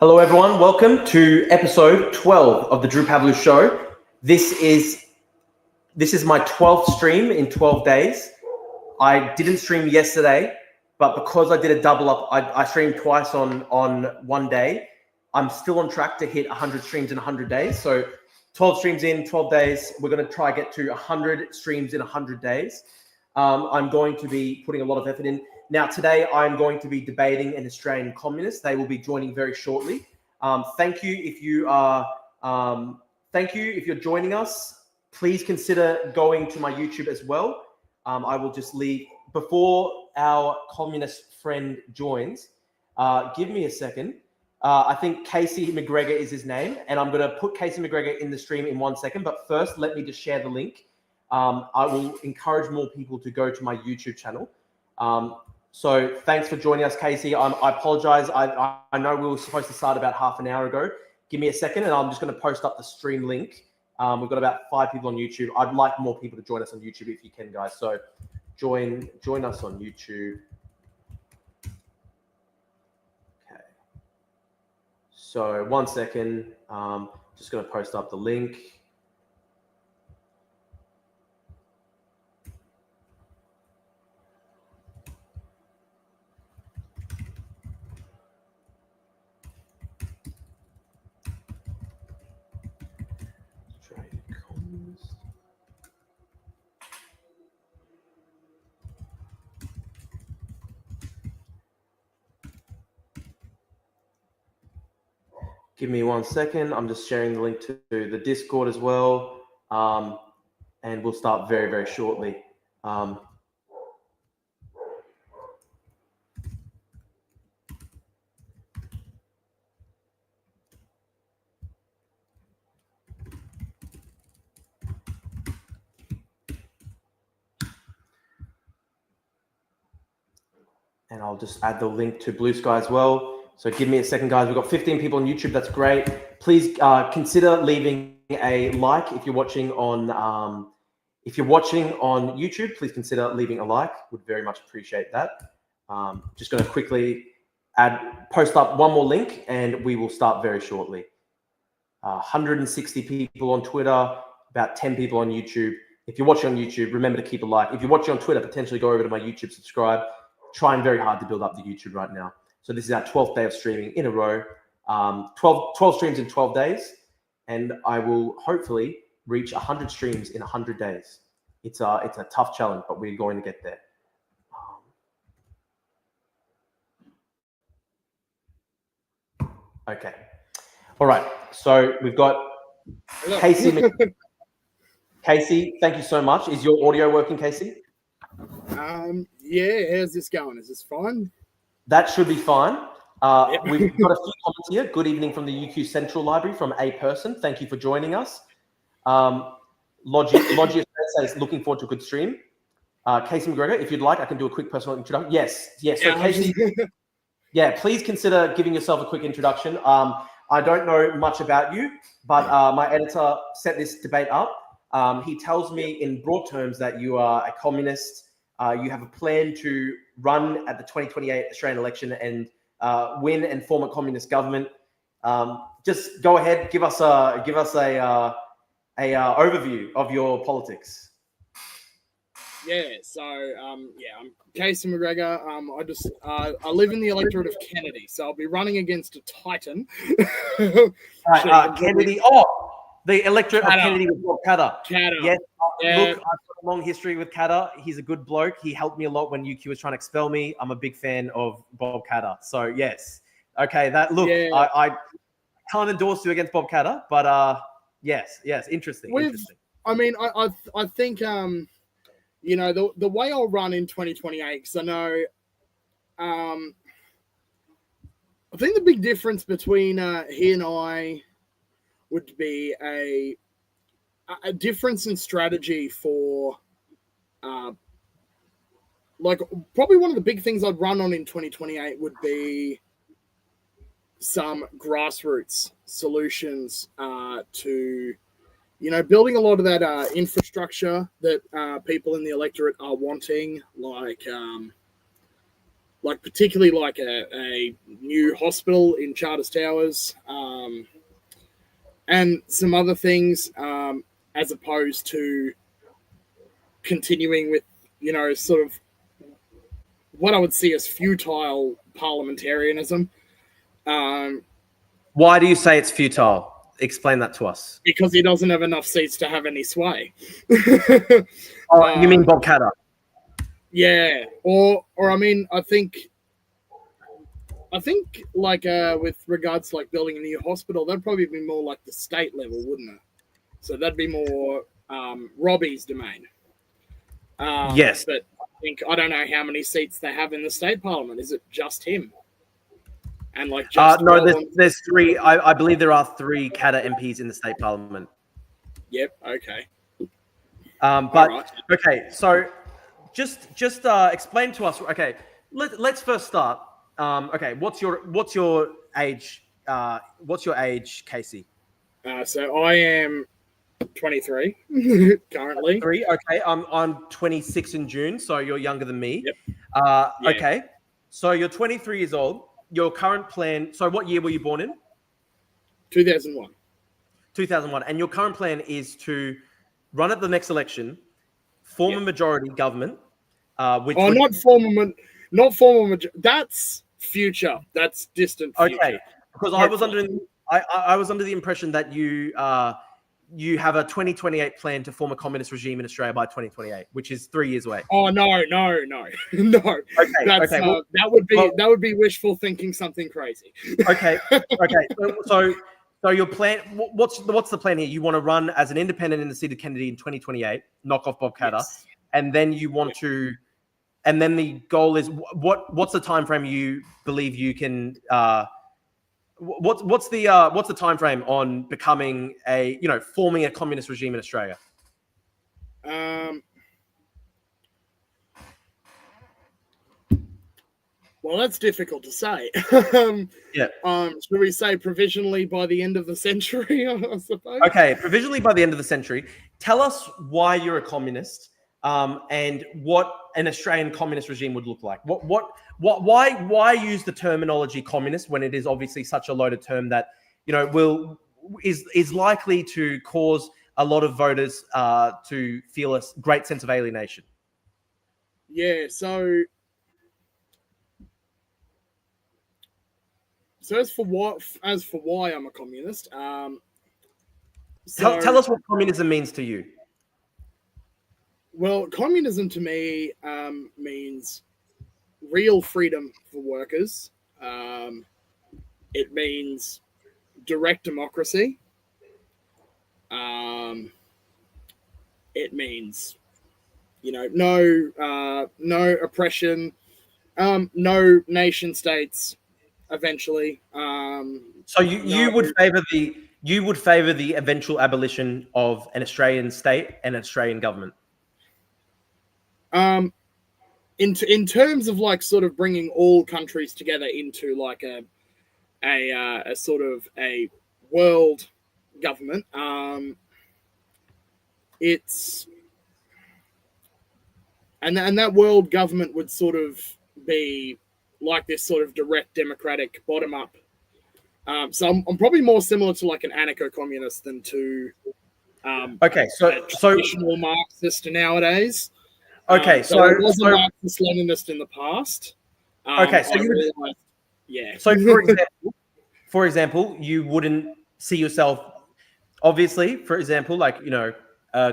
Hello, everyone. Welcome to episode 12 of the Drew Pavlou Show. This is my 12th stream in 12 days. I didn't stream yesterday, but because I did a double up, I streamed twice on one day. I'm still on track to hit 100 streams in 100 days. So 12 streams in 12 days. We're going to try to get to 100 streams in 100 days. I'm going to be putting a lot of effort in. Now, today, I'm going to be debating an Australian communist. They will be joining very shortly. Thank you if you are. Thank you if you're joining us. Please consider going to my YouTube as well. I will just leave before our communist friend joins. Give me a second. I think Casey McGregor is his name, and I'm going to put Casey McGregor in the stream in 1 second. But first, let me just share the link. I will encourage more people to go to my YouTube channel. So thanks for joining us, Casey. I apologize. I know we were supposed to start about half an hour ago. Give me a second, and I'm just going to post up the stream link. We've got about 5 people on YouTube. I'd like more people to join us on YouTube if you can, guys. So join us on YouTube. Okay. So 1 second. Just going to post up the link. Give me 1 second. I'm just sharing the link to the Discord as well. And we'll start very, very shortly. And I'll just add the link to Blue Sky as well. So give me a second, guys. We've got 15 people on YouTube. That's great. Please consider leaving a like if you're watching on YouTube. Please consider leaving a like. Would very much appreciate that. Just going to quickly post up one more link, and we will start very shortly. 160 people on Twitter, about 10 people on YouTube. If you're watching on YouTube, remember to keep a like. If you're watching on Twitter, potentially go over to my YouTube, subscribe. Trying very hard to build up the YouTube right now. So this is our 12th day of streaming in a row. 12 streams in 12 days. And I will hopefully reach 100 streams in 100 days. It's a tough challenge, but we're going to get there. Okay. All right. So we've got Casey. Casey, thank you so much. Is your audio working, Casey? Yeah, how's this going? Is this fine? That should be fine. We've got a few comments here. Good evening from the UQ Central Library from A Person. Thank you for joining us. Logius says, looking forward to a good stream. Casey McGregor, if you'd like, I can do a quick personal introduction. Yes. So Casey, please consider giving yourself a quick introduction. I don't know much about you, but my editor set this debate up. He tells me in broad terms that you are a communist. You have a plan to run at the 2028 Australian election and win and form a communist government. Just go ahead, give us a overview of your politics. Yeah, so I'm Casey McGregor. I live in the electorate of Kennedy, so I'll be running against a titan. Kennedy. The electorate of Kennedy with Bob Katter. Yes. Yeah. Look, I've got a long history with Katter. He's a good bloke. He helped me a lot when UQ was trying to expel me. I'm a big fan of Bob Katter. So yes. Okay. I can't endorse you against Bob Katter, but yes. Interesting. I mean, I think the way I'll run in 2028, because I know I think the big difference between he and I would be a difference in strategy for probably one of the big things I'd run on in 2028 would be some grassroots solutions to building a lot of that infrastructure that people in the electorate are wanting, like like particularly like a new hospital in Charters Towers, and some other things, as opposed to continuing with, sort of what I would see as futile parliamentarianism. Why do you say it's futile? Explain that to us. Because he doesn't have enough seats to have any sway. Oh, you mean Bob Katter? Yeah, or I mean, I think like with regards to like building a new hospital, that'd probably be more like the state level, wouldn't it? So that'd be more Robbie's domain. Yes, but I don't know how many seats they have in the state parliament. Is it just him? And like just no, there's three. I believe there are 3 Katter MPs in the state parliament. Yep. Okay. But right. Okay, so just explain to us. Okay, let's first start. Okay, what's your age? What's your age, Casey? So I am 23 currently. 3. Okay, I'm 26 in June, so you're younger than me. Yep. Yeah. Yeah. Okay, so you're 23 years old. Your current plan. So what year were you born in? 2001. 2001, and your current plan is to run at the next election, form a majority government. Not former. That's future. That's distant future. Okay, because I was under the impression that you have a 2028 plan to form a communist regime in Australia by 2028, which is 3 years away. Oh no. Okay. Well, that would be wishful thinking, something crazy. Okay. So your plan. What's the plan here? You want to run as an independent in the seat of Kennedy in 2028, knock off Bob Katter, Yes. and then you want to. And then the goal is what's the time frame you believe you can what's the time frame on becoming forming a communist regime in Australia? Well, that's difficult to say. Yeah. Should we say provisionally by the end of the century, I suppose? Okay, provisionally by the end of the century. Tell us why you're a communist. And what an Australian communist regime would look like. Why use the terminology communist when it is obviously such a loaded term that is likely to cause a lot of voters to feel a great sense of alienation? Yeah. So as for why I'm a communist, Tell us what communism means to you. Well, communism to me means real freedom for workers. It means direct democracy. It means, no oppression, no nation states. Eventually, so you would favor the eventual abolition of an Australian state and an Australian government. In terms of like sort of bringing all countries together into like a sort of a world government, it's and that world government would sort of be like this sort of direct democratic bottom up. So I'm probably more similar to like an anarcho-communist than to traditional Marxist nowadays. Okay, so I was a Marxist-Leninist in the past. So for example, you wouldn't see yourself, obviously, for example, a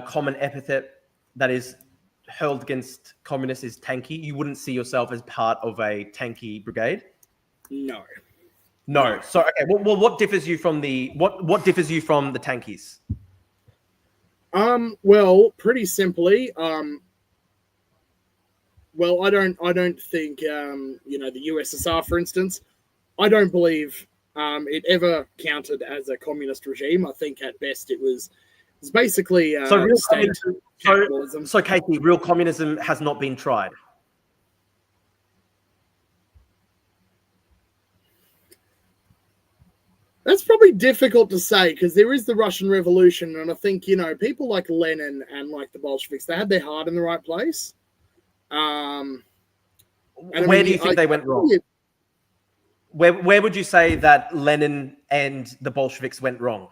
common epithet that is hurled against communists is tanky. You wouldn't see yourself as part of a tanky brigade? No. So okay, well, what differs you from the tankies? Well, pretty simply, well, I don't think the USSR, for instance, I don't believe it ever counted as a communist regime. I think at best it was basically state capitalism. So Katie, real communism has not been tried. That's probably difficult to say because there is the Russian Revolution, and I think people like Lenin and like the Bolsheviks, they had their heart in the right place. And where do you think they went wrong? Where would you say that Lenin and the Bolsheviks went wrong?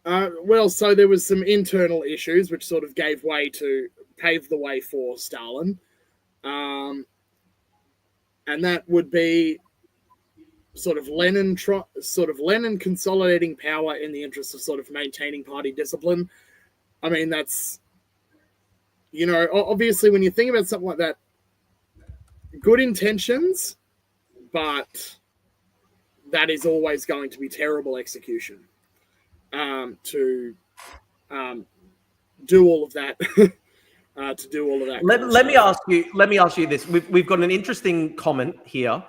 Well, so there was some internal issues which sort of paved the way for Stalin. And that would be sort of Lenin consolidating power in the interest of sort of maintaining party discipline. I mean, that's, obviously when you think about something like that, good intentions, but that is always going to be terrible execution to do all of that. Let me ask you this. We've got an interesting comment here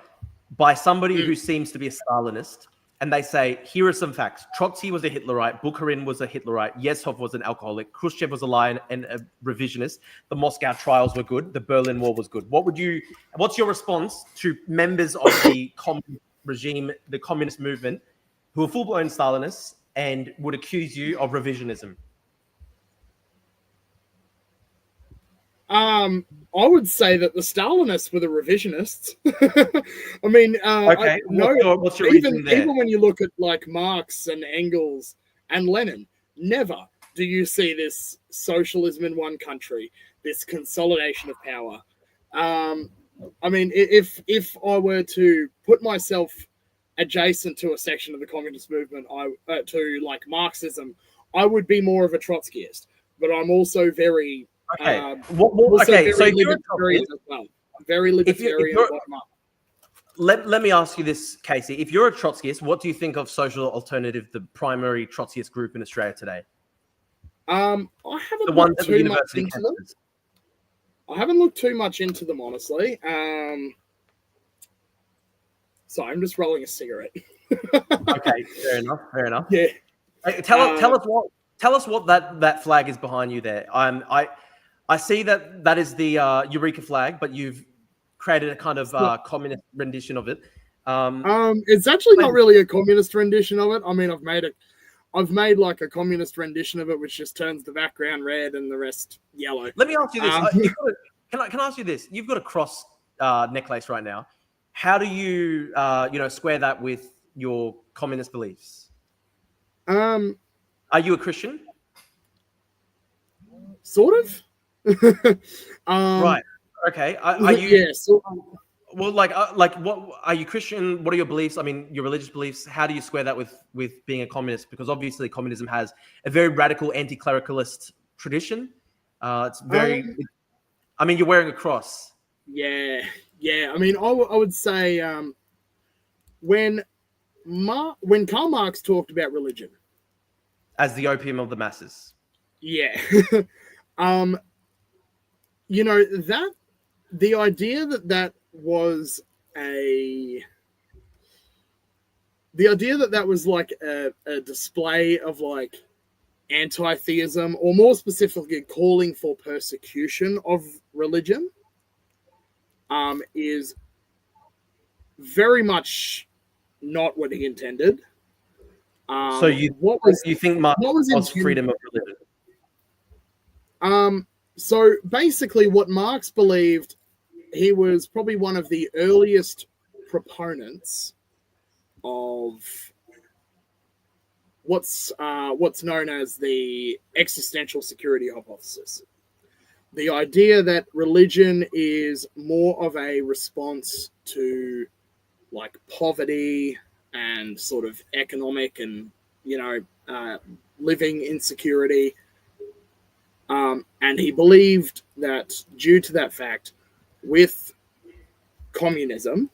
by somebody who seems to be a Stalinist, and they say, here are some facts. Trotsky was a Hitlerite, Bukharin was a Hitlerite, Yezhov was an alcoholic, Khrushchev was a liar and a revisionist, the Moscow trials were good, the Berlin Wall was good. What's your response to members of the communist regime, the communist movement, who are full-blown Stalinists and would accuse you of revisionism? I would say that the Stalinists were the revisionists. I mean, okay. What's your reason there? Even when you look at like Marx and Engels and Lenin, never do you see this socialism in one country, this consolidation of power. I mean, if I were to put myself adjacent to a section of the communist movement, to like Marxism, I would be more of a Trotskyist. But I'm also very okay. So you're libertarian as well. Very libertarian. Let me ask you this, Casey. If you're a Trotskyist, what do you think of Social Alternative, the primary Trotskyist group in Australia today? I haven't looked too much into them. I haven't looked too much into them, honestly. Sorry, I'm just rolling a cigarette. Okay, fair enough. Yeah. Tell us what that flag is behind you there. I see that is the Eureka flag, but you've created a kind of communist rendition of it. It's actually not really a communist rendition of it. I mean, I've made like a communist rendition of it, which just turns the background red and the rest yellow. Let me ask you this. Can I ask you this? You've got a cross necklace right now. How do you square that with your communist beliefs? Are you a Christian? Sort of. Right. Okay. Are you? Yes. Well, what are you Christian? What are your beliefs? I mean, your religious beliefs. How do you square that with being a communist? Because obviously, communism has a very radical anti-clericalist tradition. It's very. I mean, you're wearing a cross. Yeah. I mean, I would say when Karl Marx talked about religion as the opium of the masses. Yeah. That the idea that was like a display of like anti-theism, or more specifically calling for persecution of religion, is very much not what he intended. So you think Marx was freedom of religion? So basically what Marx believed, he was probably one of the earliest proponents of what's known as the existential security hypothesis. The idea that religion is more of a response to like poverty and sort of economic and, living insecurity. And he believed that due to that fact, with communism,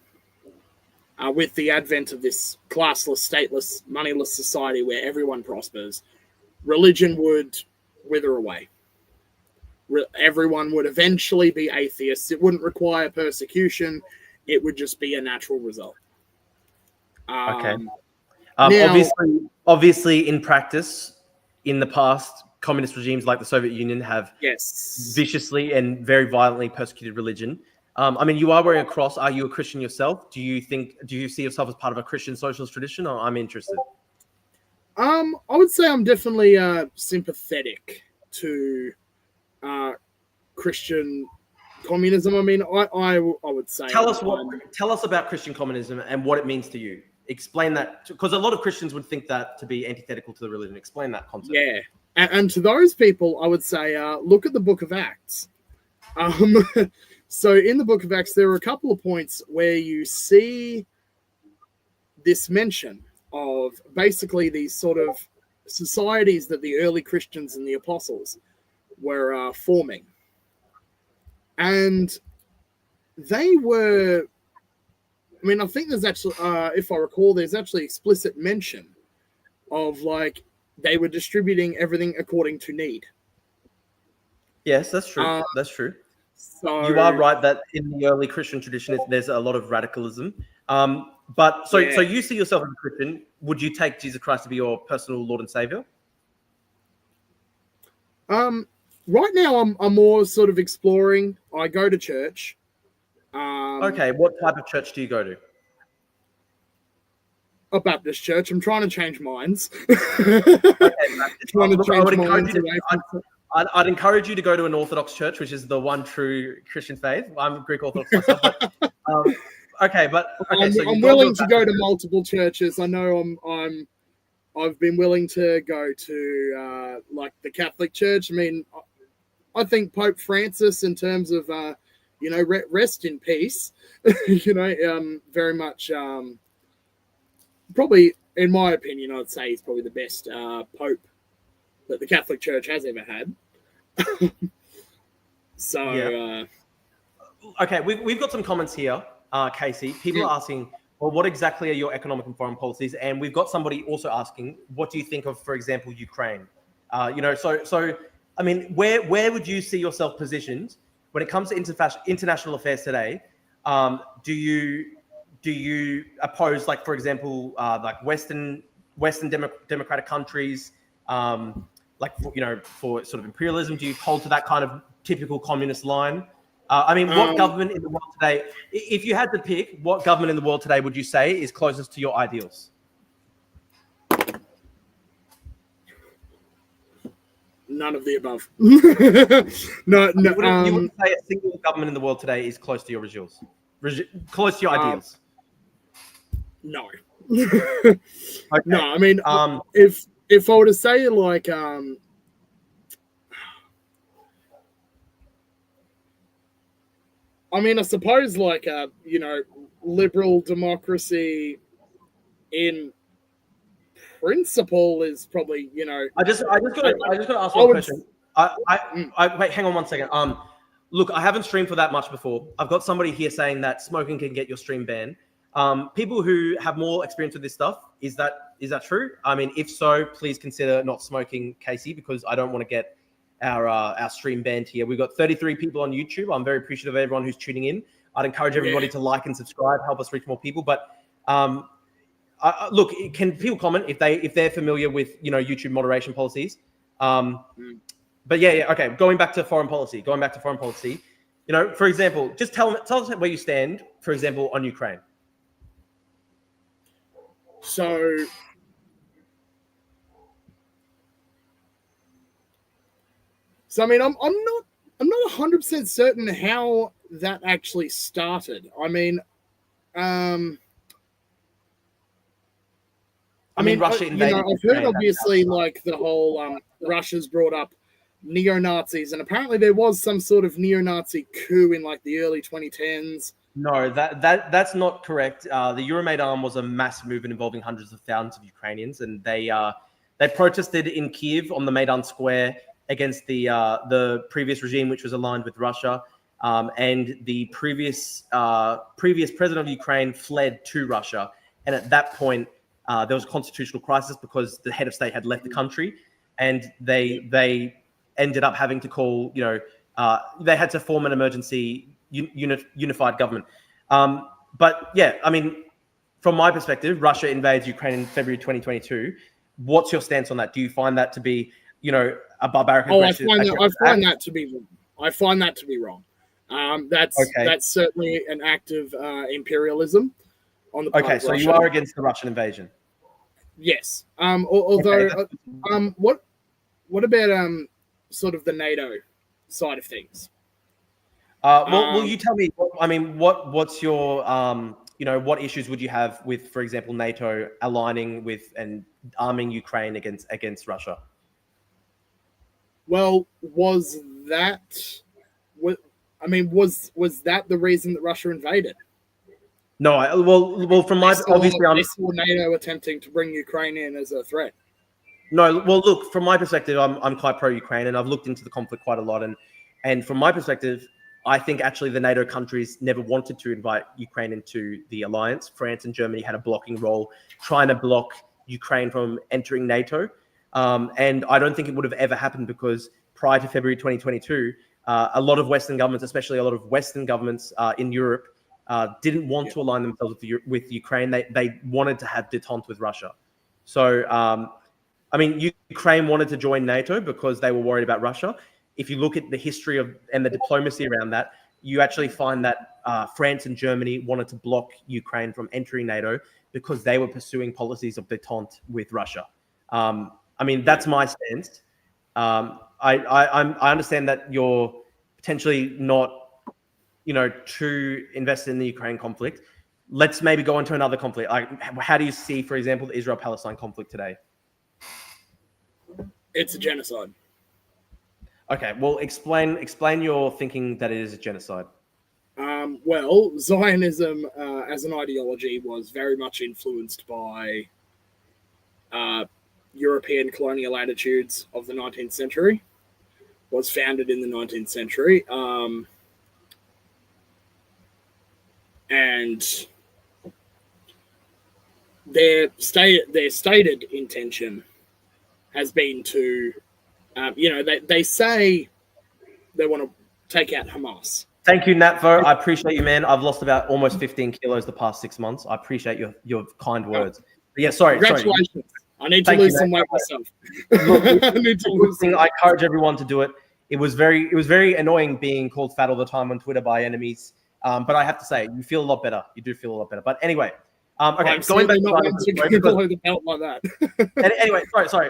with the advent of this classless, stateless, moneyless society where everyone prospers, religion would wither away. Everyone would eventually be atheists. It wouldn't require persecution. It would just be a natural result. Okay. Now, obviously, in practice, in the past, communist regimes like the Soviet Union have viciously and very violently persecuted religion. I mean, you are wearing a cross. Are you a Christian yourself? Do you see yourself as part of a Christian socialist tradition? Or I'm interested. I would say I'm definitely sympathetic to Christian communism. I mean, I would say. Tell us about Christian communism and what it means to you. Explain that, because a lot of Christians would think that to be antithetical to the religion. Explain that concept. Yeah, and to those people, I would say, look at the Book of Acts. So in the Book of Acts, there are a couple of points where you see this mention of basically these sort of societies that the early Christians and the apostles were forming. And they were, I mean, I think there's actually, if I recall, there's actually explicit mention of like they were distributing everything according to need. Yes, that's true. That's true. So you are right that in the early Christian tradition, there's a lot of radicalism. But so you see yourself as a Christian. Would you take Jesus Christ to be your personal Lord and Savior? Right now, I'm more sort of exploring. I go to church. Okay, what type of church do you go to? A Baptist church. I'm trying to change minds. I'd encourage you to go to an Orthodox church, which is the one true Christian faith. I'm Greek Orthodox myself. But, I'm willing to go to multiple churches. I know I've been willing to go to like the Catholic Church. I mean, I think Pope Francis, in terms of rest in peace, very much probably, in my opinion, I'd say he's probably the best Pope that the Catholic Church has ever had. Okay, we've got some comments here, Casey. People are asking, well, what exactly are your economic and foreign policies? And we've got somebody also asking, what do you think of, for example, Ukraine? So I mean, where would you see yourself positioned when it comes to international affairs today? Do you oppose, like, for example, like Western democratic countries, for sort of imperialism? Do you hold to that kind of typical communist line? I mean, what government in the world today, if you had to pick, what government in the world today would you say is closest to your ideals? None of the above. No. You wouldn't say a single government in the world today is close to your ideals? Close to your ideals? No. Okay. No, I mean, if I were to say, like, I mean, I suppose, like, liberal democracy in principle is probably, I just got to ask one question. Wait, hang on 1 second. Look, I haven't streamed for that much before. I've got somebody here saying that smoking can get your stream banned. People who have more experience with this stuff, is that true? I mean, if so, please consider not smoking, Casey, because I don't want to get our stream banned here. We've got 33 people on YouTube. I'm very appreciative of everyone who's tuning in. I'd encourage everybody to like and subscribe, help us reach more people. But look, can people comment if they're familiar with YouTube moderation policies? But okay. Going back to foreign policy. For example, just tell us where you stand. For example, on Ukraine. So I mean, I'm not 100% certain how that actually started. I mean, Russia invaded. I've heard obviously like the whole Russia's brought up neo-Nazis, and apparently there was some sort of neo-Nazi coup in like the early 2010s. No, that's not correct. The Euromaidan was a massive movement involving hundreds of thousands of Ukrainians, and they protested in Kiev on the Maidan Square against the previous regime, which was aligned with Russia. And the previous president of Ukraine fled to Russia, and at that point there was a constitutional crisis because the head of state had left the country, and they ended up having to call, they had to form an emergency unified government. But yeah, I mean, from my perspective, Russia invades Ukraine in February 2022. What's your stance on that? Do you find that to be, a barbaric aggression? I find that to be wrong. That's certainly an act of imperialism on the part of Russia. So you are against the Russian invasion? Yes. Although, what about sort of the NATO side of things? Well, you tell me. I mean, what's your what issues would you have with, for example, NATO aligning with and arming Ukraine against Russia? Well, was that what? I mean, was that the reason that Russia invaded? No, well, from my obviously, they saw NATO attempting to bring Ukraine in as a threat. No, well, look, from my perspective, I'm quite pro-Ukraine, and I've looked into the conflict quite a lot, and from my perspective, I think actually the NATO countries never wanted to invite Ukraine into the alliance. France and Germany had a blocking role, trying to block Ukraine from entering NATO, and I don't think it would have ever happened because prior to February 2022, a lot of Western governments, especially a lot of Western governments in Europe, didn't want to align themselves with Ukraine. They wanted to have détente with Russia. So, I mean, Ukraine wanted to join NATO because they were worried about Russia. If you look at the history of and the diplomacy around that, you actually find that France and Germany wanted to block Ukraine from entering NATO because they were pursuing policies of détente with Russia. I mean, that's my stance. I understand that you're potentially not, too invested in the Ukraine conflict. Let's maybe go into another conflict. Like, how do you see, for example, the Israel-Palestine conflict today? It's a genocide. Okay, well, explain your thinking that it is a genocide. Well, Zionism as an ideology was very much influenced by European colonial attitudes of the 19th century. Was founded in the 19th century, and their stated intention has been to, they say they want to take out Hamas. Thank you, Natvo. I appreciate you, man. I've lost about almost 15 kilos the past 6 months. I appreciate your kind words. But yeah, sorry. Congratulations. I need to lose some weight myself. I encourage everyone to do it. It was very annoying being called fat all the time on Twitter by enemies. But I have to say, you feel a lot better. You do feel a lot better. But anyway, okay, going back to below the belt like that. Anyway,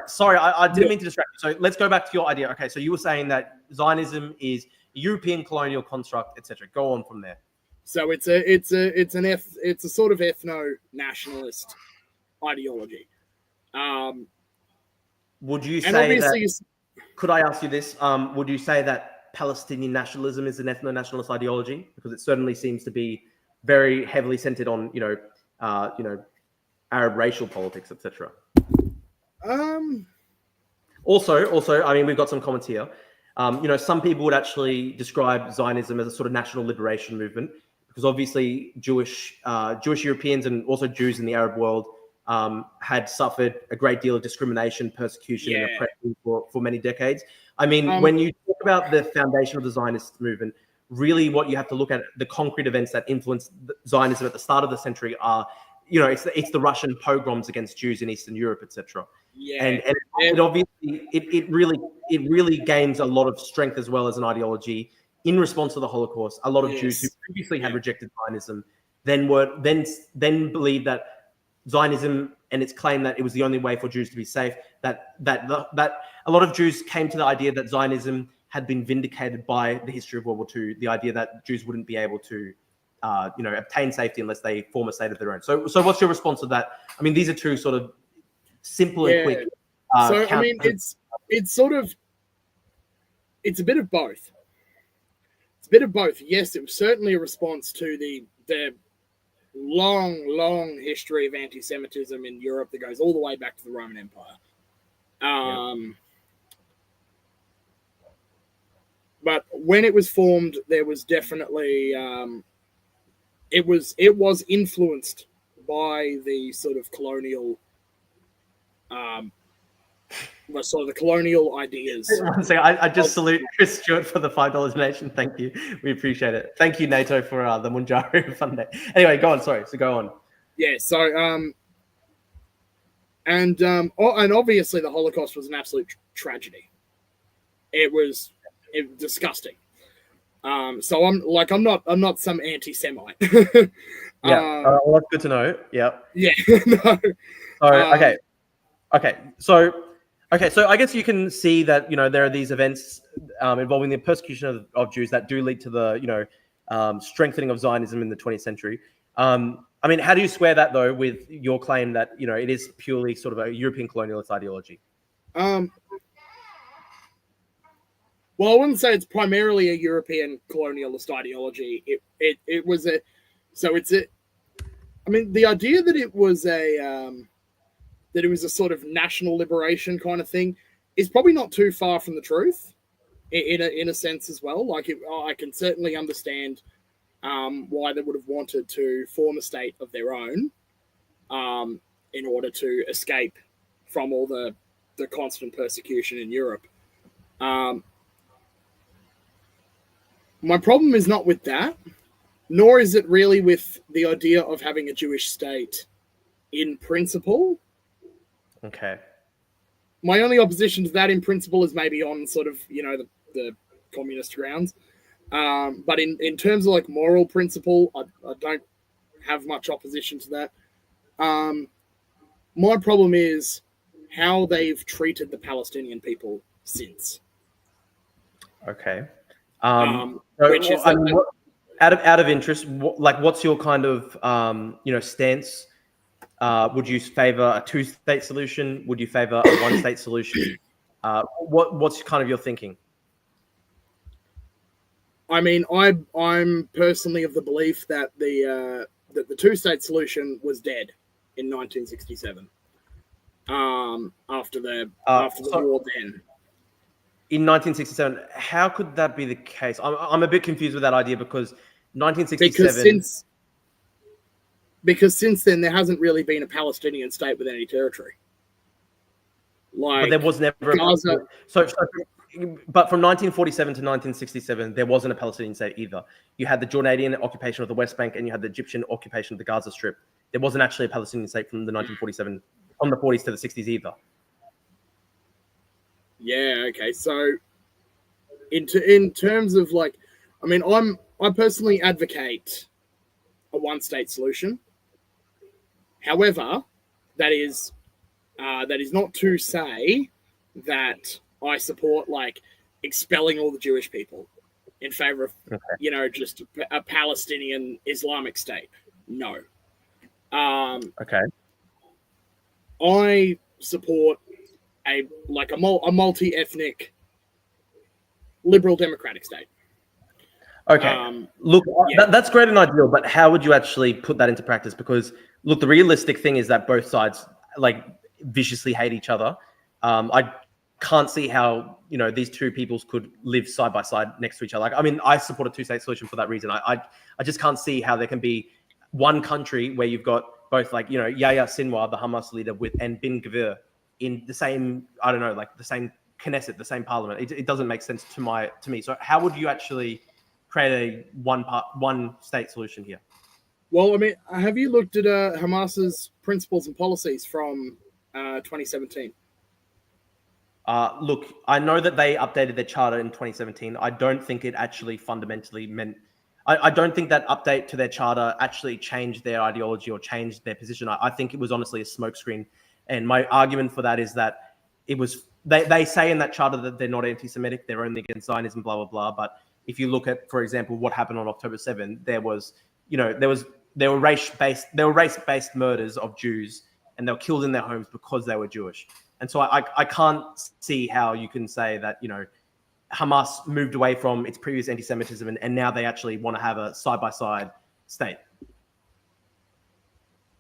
sorry. I didn't mean to distract you. So let's go back to your idea. Okay, so you were saying that Zionism is a European colonial construct, etc. Go on from there. So it's a sort of ethno-nationalist ideology. Would you say that? Could I ask you this? Would you say that Palestinian nationalism is an ethno-nationalist ideology? Because it certainly seems to be very heavily centered on Arab racial politics, etc. Also, I mean, we've got some comments here. Some people would actually describe Zionism as a sort of national liberation movement because obviously Jewish Europeans and also Jews in the Arab world had suffered a great deal of discrimination, persecution, and oppression for many decades. I mean, when you talk about the foundation of the Zionist movement, really what you have to look at, the concrete events that influenced Zionism at the start of the century are, it's the Russian pogroms against Jews in Eastern Europe, etc. Yeah. And it obviously, it really gains a lot of strength as well as an ideology in response to the Holocaust. A lot of Jews who previously had rejected Zionism then believed that Zionism and its claim that it was the only way for Jews to be safe, that a lot of Jews came to the idea that Zionism had been vindicated by the history of World War II, the idea that Jews wouldn't be able to obtain safety unless they form a state of their own. So what's your response to that? I mean, these are two sort of simple and quick. I mean, it's a bit of both. It's a bit of both. Yes, it was certainly a response to the long history of anti-Semitism in Europe that goes all the way back to the Roman Empire. But when it was formed, there was definitely it was influenced by the sort of colonial the colonial ideas. One second, I just salute Chris Stewart for the $5 donation. Thank you. We appreciate it. Thank you, NATO, for the Munjaro Fund Day. Anyway, go on. Sorry. So go on. Yeah. So and obviously the Holocaust was an absolute tragedy. It was disgusting. So I'm not some anti-Semite. Well, that's good to know. Yeah. Yeah. No. So okay. So Okay, so I guess you can see that there are these events involving the persecution of Jews that do lead to the strengthening of Zionism in the 20th century. I mean, how do you square that though with your claim that it is purely sort of a European colonialist ideology? Well, I wouldn't say it's primarily a European colonialist ideology. It was a so it's a. I mean, the idea that it was a sort of national liberation kind of thing is probably not too far from the truth, in a sense as well. Like, I can certainly understand why they would have wanted to form a state of their own in order to escape from all the constant persecution in Europe. My problem is not with that, nor is it really with the idea of having a Jewish state in principle. Okay. My only opposition to that in principle is maybe on sort of, the communist grounds. But in terms of like moral principle, I don't have much opposition to that. My problem is how they've treated the Palestinian people since. Okay. Which is out of interest, what's your kind of stance? Would you favor a two-state solution? Would you favor a one-state solution? What's kind of your thinking? I mean, I'm personally of the belief that the two-state solution was dead in 1967. After the war, then. In 1967, how could that be the case? I'm a bit confused with that idea because 1967. Because since then there hasn't really been a Palestinian state with any territory. But there was never Gaza. But from 1947 to 1967, there wasn't a Palestinian state either. You had the Jordanian occupation of the West Bank and you had the Egyptian occupation of the Gaza Strip. There wasn't actually a Palestinian state from the 1947, from the 40s to the 60s either. Yeah, okay. So in terms of like, I mean, I personally advocate a one-state solution. However, that is not to say that I support like expelling all the Jewish people in favor of just a Palestinian Islamic state. No. Okay. I support a multi-ethnic liberal democratic state. Okay. Look, that's great and ideal, but how would you actually put that into practice? Because look, the realistic thing is that both sides like viciously hate each other. I can't see how these two peoples could live side by side next to each other. Like, I mean, I support a two-state solution for that reason. I just can't see how there can be one country where you've got both like Yahya Sinwar, the Hamas leader, and Bin Gvir in the same the same Knesset, the same parliament. It doesn't make sense to me. So how would you actually create a one state solution here? Well, I mean, have you looked at Hamas's principles and policies from 2017? Look, I know that they updated their charter in 2017. I don't think it actually fundamentally meant. I don't think that update to their charter actually changed their ideology or changed their position. I think it was honestly a smokescreen. And my argument for that is that it was. They say in that charter that they're not anti-Semitic, they're only against Zionism, blah blah blah. But if you look at, for example, what happened on October 7, there were race-based murders of Jews, and they were killed in their homes because they were Jewish. And so I can't see how you can say that Hamas moved away from its previous anti-Semitism and now they actually want to have a side-by-side state.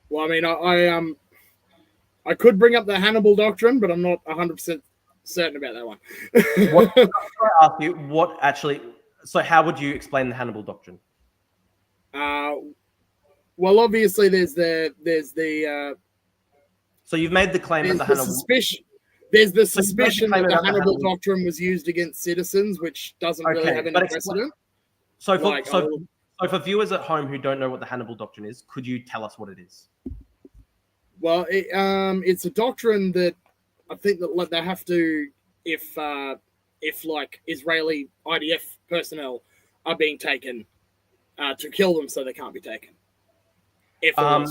Well, I mean, I could bring up the Hannibal Doctrine, but I'm not 100% certain about that one. I ask you, so how would you explain the Hannibal Doctrine? Well, obviously there's the so you've made the claim that the Hannibal... There's the suspicion that the Hannibal Doctrine was used against citizens, which doesn't really have any precedent. So for viewers at home who don't know what the Hannibal Doctrine is, could you tell us what it is? Well, it's a doctrine that I think that they have to, if like Israeli IDF personnel are being taken, to kill them so they can't be taken. From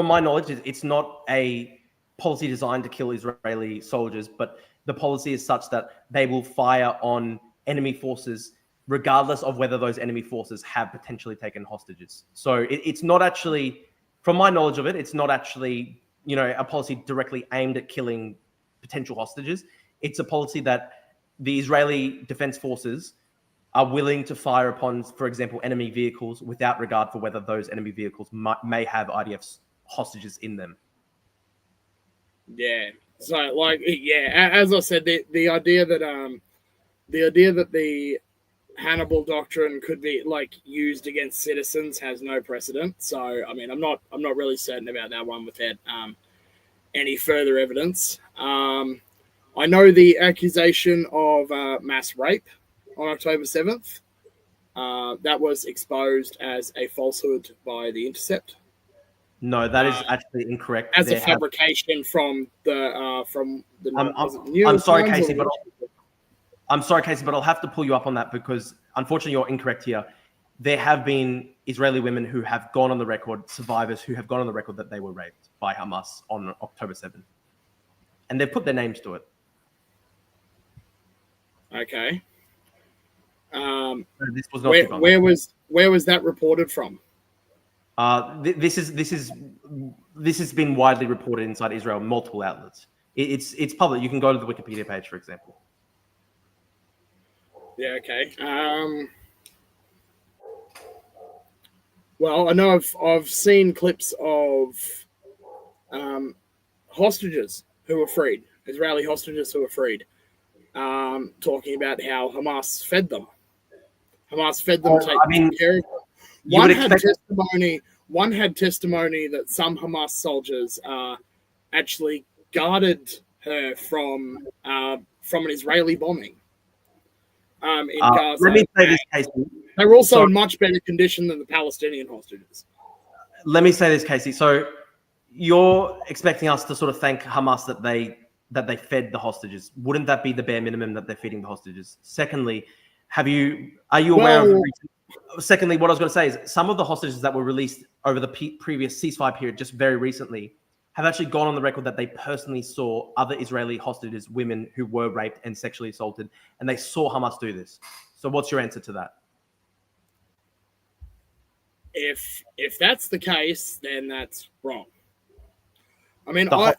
my knowledge, it's not a policy designed to kill Israeli soldiers, but the policy is such that they will fire on enemy forces regardless of whether those enemy forces have potentially taken hostages. So it's not actually, from my knowledge of it, it's not actually, a policy directly aimed at killing potential hostages. It's a policy that the Israeli Defense Forces are willing to fire upon, for example, enemy vehicles without regard for whether those enemy vehicles may have IDF hostages in them. Yeah. So, as I said, the idea that the Hannibal doctrine could be used against citizens has no precedent. So, I mean, I'm not really certain about that one without any further evidence. I know the accusation of mass rape on October 7th. That was exposed as a falsehood by The Intercept. No, that is actually incorrect. As a fabrication from the I'm sorry, Casey, but I'll have to pull you up on that because unfortunately you're incorrect here. There have been Israeli women who have gone on the record, survivors who have gone on the record that they were raped by Hamas on October 7th. And they've put their names to it. Okay. This was not where was that reported from? This has been widely reported inside Israel, multiple outlets. It's public. You can go to the Wikipedia page, for example. Yeah. Okay. Well, I know I've seen clips of hostages who were freed, Israeli hostages who were freed, talking about how Hamas fed them. Hamas fed them, taking care of them. One had testimony that some Hamas soldiers actually guarded her from an Israeli bombing in Gaza. Let me say this, Casey. They were also in much better condition than the Palestinian hostages. Let me say this, Casey. So you're expecting us to sort of thank Hamas that they fed the hostages. Wouldn't that be the bare minimum that they're feeding the hostages? Secondly, are you aware of? Secondly, what I was going to say is some of the hostages that were released over the previous ceasefire period, just very recently, have actually gone on the record that they personally saw other Israeli hostages, women who were raped and sexually assaulted, and they saw Hamas do this. So what's your answer to that? If that's the case, then that's wrong. I mean, I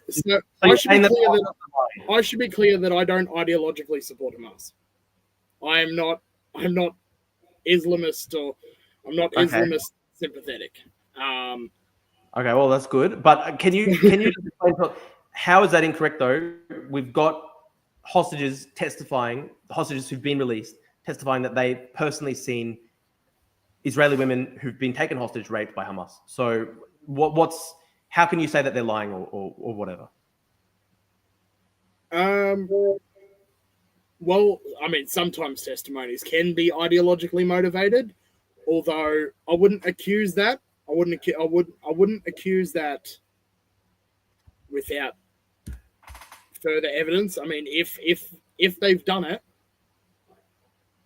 should be clear that I don't ideologically support Hamas. I'm not Islamist or I'm not Islamist sympathetic. Okay, well that's good. But can you just explain how is that incorrect though? We've got hostages who've been released, testifying that they've personally seen Israeli women who've been taken hostage raped by Hamas. So how can you say that they're lying or whatever? Well, I mean, sometimes testimonies can be ideologically motivated, although I wouldn't accuse that. I wouldn't accuse that without further evidence. I mean, if they've done it,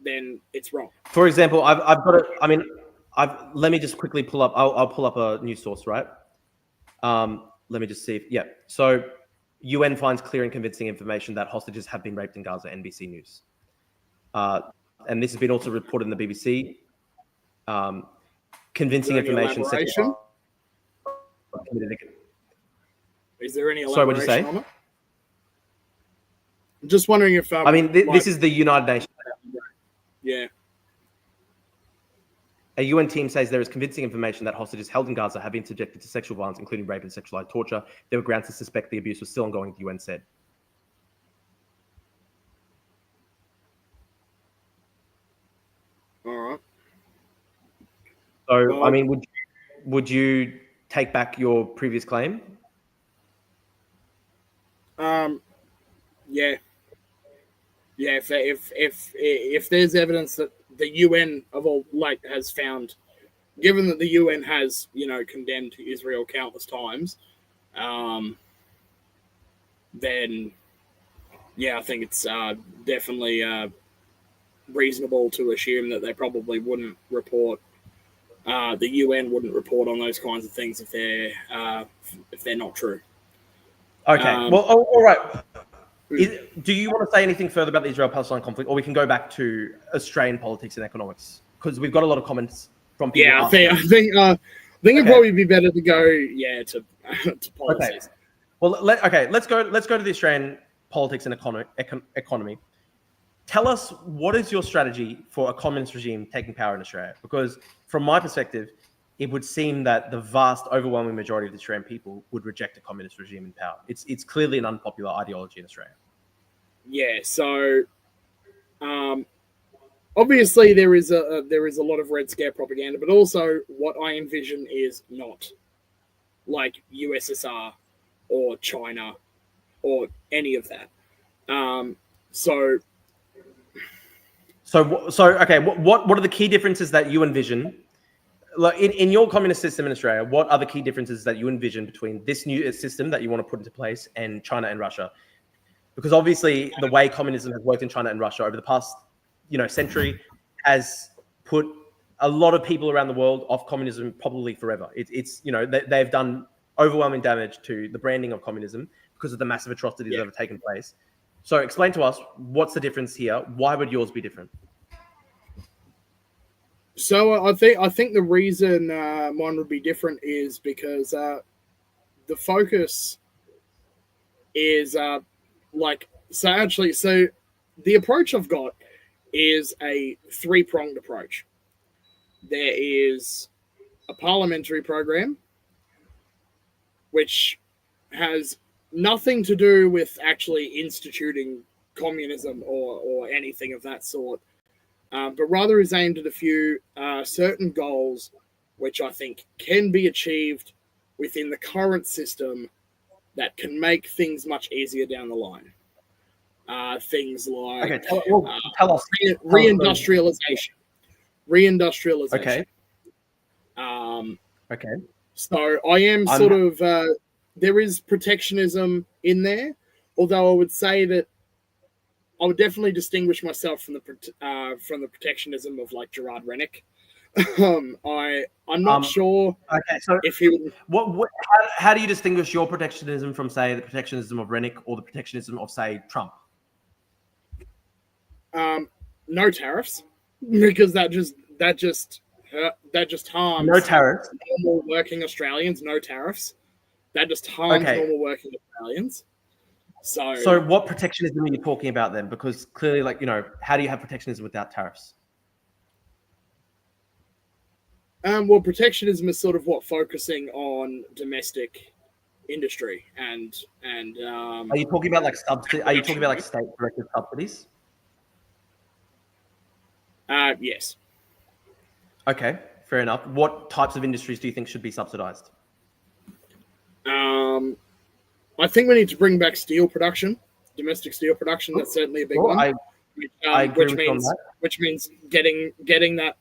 then it's wrong. For example, I've got it. I mean, let me just quickly pull up. I'll pull up a news source, right? Let me just see. So UN finds clear and convincing information that hostages have been raped in Gaza, NBC News. And this has been also reported in the BBC. Convincing information. Is there any elaboration? Sorry, what did you say? On it? I'm just wondering if... I mean, this is the United Nations. Yeah. A UN team says there is convincing information that hostages held in Gaza have been subjected to sexual violence, including rape and sexualized torture. There were grounds to suspect the abuse was still ongoing, the UN said. All right. So, well, I mean, would you take back your previous claim? Yeah. Yeah, if there's evidence that the UN has found, given that the UN has, condemned Israel countless times, then yeah, I think it's definitely reasonable to assume that they probably wouldn't report. The UN wouldn't report on those kinds of things if they're not true. Okay. Well, all right. Do you want to say anything further about the Israel-Palestine conflict, or we can go back to Australian politics and economics? Because we've got a lot of comments from people. Yeah, I think it'd probably be better to go, to policies. Okay. Well, let's go to the Australian politics and economy. Tell us, what is your strategy for a communist regime taking power in Australia? Because from my perspective, it would seem that the vast, overwhelming majority of the Australian people would reject a communist regime in power. It's clearly an unpopular ideology in Australia. Yeah, so obviously there is a lot of Red Scare propaganda, but also what I envision is not like USSR or China or any of that. Okay, what are the key differences that you envision? Like in your communist system in Australia, what are the key differences that you envision between this new system that you want to put into place and China and Russia? Because obviously the way communism has worked in China and Russia over the past, century has put a lot of people around the world off communism probably forever. They've done overwhelming damage to the branding of communism because of the massive atrocities that have taken place. So explain to us, what's the difference here? Why would yours be different? So I think the reason mine would be different is because the focus is so the approach I've got is a three-pronged approach. There is a parliamentary program, which has nothing to do with actually instituting communism or anything of that sort, but rather is aimed at a few certain goals which I think can be achieved within the current system that can make things much easier down the line. Things like tell us. Reindustrialization. Okay. Okay. So I am there is protectionism in there, although I would say that I would definitely distinguish myself from the protectionism of like Gerard Rennick. I'm not sure. Okay, so if he would... how do you distinguish your protectionism from, say, the protectionism of Rennick or the protectionism of, say, Trump? No tariffs, because that just harms no tariffs. Normal working Australians. No tariffs. That just harms normal working Australians. So what protectionism are you talking about then? Because clearly, how do you have protectionism without tariffs? Well, protectionism is sort of focusing on domestic industry and are you talking about subsidy? Are you talking about state-directed subsidies? Yes. Okay, fair enough. What types of industries do you think should be subsidized? I think we need to bring back steel production, domestic steel production. That's certainly a big one. I agree with you on that. Which means getting that.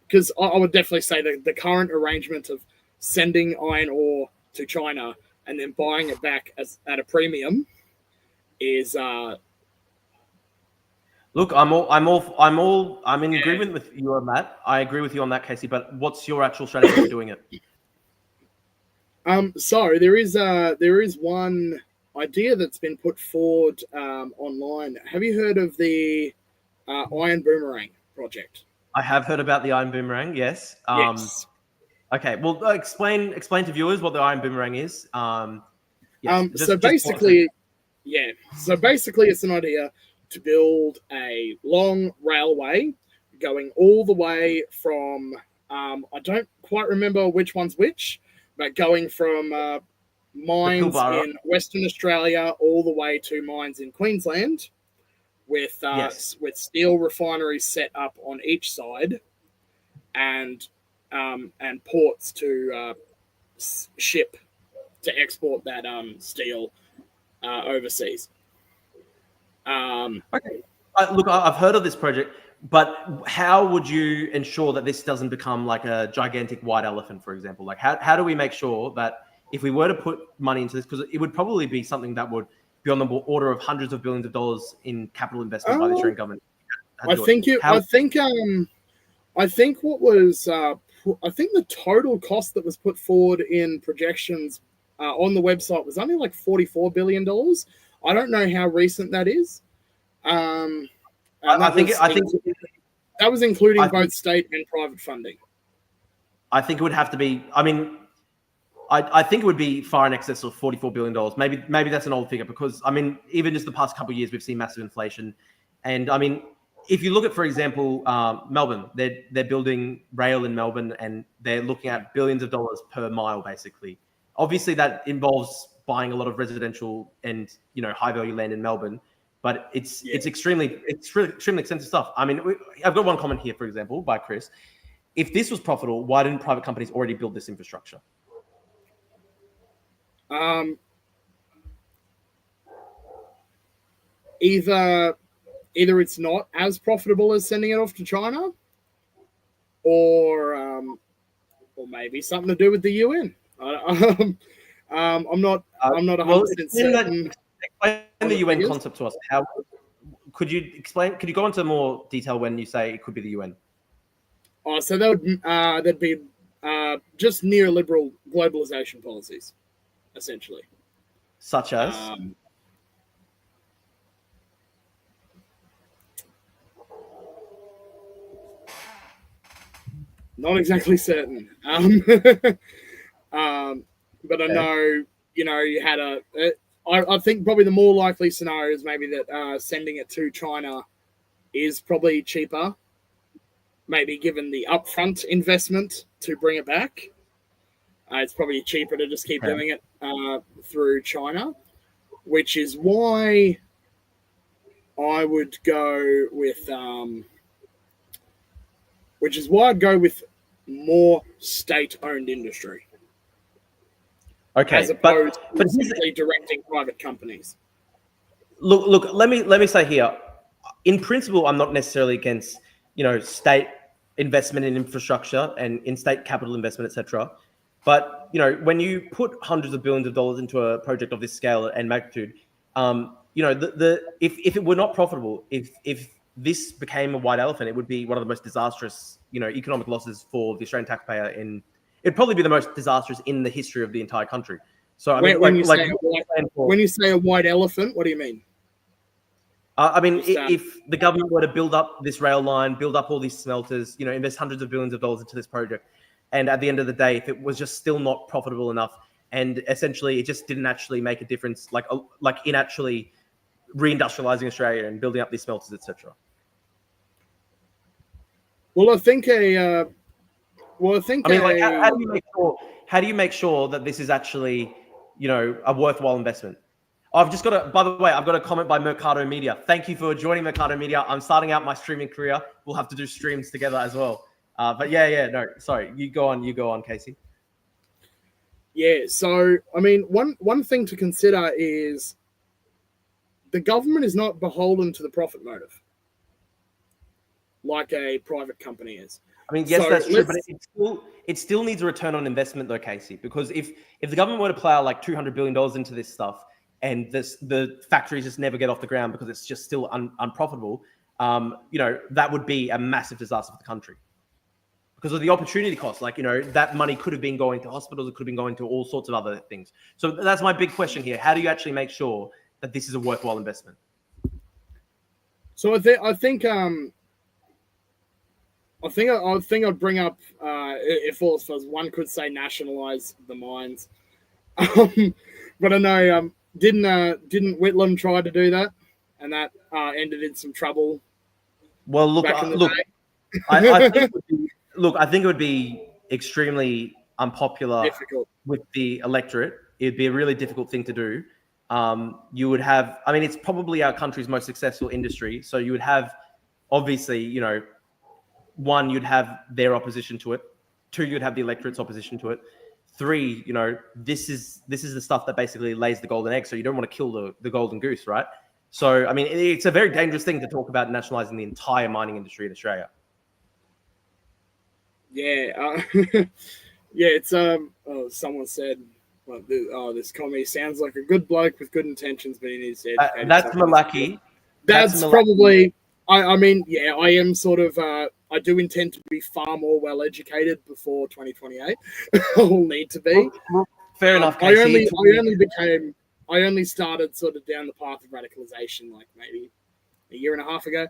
Because I would definitely say that the current arrangement of sending iron ore to China and then buying it back at a premium is. Look, I'm in agreement with you on that. I agree with you on that, Casey. But what's your actual strategy for doing it? So there is one idea that's been put forward online. Have you heard of the Iron Boomerang project? I have heard about the Iron Boomerang. Yes. Yes. Okay. Well, explain to viewers what the Iron Boomerang is. So basically, it's an idea to build a long railway going all the way from I don't quite remember which one's which, but going from mines in Western Australia all the way to mines in Queensland, with steel refineries set up on each side, and ports to ship to export that steel overseas. Okay. Look, I've heard of this project, but how would you ensure that this doesn't become like a gigantic white elephant, for example? Like, how do we make sure that if we were to put money into this, because it would probably be something that would be on the order of hundreds of billions of dollars in capital investment by the Australian government? I think the total cost that was put forward in projections on the website was only like $44 billion. I don't know how recent that is. And I think that was including I think- both state and private funding. I think it would have to be. I mean, I think it would be far in excess of $44 billion. Maybe that's an old figure because, I mean, even just the past couple of years, we've seen massive inflation. And I mean, if you look at, for example, Melbourne, they're building rail in Melbourne and they're looking at billions of dollars per mile, basically. Obviously, that involves buying a lot of residential and, you know, high value land in Melbourne. But it's extremely expensive stuff. I mean, I've got one comment here, for example, by Chris. If this was profitable, why didn't private companies already build this infrastructure? Either it's not as profitable as sending it off to China, or maybe something to do with the UN. I'm not 100% certain. Explain the UN concept to us. How could you explain? Could you go into more detail when you say it could be the UN? Oh, so that'd be just neoliberal globalization policies, essentially. Such as? Not exactly certain. But I know, you know, you had I think probably the more likely scenario is maybe that sending it to China is probably cheaper, maybe given the upfront investment to bring it back. It's probably cheaper to just keep doing it through China, which is why I would go with more state-owned industry. Okay, as opposed to simply directing private companies. Look. Let me say here. In principle, I'm not necessarily against, you know, state investment in infrastructure and in state capital investment, etc. But, you know, when you put hundreds of billions of dollars into a project of this scale and magnitude, you know, if it were not profitable, if this became a white elephant, it would be one of the most disastrous, you know, economic losses for the Australian taxpayer. It'd probably be the most disastrous in the history of the entire country. So I mean, when you say a white elephant, what do you mean? I mean, if the government were to build up this rail line, build up all these smelters, you know, invest hundreds of billions of dollars into this project, and at the end of the day, if it was just still not profitable enough, and essentially it just didn't actually make a difference, like in actually reindustrializing Australia and building up these smelters, etc. Well, I think how do you make sure that this is actually, you know, a worthwhile investment? By the way, I've got a comment by Mercado Media. Thank you for joining Mercado Media. I'm starting out my streaming career. We'll have to do streams together as well. But no, sorry. You go on, Casey. Yeah, so, I mean, one thing to consider is the government is not beholden to the profit motive like a private company is. I mean, yes, so that's true, but it still needs a return on investment, though, Casey. Because if the government were to plow like $200 billion into this stuff, and the factories just never get off the ground because it's just still unprofitable, you know, that would be a massive disaster for the country. Because of the opportunity cost, like, you know, that money could have been going to hospitals, it could have been going to all sorts of other things. So that's my big question here. How do you actually make sure that this is a worthwhile investment? So I think I'd bring up, if all was one could say, nationalize the mines. But I know, didn't Whitlam try to do that, and that ended in some trouble? Well, look, I think it would be extremely unpopular with the electorate. It'd be a really difficult thing to do. You would have, I mean, it's probably our country's most successful industry. So you would have, obviously, you know, one, you'd have their opposition to it. Two, you'd have the electorate's opposition to it. Three, you know, this is the stuff that basically lays the golden egg. So you don't want to kill the golden goose, right? So, I mean, it's a very dangerous thing to talk about nationalizing the entire mining industry in Australia. Yeah, it's someone said, this commie sounds like a good bloke with good intentions, but he needs to educate. That's Malaki. That's probably. I mean, yeah, I am sort of. I do intend to be far more well educated before 2028. I'll need to be. Fair enough, I Casey. only started sort of down the path of radicalization like maybe a year and a half ago.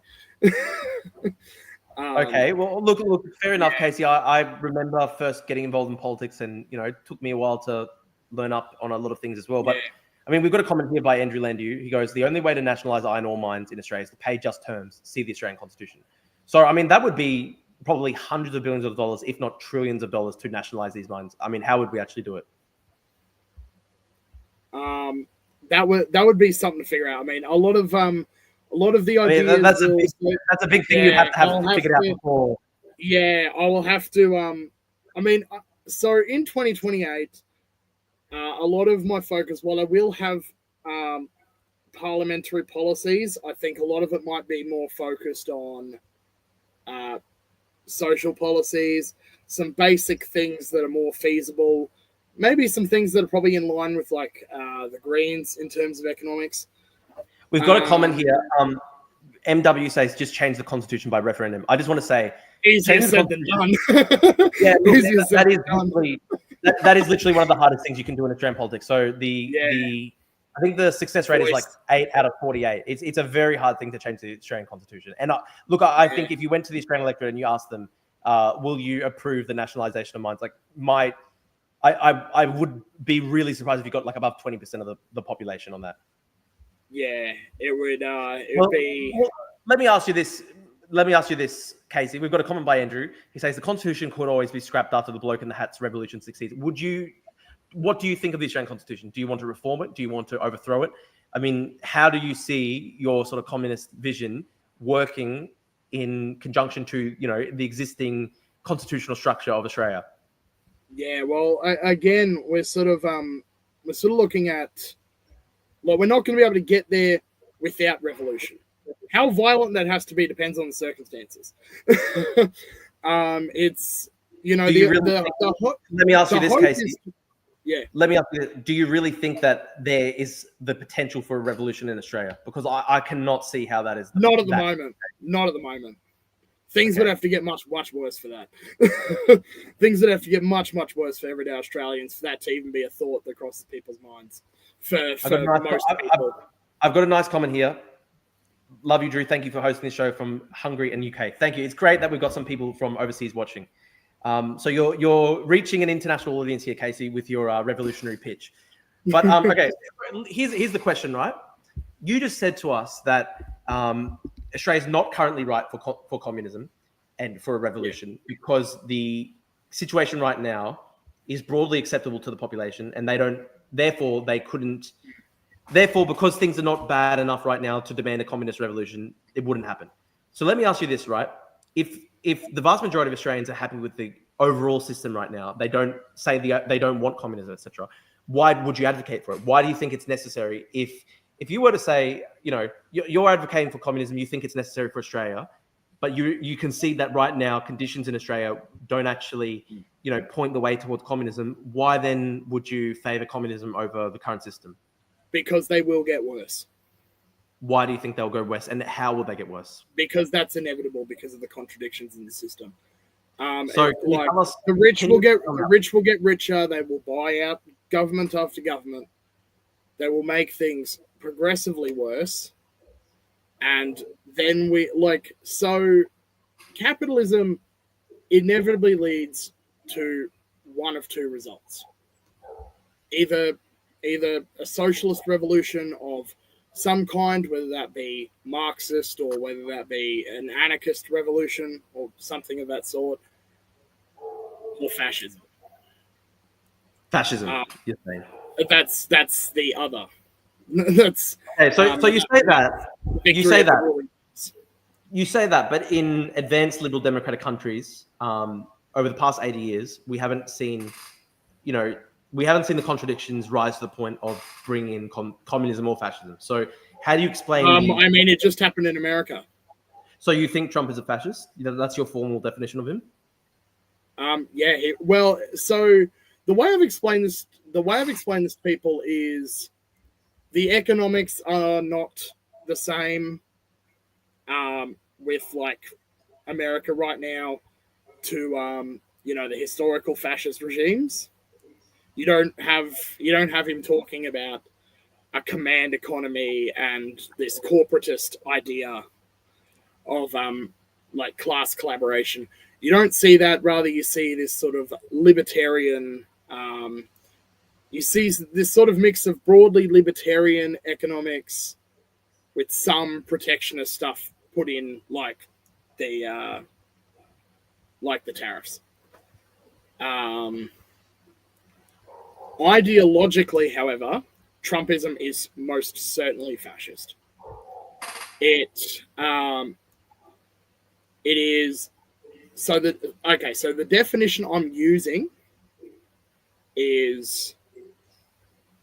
Okay, well, look, fair enough, Casey. I remember first getting involved in politics, and it took me a while to learn up on a lot of things as well. But I mean, we've got a comment here by Andrew Landew. He goes, "The only way to nationalize iron ore mines in Australia is to pay just terms. See the Australian Constitution." So, I mean, that would be probably hundreds of billions of dollars, if not trillions of dollars, to nationalize these mines. I mean, how would we actually do it? That would be something to figure out. I mean, a lot of the ideas. I mean, that's a big thing you'd have to have figured out before. Yeah, I will have to. I mean, so in 2028, a lot of my focus, while I will have parliamentary policies, I think a lot of it might be more focused on social policies, some basic things that are more feasible, maybe some things that are probably in line with like the Greens in terms of economics. We've got a comment here. MW says just change the constitution by referendum. I just want to say, easier said than done. Yeah, look, that is literally one of the hardest things you can do in Australian politics. So I think the success rate is like 8 out of 48. It's a very hard thing to change the Australian constitution. And I think if you went to the Australian electorate and you asked them, will you approve the nationalisation of mines? Like I would be really surprised if you got like above 20% of the population on that. Yeah, it would be. Well, let me ask you this, Casey. We've got a comment by Andrew. He says the Constitution could always be scrapped after the bloke in the hat's revolution succeeds. What do you think of the Australian Constitution? Do you want to reform it? Do you want to overthrow it? I mean, how do you see your sort of communist vision working in conjunction to the existing constitutional structure of Australia? Yeah, well, again, we're sort of looking at. Well, we're not going to be able to get there without revolution. How violent that has to be depends on the circumstances. It's let me ask you this, Casey. Yeah. Let me ask you this. Do you really think that there is the potential for a revolution in Australia? Because I cannot see how that is. Not at the moment. Not at the moment. Things would have to get much, much worse for that. Things would have to get much, much worse for everyday Australians for that to even be a thought that crosses people's minds. For most people. I've got a nice comment here. Love you, Drew. Thank you for hosting this show from Hungary and UK. Thank you. It's great that we've got some people from overseas watching. So you're reaching an international audience here, Casey, with your revolutionary pitch. But okay, here's the question, right? You just said to us that Australia is not currently right for communism and for a revolution because the situation right now is broadly acceptable to the population, and therefore, because things are not bad enough right now to demand a communist revolution, it wouldn't happen. So let me ask you this, right? If the vast majority of Australians are happy with the overall system right now, they don't want communism, etc. Why would you advocate for it? Why do you think it's necessary? If you were to say, you're advocating for communism, you think it's necessary for Australia, but you can see that right now conditions in Australia don't actually, point the way towards communism. Why then would you favor communism over the current system? Because they will get worse. Why do you think they'll go worse, and how will they get worse? Because that's inevitable because of the contradictions in the system. So the rich will get richer. They will buy out government after government. They will make things progressively worse, and then capitalism inevitably leads to one of two results: either a socialist revolution of some kind, whether that be Marxist or whether that be an anarchist revolution or something of that sort, or fascism. Fascism, you're saying. That's the other. That's okay. So you say that. You say that. You say that, but in advanced liberal democratic countries, over the past 80 years, we haven't seen, the contradictions rise to the point of bringing in communism or fascism. So how do you explain? I mean, it just happened in America. So you think Trump is a fascist? That's your formal definition of him? So the way I've explained this to people is the economics are not the same with America right now to the historical fascist regimes. You don't have him talking about a command economy and this corporatist idea of like class collaboration. You don't see that. Rather, you see this sort of libertarian. You see this sort of mix of broadly libertarian economics with some protectionist stuff put in, like the tariffs. Ideologically, however, Trumpism is most certainly fascist. It is so that okay. So the definition I'm using is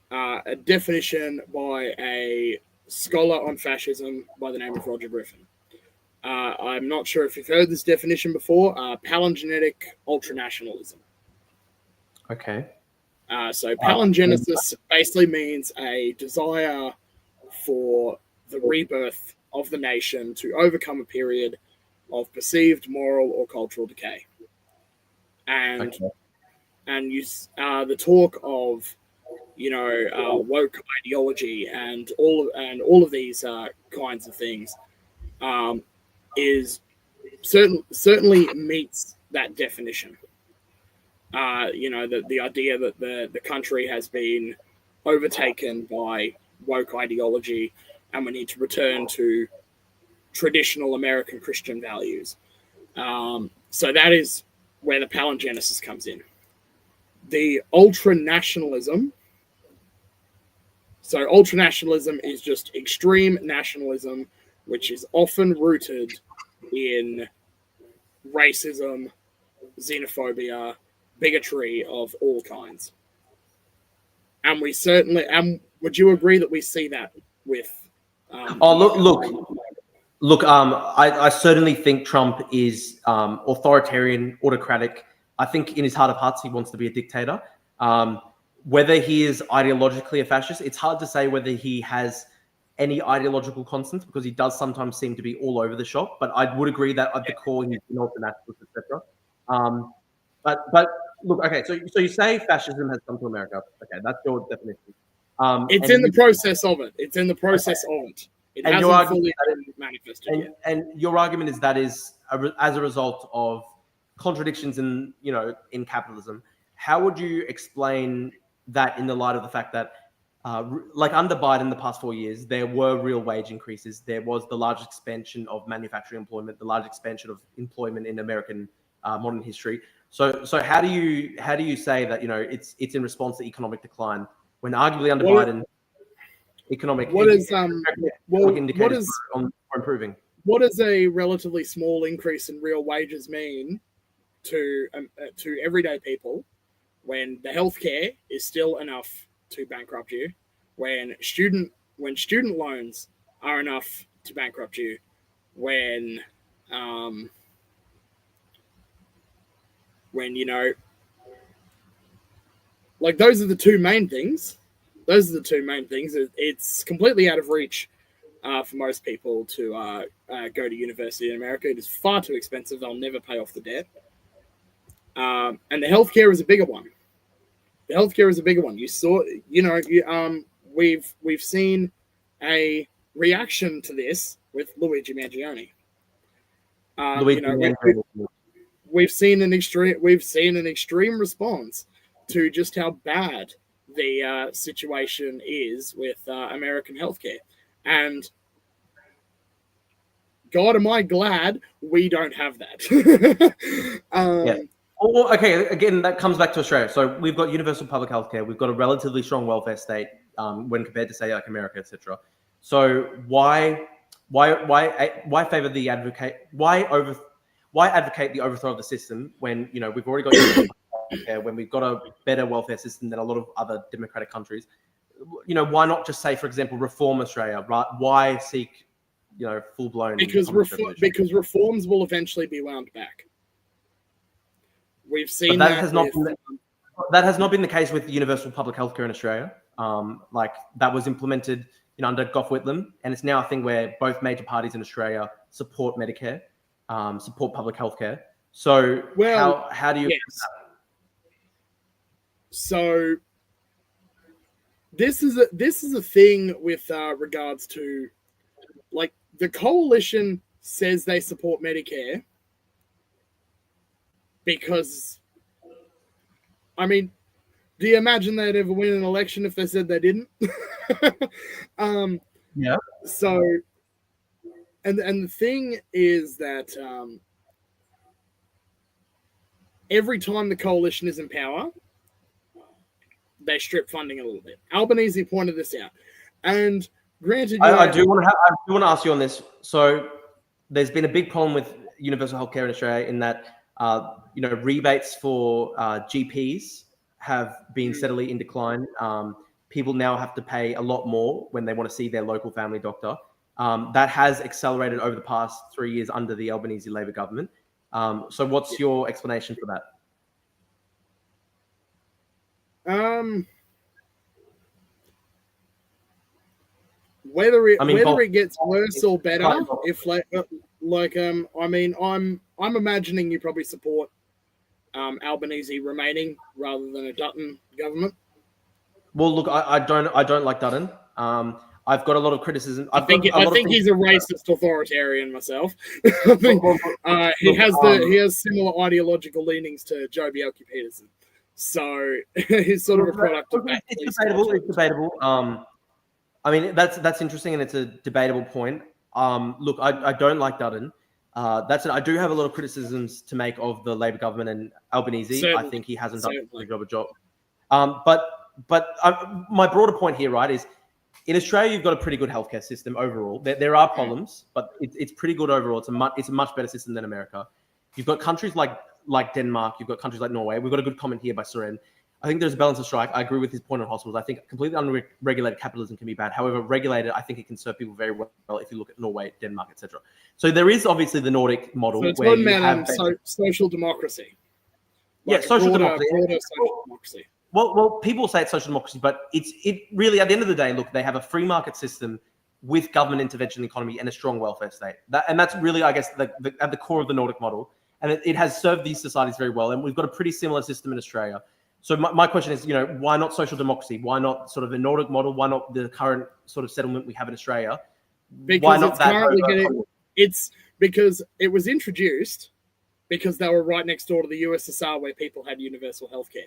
a definition by a scholar on fascism by the name of Roger Griffin. I'm not sure if you've heard this definition before. Palingenetic ultranationalism. Okay. So palingenesis basically means a desire for the rebirth of the nation to overcome a period of perceived moral or cultural decay. And the talk of woke ideology and all of these kinds of things is certainly meets that definition. The idea that the country has been overtaken by woke ideology and we need to return to traditional American Christian values. So that is where the palingenesis comes in. The ultranationalism. So ultranationalism is just extreme nationalism, which is often rooted in racism, xenophobia, bigotry of all kinds. And we certainly, would you agree that we see that with? Look. I certainly think Trump is authoritarian, autocratic. I think in his heart of hearts, he wants to be a dictator. Whether he is ideologically a fascist, it's hard to say whether he has any ideological constants because he does sometimes seem to be all over the shop. But I would agree that at the core, he's an ultranationalist, etc. But look, okay. So you say fascism has come to America. Okay, that's your definition. It's in the process of it. It's in the process of it. It hasn't fully been manifested yet. And your argument is that is as a result of contradictions in capitalism. How would you explain that in the light of the fact that, like under Biden, the past 4 years, there were real wage increases. There was the largest expansion of manufacturing employment, the largest expansion of employment in American modern history. So how do you say that it's in response to economic decline when arguably under Biden, economic indicators are improving? What does a relatively small increase in real wages mean to everyday people when the healthcare is still enough to bankrupt you, when student loans are enough to bankrupt you, when like those are the two main things. It's completely out of reach for most people to go to university in America. It is far too expensive. They'll never pay off the debt. And the healthcare is a bigger one. You saw, we've seen a reaction to this with Luigi Mangione. We've seen an extreme response to just how bad the situation is with American healthcare, and God, am I glad we don't have that. Yeah. Well, okay, again, that comes back to Australia. So we've got universal public healthcare. We've got a relatively strong welfare state when compared to, say, like America, etc. So why favor the advocate? Why advocate the overthrow of the system when we've already got universal healthcare, when we've got a better welfare system than a lot of other democratic countries? Why not just say, for example, reform Australia? Right? Why seek full blown? Because reforms will eventually be wound back. We've seen that has not been the case with universal public healthcare in Australia. Like that was implemented under Gough Whitlam, and it's now a thing where both major parties in Australia support Medicare, support public healthcare. So how do you? Yes. So this is a thing with regards to, like, the coalition says they support Medicare because, I mean, do you imagine they'd ever win an election if they said they didn't? Yeah. So, and the thing is that every time the coalition is in power, they strip funding a little bit. Albanese pointed this out, and granted, I do want to ask you on this. So there's been a big problem with universal healthcare in Australia in that rebates for GPs have been steadily in decline. People now have to pay a lot more when they want to see their local family doctor. That has accelerated over the past 3 years under the Albanese Labor government. So what's your explanation for that? Whether it gets worse or better, if I'm imagining you probably support Albanese remaining rather than a Dutton government. Well, look, I don't like Dutton. I've got a lot of criticism. I think he's a racist authoritarian myself. I think he has similar ideological leanings to Joh Bjelke-Petersen. So he's sort of a product of that. It's debatable. I mean, that's interesting, and it's a debatable point. Look, I don't like Dutton. That's it. I do have a lot of criticisms to make of the Labor government and Albanese. Certainly. I think he hasn't done a good job. But my broader point here, right, is in Australia you've got a pretty good healthcare system overall. There are problems, but it's pretty good overall. It's a much better system than America. You've got countries like Denmark. You've got countries like Norway. We've got a good comment here by Soren. I think there's a balance of strike. I agree with his point on hospitals. I think completely unregulated capitalism can be bad. However, regulated, I think it can serve people very well if you look at Norway, Denmark, etc. So there is obviously the Nordic model. So it's where you have social democracy. Like social democracy. Broader social democracy. Well, people say it's social democracy, but it really, at the end of the day, look, they have a free market system with government intervention in the economy and a strong welfare state. That's really, I guess, at the core of the Nordic model. And it has served these societies very well. And we've got a pretty similar system in Australia. So my question is, why not social democracy? Why not sort of the Nordic model? Why not the current sort of settlement we have in Australia? Because why not it's because it was introduced because they were right next door to the USSR where people had universal health care.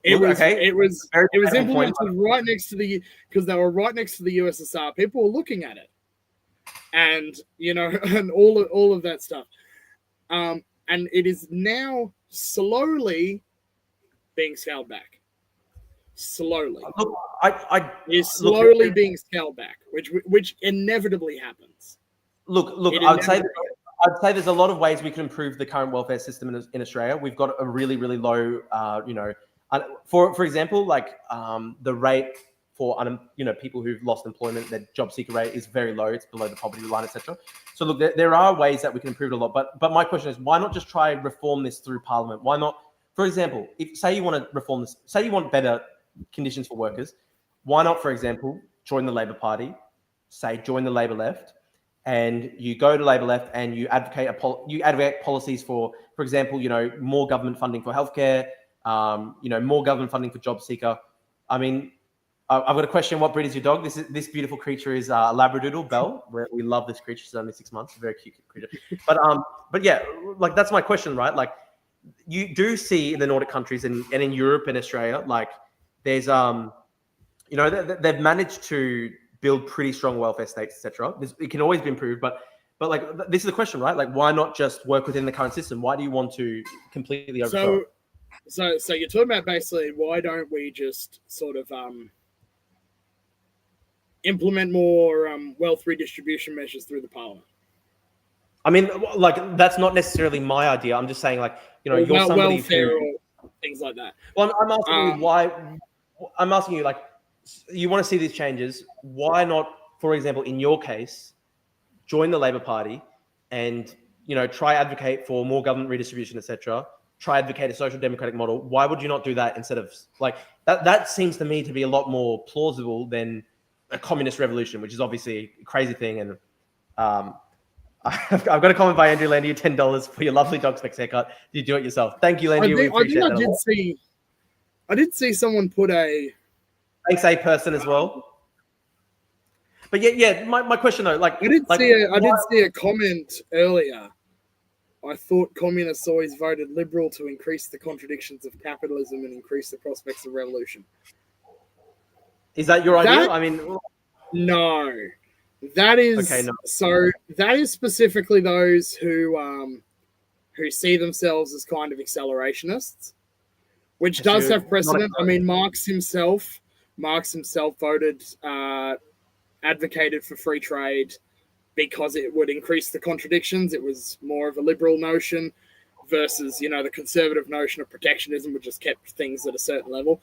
It was implemented right next to because they were right next to the USSR. People were looking at it, and and all of that stuff. And it is now slowly being scaled back. Slowly, look, it's slowly being scaled back, which inevitably happens. Look, I'd say there's a lot of ways we can improve the current welfare system in Australia. We've got a really, really low, for example, like the rate for people who've lost employment, their job seeker rate is very low. It's below the poverty line, etc. So look, there are ways that we can improve it a lot. But my question is, why not just try and reform this through Parliament? Why not, for example, if say you want to reform this, say you want better conditions for workers, why not, for example, join the Labor Party, join the Labor left, and you go to Labor left and you advocate policies for example, more government funding for healthcare, more government funding for job seeker. I mean, I've got a question. What breed is your dog? This beautiful creature is a Labradoodle, Belle. We love this creature. She's only 6 months. Very cute creature. But yeah, like that's my question, right? Like you do see in the Nordic countries and in Europe and Australia, like there's they've managed to build pretty strong welfare states, etc. It can always be improved, but like this is the question, right? Like why not just work within the current system? Why do you want to completely overthrow? So you're talking about basically why don't we just sort of implement more wealth redistribution measures through the Parliament? I mean, like that's not necessarily my idea. I'm just saying, like you're somebody welfare or things like that. Well, I'm asking you why. I'm asking you, like, you want to see these changes. Why not, for example, in your case, join the Labor Party and try advocate for more government redistribution, etc. Try advocate a social democratic model. Why would you not do that instead of like that? That seems to me to be a lot more plausible than a communist revolution, which is obviously a crazy thing. And I've got a comment by Andrew Landy, $10 for your lovely dog specs haircut. You do it yourself. Thank you, Landy. We appreciate that. I did see someone put a thanks a person as well. But yeah. My question though, I did see a comment earlier. I thought communists always voted liberal to increase the contradictions of capitalism and increase the prospects of revolution. Is that your idea? I mean, no, that is okay. No. So that is specifically those who see themselves as kind of accelerationists, which does have precedent. I mean, Marx himself voted, advocated for free trade because it would increase the contradictions. It was more of a liberal notion versus, the conservative notion of protectionism, which just kept things at a certain level.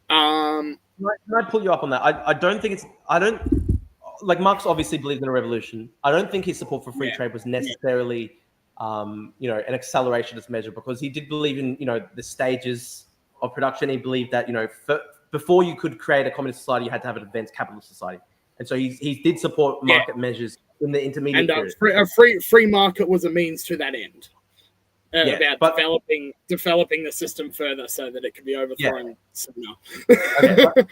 Can I pull you up on that? I don't think Marx obviously believed in a revolution. I don't think his support for free trade was necessarily, an accelerationist measure, because he did believe in, the stages of production. He believed that, before you could create a communist society, you had to have an advanced capitalist society. And so he did support market measures in the intermediate period. A free market was a means to that end. Developing the system further so that it could be overthrown sooner. I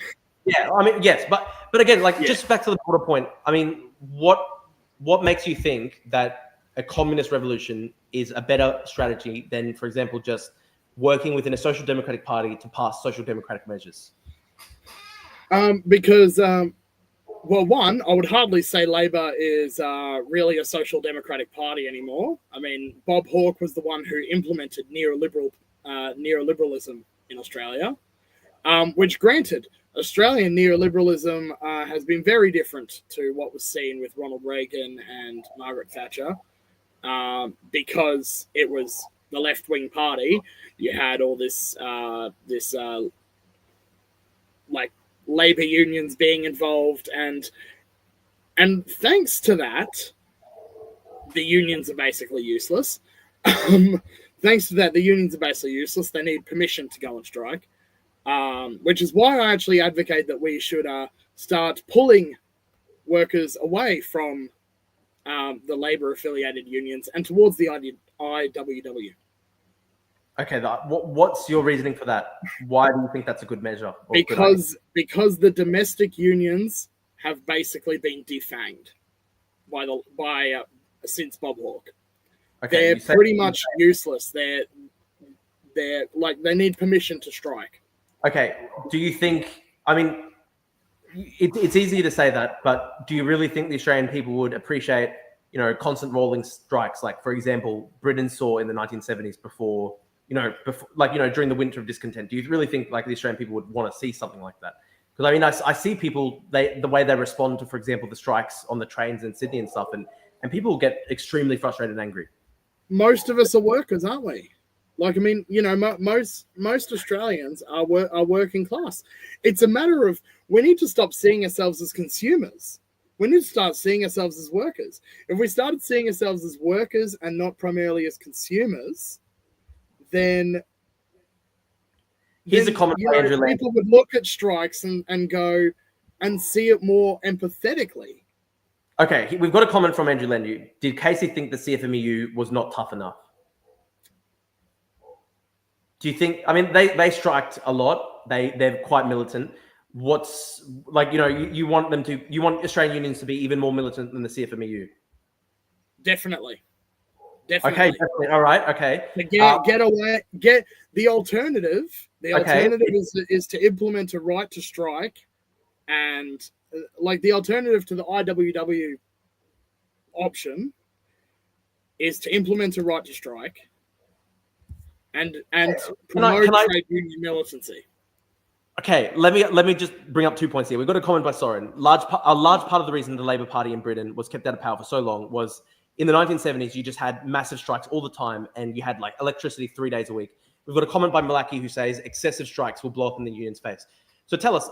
mean, yes, but again, just back to the broader point. I mean, what makes you think that a communist revolution is a better strategy than, for example, just working within a social democratic party to pass social democratic measures? Because one, I would hardly say Labor is really a social democratic party anymore. I mean, Bob Hawke was the one who implemented neoliberalism in Australia, which, granted, Australian neoliberalism has been very different to what was seen with Ronald Reagan and Margaret Thatcher, because it was the left-wing party. You had all this labor unions being involved, and thanks to that, the unions are basically useless. Thanks to that, the unions are basically useless. They need permission to go on strike, which is why I actually advocate that we should start pulling workers away from the labor-affiliated unions and towards the IWW. Okay, what's your reasoning for that? Why do you think that's a good measure? Because the domestic unions have basically been defanged since Bob Hawke. Okay, they're pretty much useless. They need permission to strike. Okay, do you think? I mean, it's easy to say that, but do you really think the Australian people would appreciate, constant rolling strikes? Like, for example, Britain saw in the 1970s before during the winter of discontent. Do you really think the Australian people would want to see something like that? Because I mean, I see people, the way they respond to, for example, the strikes on the trains in Sydney and stuff, and people get extremely frustrated and angry. Most of us are workers, aren't we? Most Australians are working class. It's a matter of, we need to stop seeing ourselves as consumers. We need to start seeing ourselves as workers. If we started seeing ourselves as workers and not primarily as consumers, then here's a comment by Andrew Land. People would look at strikes and go and see it more empathetically. Okay, we've got a comment from Andrew Lendu. Did Casey think the CFMEU was not tough enough? Do you think? I mean, they striked a lot. They're quite militant. What's you want Australian unions to be even more militant than the CFMEU? Definitely. Okay, definitely. All right. Okay. Get the alternative. The alternative is to implement a right to strike, and the alternative to the IWW option is to implement a right to strike and promote trade union militancy. Okay, let me just bring up 2 points here. We've got a comment by Soren. A large part of the reason the Labor Party in Britain was kept out of power for so long was, in the 1970s, you just had massive strikes all the time, and you had electricity 3 days a week. We've got a comment by Malaki who says excessive strikes will blow up in the union's face. So tell us,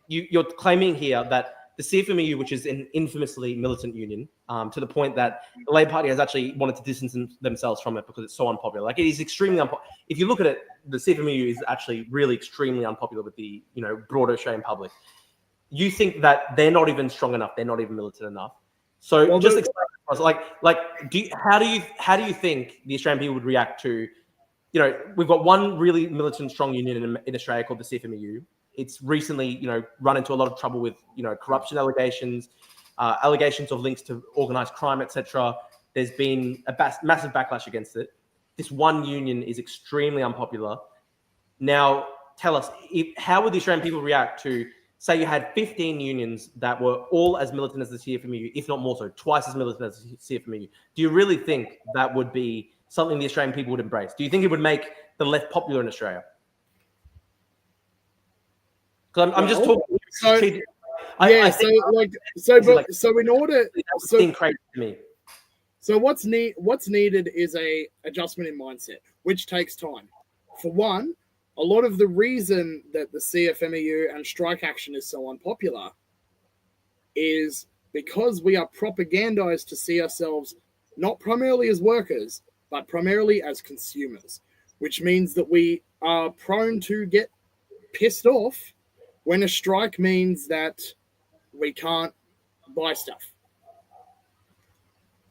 you're claiming here that the CFMEU, which is an infamously militant union, to the point that the Labor Party has actually wanted to distance themselves from it because it's so unpopular. It is extremely unpopular. If you look at it, the CFMEU is actually really extremely unpopular with the broader Australian public. You think that they're not even strong enough, they're not even militant enough. So explain how do you think the Australian people would react to, we've got one really militant, strong union in Australia called the CFMEU. It's recently, run into a lot of trouble with, corruption allegations, allegations of links to organized crime, etc. There's been a massive backlash against it. This one union is extremely unpopular. Now, tell us, how would the Australian people react to, say you had 15 unions that were all as militant as the CFMEU, if not more so, twice as militant as the CFMEU? Do you really think that would be something the Australian people would embrace? Do you think it would make the left popular in Australia? Because I'm just talking. So what's needed is a adjustment in mindset, which takes time. For one, a lot of the reason that the CFMEU and strike action is so unpopular is because we are propagandized to see ourselves not primarily as workers, but primarily as consumers, which means that we are prone to get pissed off when a strike means that we can't buy stuff.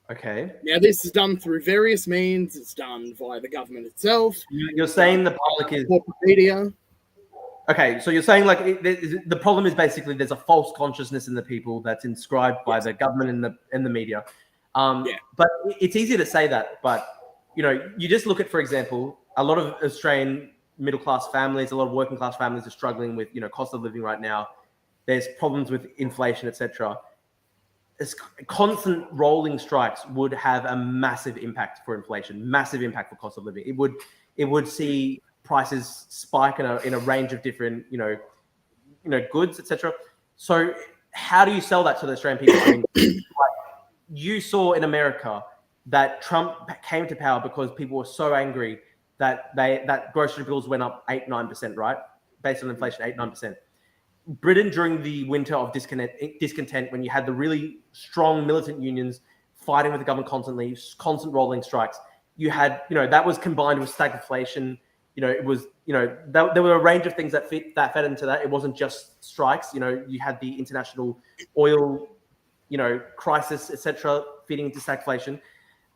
Okay. Now, this is done through various means. It's done via the government itself. You're saying the public is corporate media. Okay, so you're saying the problem is basically there's a false consciousness in the people that's inscribed by the government and the media. But it's easy to say that. But you just look at, for example, a lot of Australian middle class families, a lot of working class families are struggling with cost of living right now. There's problems with inflation, etc. Constant rolling strikes would have a massive impact for inflation, massive impact for cost of living. It would see prices spike in a range of different goods, etc. So how do you sell that to the Australian people? I mean, you saw in America that Trump came to power because people were so angry that grocery bills went up 8-9%, right? Based on inflation, 8-9%. Britain, during the winter of discontent, when you had the really strong militant unions fighting with the government constantly, constant rolling strikes, you had, that was combined with stagflation. It was, there were a range of things that fed into that. It wasn't just strikes. You had the international oil, crisis, etc., feeding into stagflation.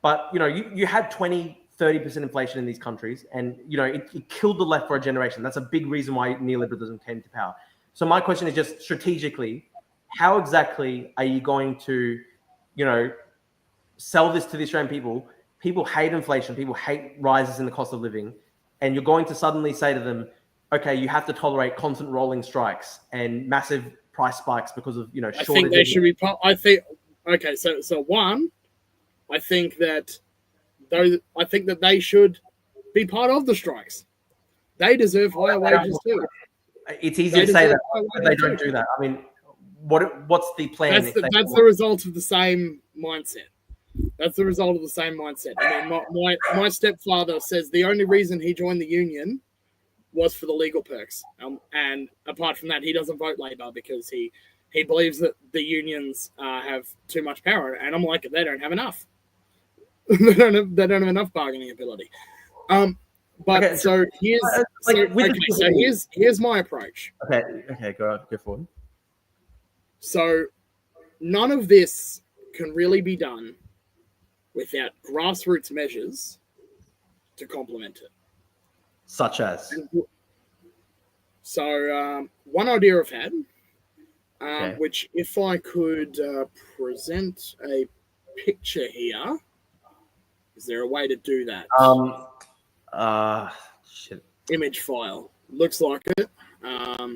But, you had 20-30% inflation in these countries, and, it killed the left for a generation. That's a big reason why neoliberalism came to power. So my question is just strategically, how exactly are you going to, sell this to the Australian people? People hate inflation. People hate rises in the cost of living. And you're going to suddenly say to them, okay, you have to tolerate constant rolling strikes and massive price spikes because of, I think they should be, okay, so one, I think that they should be part of the strikes. They deserve higher wages too. It's easy to say that, but they don't do that. I mean, what's the plan? That's the result of the same mindset. That's the result of the same mindset. I mean, my stepfather says the only reason he joined the union was for the legal perks. And apart from that, he doesn't vote Labor because he believes that the unions have too much power. And I'm like, they don't have enough. They don't have enough bargaining ability. But okay, so here's my approach. Okay, go forward. So none of this can really be done without grassroots measures to complement it. Such as? So one idea I've had, which if I could present a picture here, is there a way to do that? Shit. Image file. Looks like it. Are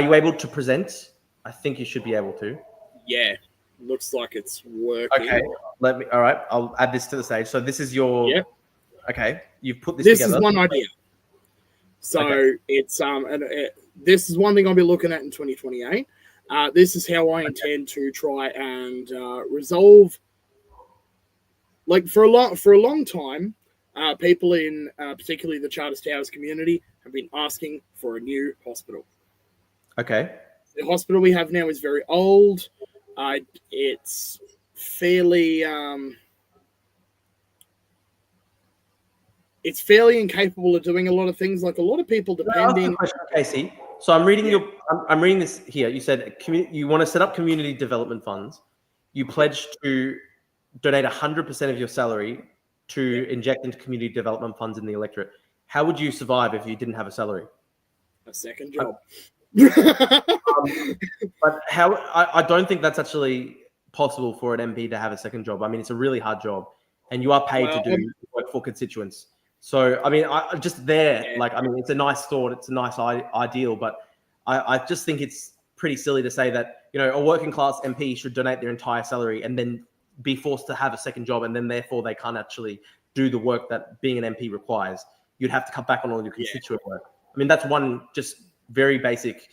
you able to present? I think you should be able to. Yeah. Looks like it's working. Okay. All right. I'll add this to the stage. So this is your. Yep. Okay. You've put this together. This is one idea. So it's this is one thing I'll be looking at in 2028. This is how I intend to try and resolve. Like for a long time, people in particularly the Charters Towers community have been asking for a new hospital. Okay. The hospital we have now is very old. It's fairly incapable of doing a lot of things. Like a lot of people depending. Question, Casey. So I'm reading I'm reading this here. You said you want to set up community development funds. you pledge to donate 100% of your salary to inject into community development funds in the electorate. How would you survive if you didn't have a salary? A second job. But I don't think that's actually possible for an MP to have a second job. I mean, it's a really hard job, and you are paid to do work for constituents. So, I mean, I just there, like, I mean, it's a nice thought, it's a nice ideal, but I just think it's pretty silly to say that, you know, a working class MP should donate their entire salary and then be forced to have a second job, and then therefore they can't actually do the work that being an MP requires. You'd have to cut back on all your constituent work. I mean, that's one just very basic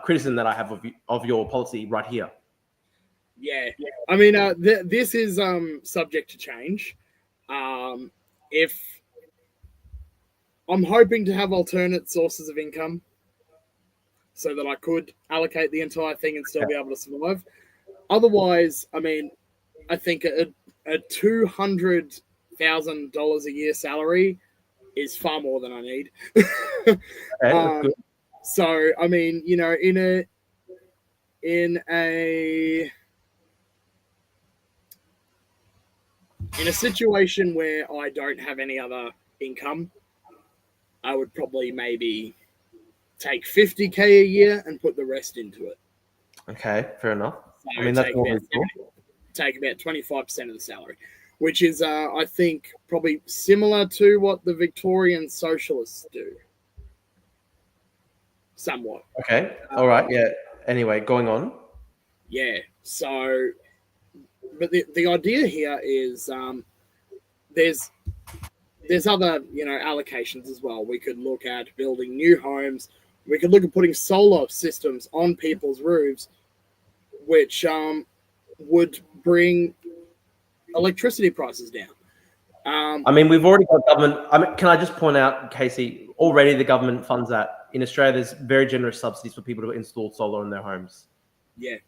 criticism that I have of your policy right here. Yeah. I mean, this is subject to change. If I'm hoping to have alternate sources of income so that I could allocate the entire thing and still be able to survive. Otherwise, I mean, I think a $200,000 a year salary is far more than I need. So, I mean, you know, in a situation where I don't have any other income, I would probably maybe take $50K a year and put the rest into it. Okay, fair enough. So I mean, that's take about 25% of the salary, which is, I think, probably similar to what the Victorian socialists do. Somewhat. Okay. All right. Yeah. Anyway, going on. Yeah. So, but the idea here is there's other, you know, allocations as well. We could look at building new homes. We could look at putting solar systems on people's roofs, which would bring electricity prices down. I mean, we've already got government. I mean, can I just point out, Casey? Already, the government funds that. In Australia, there's very generous subsidies for people to install solar in their homes. Yeah.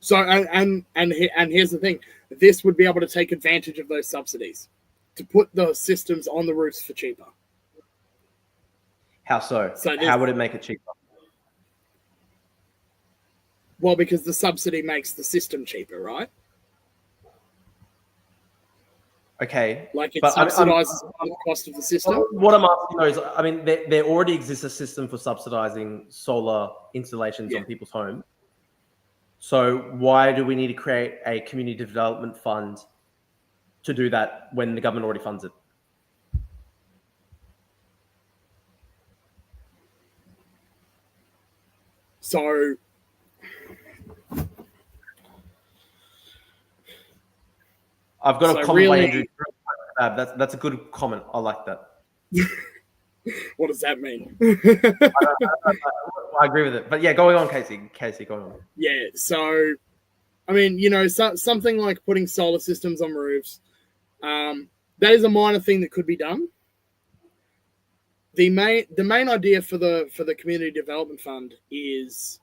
So, and here's the thing: this would be able to take advantage of those subsidies to put the systems on the roofs for cheaper. How so? How would it make it cheaper? Well, because the subsidy makes the system cheaper, right? Okay. Like it subsidizes the cost of the system. What I'm asking though is, I mean, there already exists a system for subsidizing solar installations on people's homes. So why do we need to create a community development fund to do that when the government already funds it? So I've got a comment by Andrew. That's a good comment. I like that. What does that mean? I agree with it. But yeah, going on, Casey. Casey, going on. Yeah, so, I mean, you know, something like putting solar systems on roofs, that is a minor thing that could be done. The main idea for the Community Development Fund is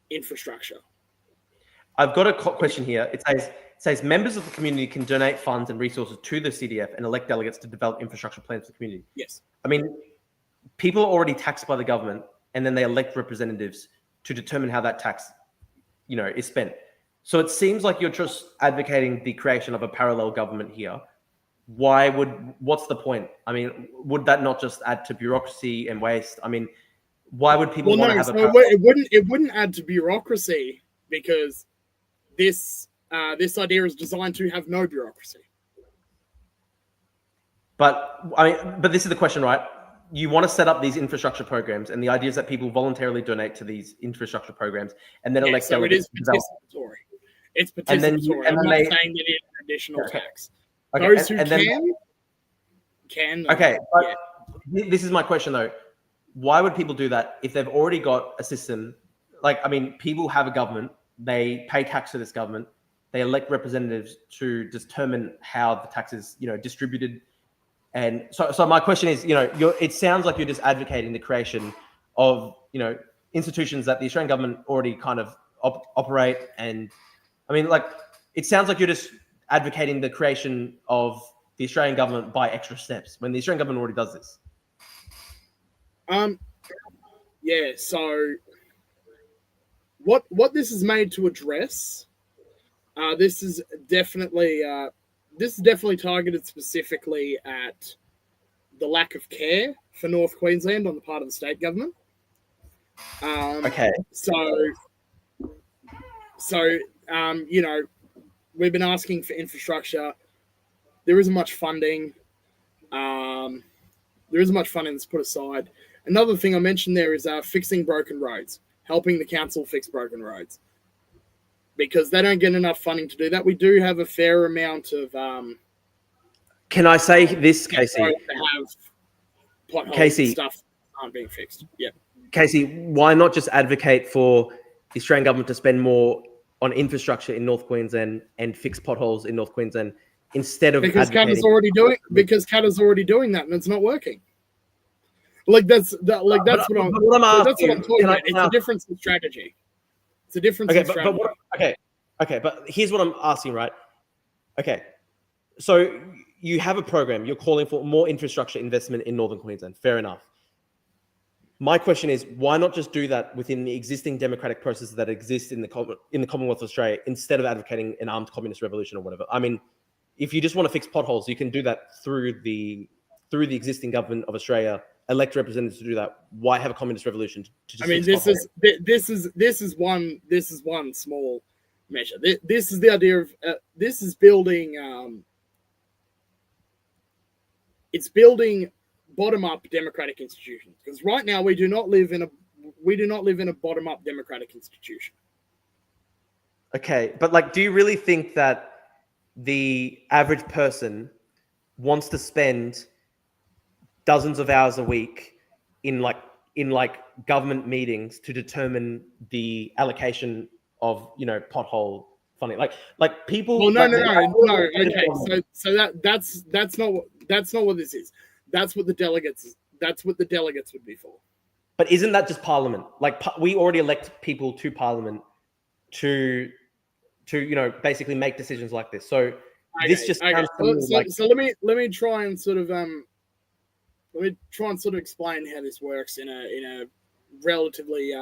infrastructure. I've got a question here. It says members of the community can donate funds and resources to the CDF and elect delegates to develop infrastructure plans for the community. Yes. I mean, people are already taxed by the government, and then they elect representatives to determine how that tax, you know, is spent. So it seems like you're just advocating the creation of a parallel government here. What's the point? I mean, would that not just add to bureaucracy and waste? I mean, why would people want to have it wouldn't add to bureaucracy, because this idea is designed to have no bureaucracy. But this is the question, right? You want to set up these infrastructure programs, and the idea is that people voluntarily donate to these infrastructure programs, and then elect delegates. It is participatory. It's participatory. I'm not saying that it's an additional tax. Okay. Those who can. Okay, but this is my question though. Why would people do that if they've already got a system? Like, I mean, people have a government. They pay tax to this government. They elect representatives to determine how the tax is, you know, distributed. And so my question is, you know, it sounds like you're just advocating the creation of, you know, institutions that the Australian government already kind of operate. And I mean, like, it sounds like you're just advocating the creation of the Australian government by extra steps when the Australian government already does this. Yeah. So what this is made to address This is definitely targeted specifically at the lack of care for North Queensland on the part of the state government. Okay. You know, we've been asking for infrastructure. There isn't much funding. That's put aside. Another thing I mentioned there is fixing broken roads, helping the council fix broken roads, because they don't get enough funding to do that. We do have a fair amount of. Can I say this, Casey? To have potholes Casey, and stuff aren't being fixed. Yeah. Casey, why not just advocate for the Australian government to spend more on infrastructure in North Queensland and fix potholes in North Queensland instead of because Qatar's already doing that and it's not working. That's what I'm talking about. It's a difference in strategy. It's a difference in strategy. But here's what I'm asking, right? Okay, so you have a program. You're calling for more infrastructure investment in Northern Queensland. Fair enough. My question is, why not just do that within the existing democratic processes that exist in the Commonwealth of Australia instead of advocating an armed communist revolution or whatever? I mean, if you just want to fix potholes, you can do that through the existing government of Australia. Elect representatives to do that. Why have a communist revolution? This is one small measure. This is the idea of this is building. It's building bottom-up democratic institutions, because right now we do not live in a bottom-up democratic institution. Okay, but do you really think that the average person wants to spend dozens of hours a week in government meetings to determine the allocation of pothole funding? Like people. Well, no. Okay, so that's not what this is. That's what the delegates would be for. But isn't that just Parliament? We already elect people to Parliament to basically make decisions like this. So this just sounds so let me try and sort of explain how this works in a relatively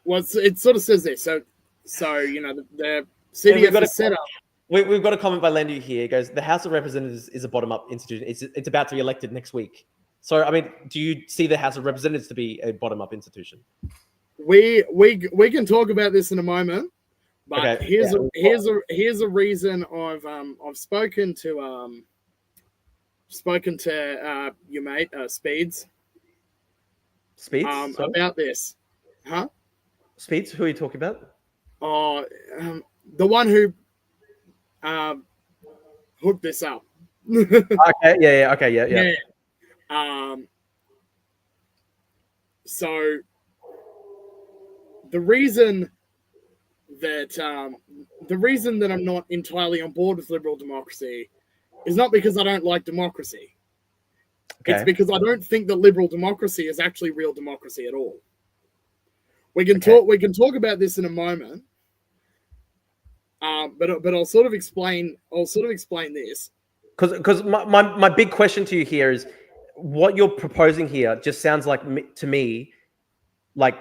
it sort of says this. So the CDF is set up. We've got a comment by Landy here. It goes, the House of Representatives is a bottom-up institution. It's about to be elected next week. So, I mean, do you see the House of Representatives to be a bottom-up institution? We can talk about this in a moment, but here's a reason I've spoken to your mate Speeds. Speeds about this, huh? Speeds, who are you talking about? The one who hooked this up. Okay, yeah. So the reason that I'm not entirely on board with liberal democracy is not because I don't like democracy. Okay. It's because I don't think that liberal democracy is actually real democracy at all. We can talk about this in a moment. But I'll sort of explain this. Because my big question to you here is, what you're proposing here just sounds to me like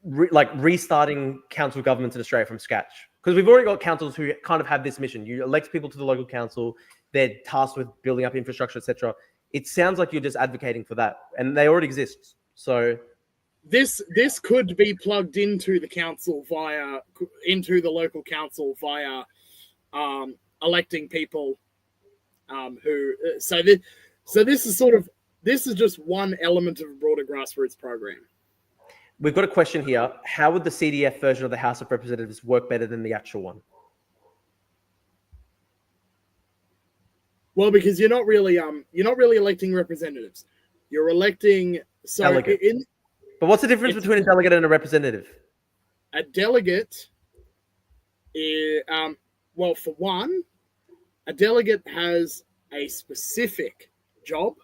restarting council governments in Australia from scratch. Because we've already got councils who kind of have this mission. You elect people to the local council, they're tasked with building up infrastructure, etc. It sounds like you're just advocating for that, and they already exist. So this could be plugged into the council into the local council via electing people this is just one element of a broader grassroots program. We've got a question here. How would the CDF version of the House of Representatives work better than the actual one? Well, because you're not really electing representatives. You're electing delegates. But what's the difference between a delegate and a representative? A delegate is, well, for one, a delegate has a specific job,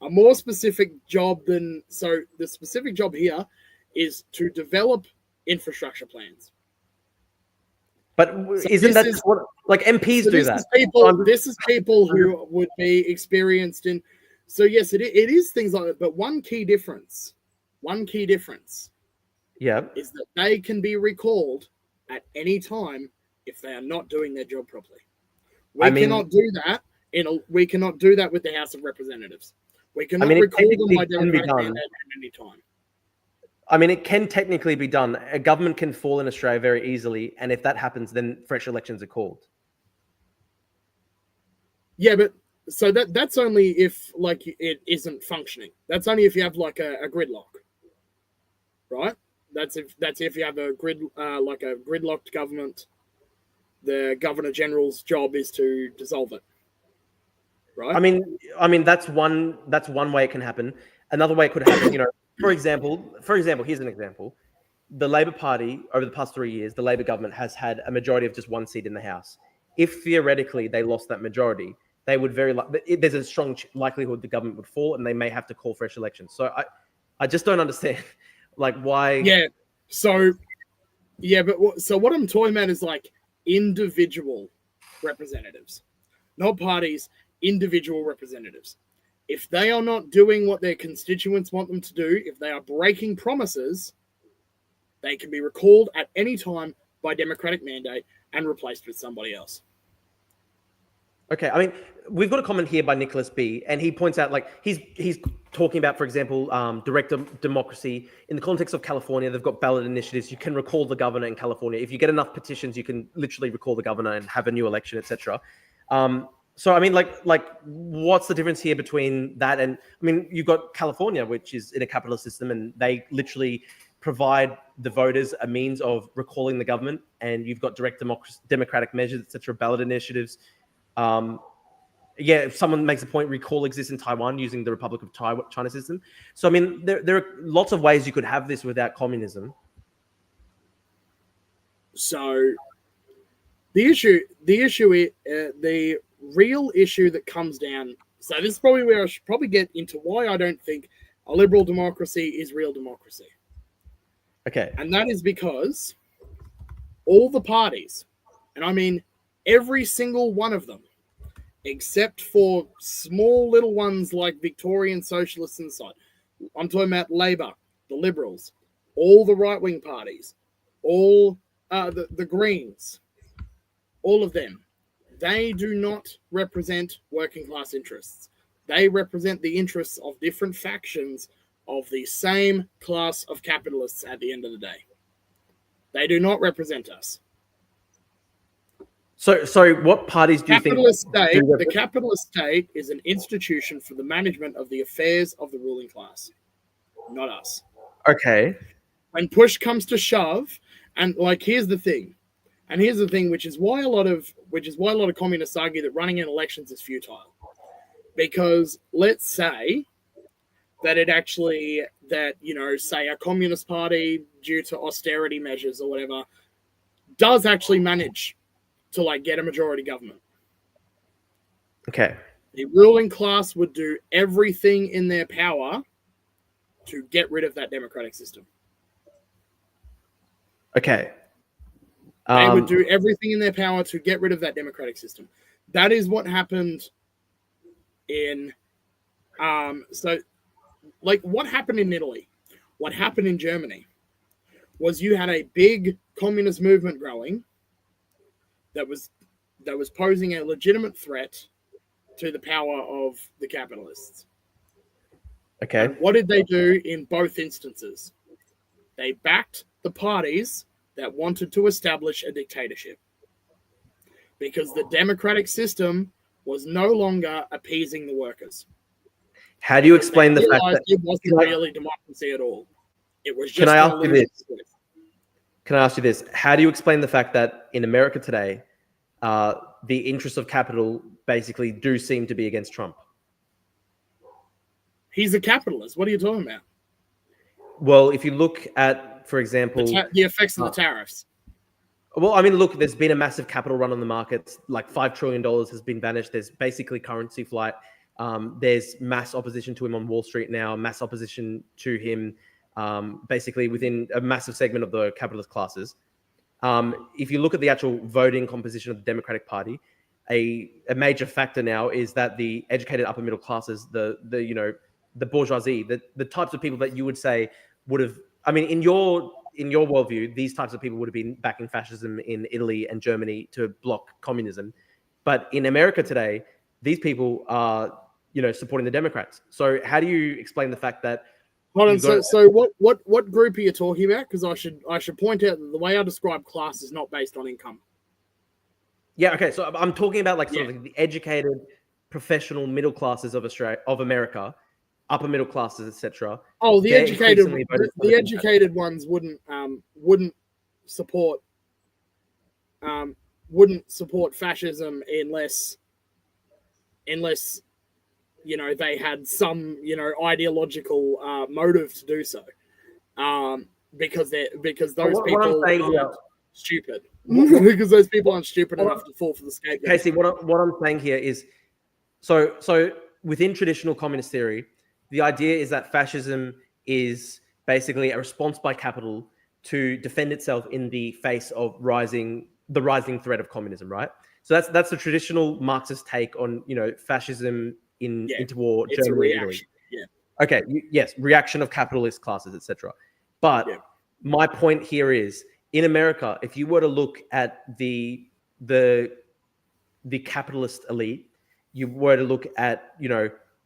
a more specific job than... So the specific job here is to develop infrastructure plans. But isn't that just what MPs do that? This is people who would be experienced in... So yes, it is things like that, but one key difference, is that they can be recalled at any time if they are not doing their job properly. I mean- Cannot do that. We cannot do that with the House of Representatives. We cannot it recall them technically by can be democratic done. mandate at any time. I mean, it can technically be done. A government can fall in Australia very easily, and if that happens, then fresh elections are called. Yeah, but so that's only if like it isn't functioning. That's only if you have like a gridlock, right? That's if you have a gridlocked government. The Governor General's job is to dissolve it, right? I mean that's one way it can happen. Another way it could happen, for example, here's an example. The Labor Party over the past 3 years, the Labor government has had a majority of just one seat in the House. If theoretically they lost that majority, they would there's a strong likelihood the government would fall, and they may have to call fresh elections. So I just don't understand, like, why. Yeah. So what I'm talking about is like individual representatives, not parties, individual representatives. If they are not doing what their constituents want them to do, if they are breaking promises, they can be recalled at any time by democratic mandate and replaced with somebody else. Okay, I mean, we've got a comment here by Nicholas B, and he points out, like, he's talking about, for example, direct democracy in the context of California. They've got ballot initiatives. You can recall the governor in California. If you get enough petitions, you can literally recall the governor and have a new election, etc. So I mean, like, what's the difference here between that and, I mean, you've got California, which is in a capitalist system, and they literally provide the voters a means of recalling the government, and you've got direct democratic measures, etc., ballot initiatives. If someone makes a point, recall exists in Taiwan using the Republic of China system. So I mean, there are lots of ways you could have this without communism. So the real issue that comes down. So this is probably where I should probably get into why I don't think a liberal democracy is real democracy. Okay. And that is because all the parties, and I mean every single one of them, except for small little ones like Victorian socialists inside. I'm talking about Labour, the Liberals, all the right-wing parties, all the Greens, all of them. They do not represent working class interests. They represent the interests of different factions of the same class of capitalists at the end of the day. They do not represent us. So what parties do you think? The capitalist state is an institution for the management of the affairs of the ruling class, not us. Okay. When push comes to shove, and like here's the thing, which is why a lot of communists argue that running in elections is futile, because let's say that say a communist party, due to austerity measures or whatever, does actually manage to like get a majority government. Okay. The ruling class would do everything in their power to get rid of that democratic system. Okay. They would do everything in their power to get rid of that democratic system. That is what happened in what happened in Italy, what happened in Germany was you had a big communist movement growing that was posing a legitimate threat to the power of the capitalists. Okay. And what did they do in both instances? They backed the parties that wanted to establish a dictatorship, because the democratic system was no longer appeasing the workers. How do you explain the fact that it wasn't really democracy at all? It was just. Can I ask you this? How do you explain the fact that in America today, the interests of capital basically do seem to be against Trump? He's a capitalist. What are you talking about? Well, if you look at, for example, the effects of the tariffs. Well, I mean, look, there's been a massive capital run on the markets. Like $5 trillion has been vanished. There's basically currency flight. There's mass opposition to him on Wall Street now, mass opposition to him basically within a massive segment of the capitalist classes. If you look at the actual voting composition of the Democratic Party, a major factor now is that the educated upper middle classes, the bourgeoisie, the types of people that you would say would have, I mean, in your in your worldview, these types of people would have been backing fascism in Italy and Germany to block communism. But in America today, these people are, supporting the Democrats. So how do you explain the fact that? Hold on. So what group are you talking about? Because I should point out that the way I describe class is not based on income. Yeah. Okay. So I'm talking about sort of the educated, professional middle classes of America, upper middle classes, etc. Oh, the educated ones wouldn't support fascism unless they had some ideological motive to do so, because those people aren't stupid. Because those people aren't stupid enough to fall for the scapegoat. Casey, what I'm saying here is, so within traditional communist theory, the idea is that fascism is basically a response by capital to defend itself in the face of the rising threat of communism, right? So that's the traditional Marxist take on fascism in interwar Germany and Italy. Yeah. Okay. Yes, reaction of capitalist classes, etc. But my point here is, in America, if you were to look at the capitalist elite, you were to look at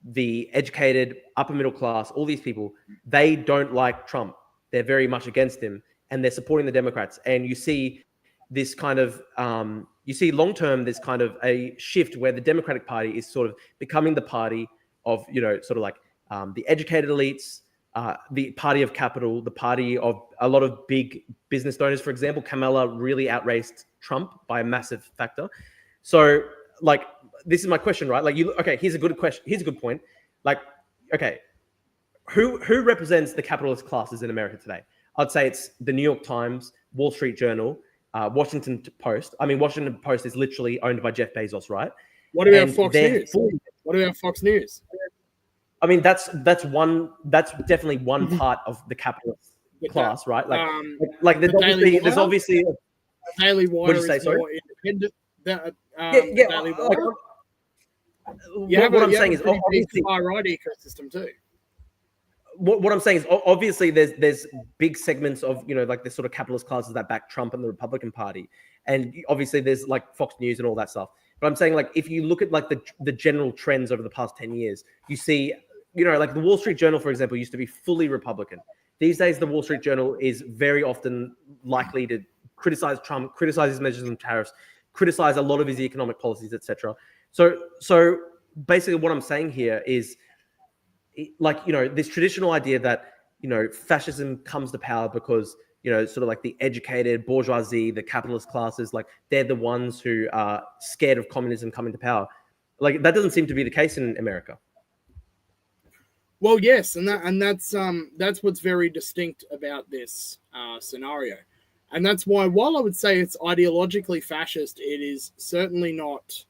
the educated upper middle class, all these people, they don't like Trump. They're very much against him, and they're supporting the Democrats. And you see this kind of long term, this kind of a shift where the Democratic Party is sort of becoming the party of the educated elites, the party of capital, the party of a lot of big business owners. For example, Kamala really outraced Trump by a massive factor. So this is my question, right? Here's a good question. Here's a good point. Who represents the capitalist classes in America today? I'd say it's the New York Times, Wall Street Journal, Washington Post. I mean, Washington Post is literally owned by Jeff Bezos, right? What about Fox News? What about Fox News? I mean, that's definitely one part of the capitalist class, right? There's obviously Daily Wire is more independent. Daily Wire. What I'm saying is obviously far right ecosystem too. What I'm saying is obviously there's big segments of the sort of capitalist classes that back Trump and the Republican Party, and obviously there's Fox News and all that stuff. But I'm saying if you look at the general trends over the past 10 years, you see the Wall Street Journal, for example, used to be fully Republican. These days, the Wall Street Journal is very often likely to criticize Trump, criticize his measures on tariffs, criticize a lot of his economic policies, etc. So basically, what I'm saying here is, this traditional idea that fascism comes to power because the educated bourgeoisie, the capitalist classes, they're the ones who are scared of communism coming to power. That doesn't seem to be the case in America. Well, yes, and that's what's very distinct about this scenario, and that's why, while I would say it's ideologically fascist, it is certainly not.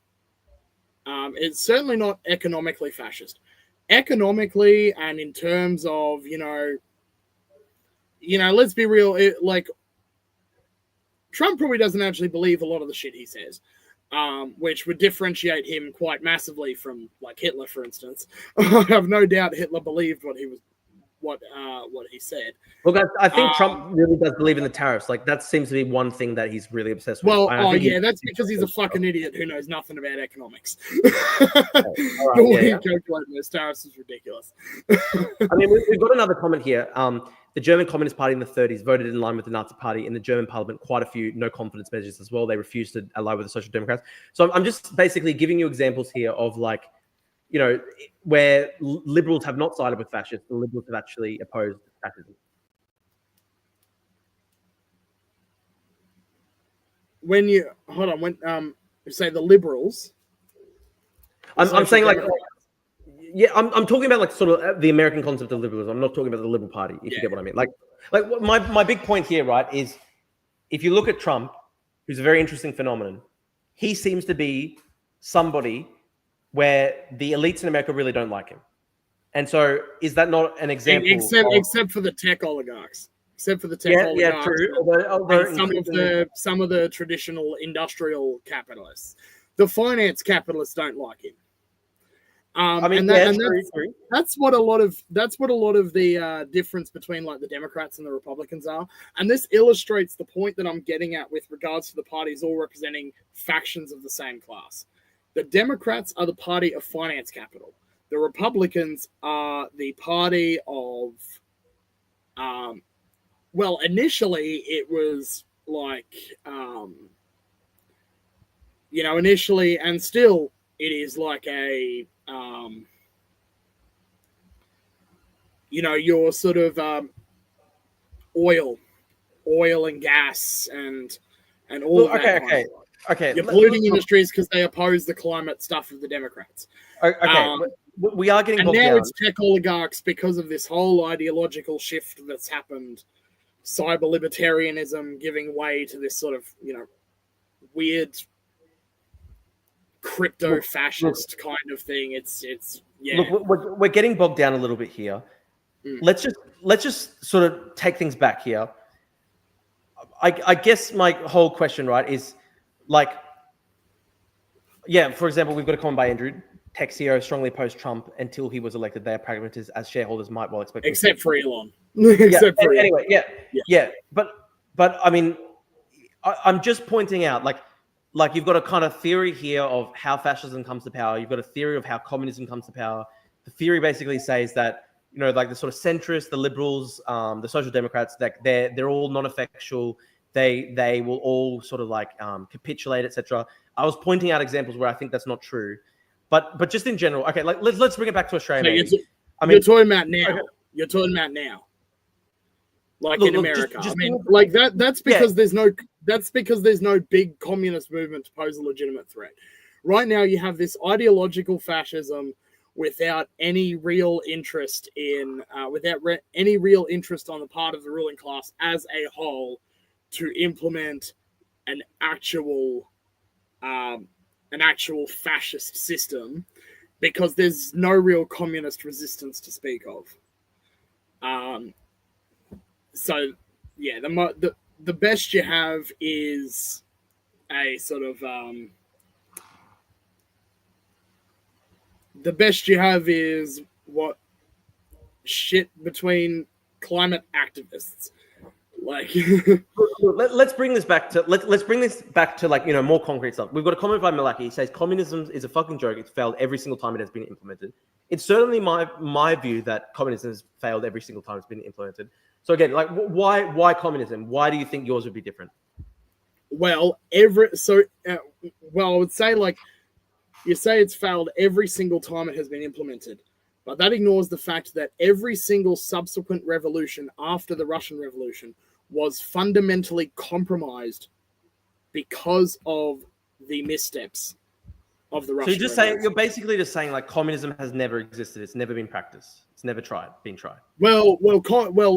It's certainly not economically fascist. Economically, and in terms of let's be real. Trump probably doesn't actually believe a lot of the shit he says. Which would differentiate him quite massively from Hitler, for instance. I have no doubt Hitler believed what he said. Look, I think Trump really does believe in the tariffs. That seems to be one thing that he's really obsessed with. Well, that's because he's a fucking idiot who knows nothing about economics. The way he calculated those tariffs is ridiculous. I mean, we've got another comment here. The German Communist Party in the 30s voted in line with the Nazi Party in the German parliament, quite a few no confidence measures as well. They refused to ally with the Social Democrats. So I'm just basically giving you examples here of where liberals have not sided with fascists, the liberals have actually opposed fascism. When you say the liberals, I'm saying I'm talking about sort of the American concept of liberalism. I'm not talking about the Liberal Party, if you get what I mean. My big point here, right, is if you look at Trump, who's a very interesting phenomenon, he seems to be somebody where the elites in America really don't like him. And so is that not an example? Except for the tech oligarchs. Except for the tech oligarchs. Yeah, true. Some of the traditional industrial capitalists. The finance capitalists don't like him. That's what a lot of the difference between like the Democrats and the Republicans are, and this illustrates the point that I'm getting at with regards to the parties all representing factions of the same class. The Democrats are the party of finance capital. The Republicans are the party of, well, initially it was like, initially and still it is like a, your sort of oil and gas and all of that. Okay. Your polluting industries because they oppose the climate stuff of the Democrats. Okay, we are getting bogged down. And now it's tech oligarchs because of this whole ideological shift that's happened. Cyber libertarianism giving way to this sort of, weird crypto fascist kind of thing. It's yeah. Look, we're getting bogged down a little bit here. Let's just sort of take things back here. I guess my whole question, right, is like, yeah, for example, we've got a comment by Andrew. Tech CEO strongly opposed Trump until he was elected. They are pragmatists, as shareholders might well expect. Except for Elon. Anyway, yeah. But I mean, I'm just pointing out, like you've got a kind of theory here of how fascism comes to power. You've got a theory of how communism comes to power. The theory basically says that, like the sort of centrists, the liberals, the social democrats, that they're all non-effectual. They will all sort of like capitulate, etc. I was pointing out examples where I think that's not true, but just in general, okay. Like let's bring it back to Australia. So you're talking about now. Okay. You're talking about now, like in America. I mean, like that. That's because there's no. That's because there's no big communist movement to pose a legitimate threat. Right now, you have this ideological fascism without any real interest in, any real interest on the part of the ruling class as a whole to implement an actual fascist system, because there's no real communist resistance to speak of. So yeah, the best you have is a sort of the best you have is what shit between climate activists. Like, let's bring this back to like more concrete stuff. We've got a comment by Malaki. He says communism is a fucking joke. It's failed every single time it has been implemented. It's certainly my view that communism has failed every single time it's been implemented. So again, like why communism? Why do you think yours would be different? Well, I would say, like, you say it's failed every single time it has been implemented, but that ignores the fact that every single subsequent revolution after the Russian Revolution was fundamentally compromised because of the missteps of the Russian Revolution. You're basically just saying like communism has never existed. It's never been practiced. It's never been tried. Well,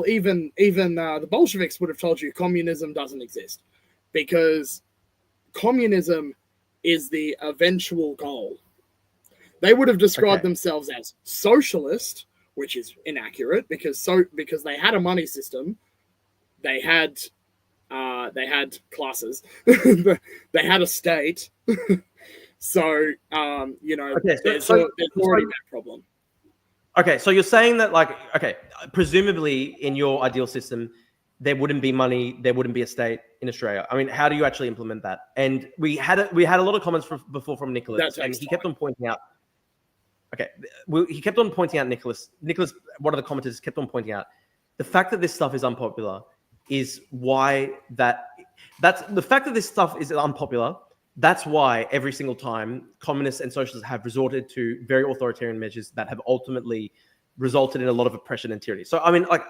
even the Bolsheviks would have told you communism doesn't exist, because communism is the eventual goal. They would have described themselves as socialist, which is inaccurate because they had a money system, they had classes, they had a state. So there's already that problem. Okay, so you're saying that, like, presumably in your ideal system, there wouldn't be money, there wouldn't be a state in Australia. I mean, how do you actually implement that? And we had a lot of comments before from Nicholas, and he kept on pointing out. Okay, he kept on pointing out Nicholas. Nicholas, one of the commenters, kept on pointing out the fact that this stuff is unpopular is why that's the fact that this stuff is unpopular. That's why every single time communists and socialists have resorted to very authoritarian measures that have ultimately resulted in a lot of oppression and tyranny. So, I mean, like,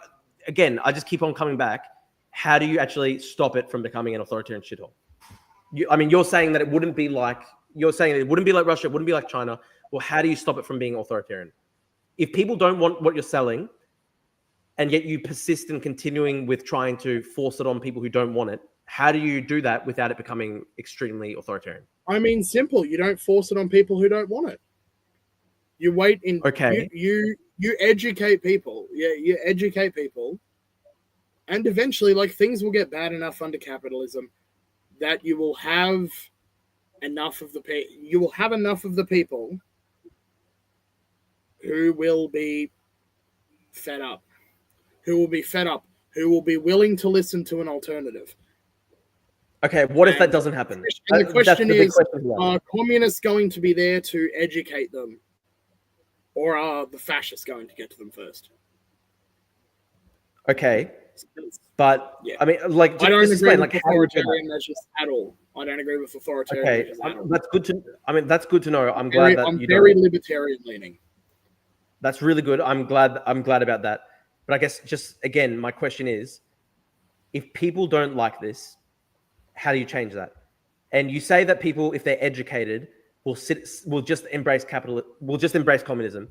again, I just keep on coming back. How do you actually stop it from becoming an authoritarian shithole? You're saying that it wouldn't be like Russia, it wouldn't be like China. Well, how do you stop it from being authoritarian? If people don't want what you're selling, and yet you persist in continuing with trying to force it on people who don't want it, how do you do that without it becoming extremely authoritarian? I mean, simple. You don't force it on people who don't want it. You wait in. Okay. You educate people. Yeah, you educate people, and eventually, like, things will get bad enough under capitalism that you will have enough of the people who will be fed up, who will be willing to listen to an alternative. Okay, what if that doesn't happen? And the question is, question. are communists going to be there to educate them, or are the fascists going to get to them first? Okay, but yeah. I mean, like, I don't agree with authoritarian measures at all. I don't agree with authoritarian measures at all. That's good to. I mean, that's good to know. I'm glad that I'm very libertarian leaning. That's really good. I'm glad about that. But I guess just again, my question is, if people don't like this, how do you change that? And you say that people, if they're educated, will just embrace communism.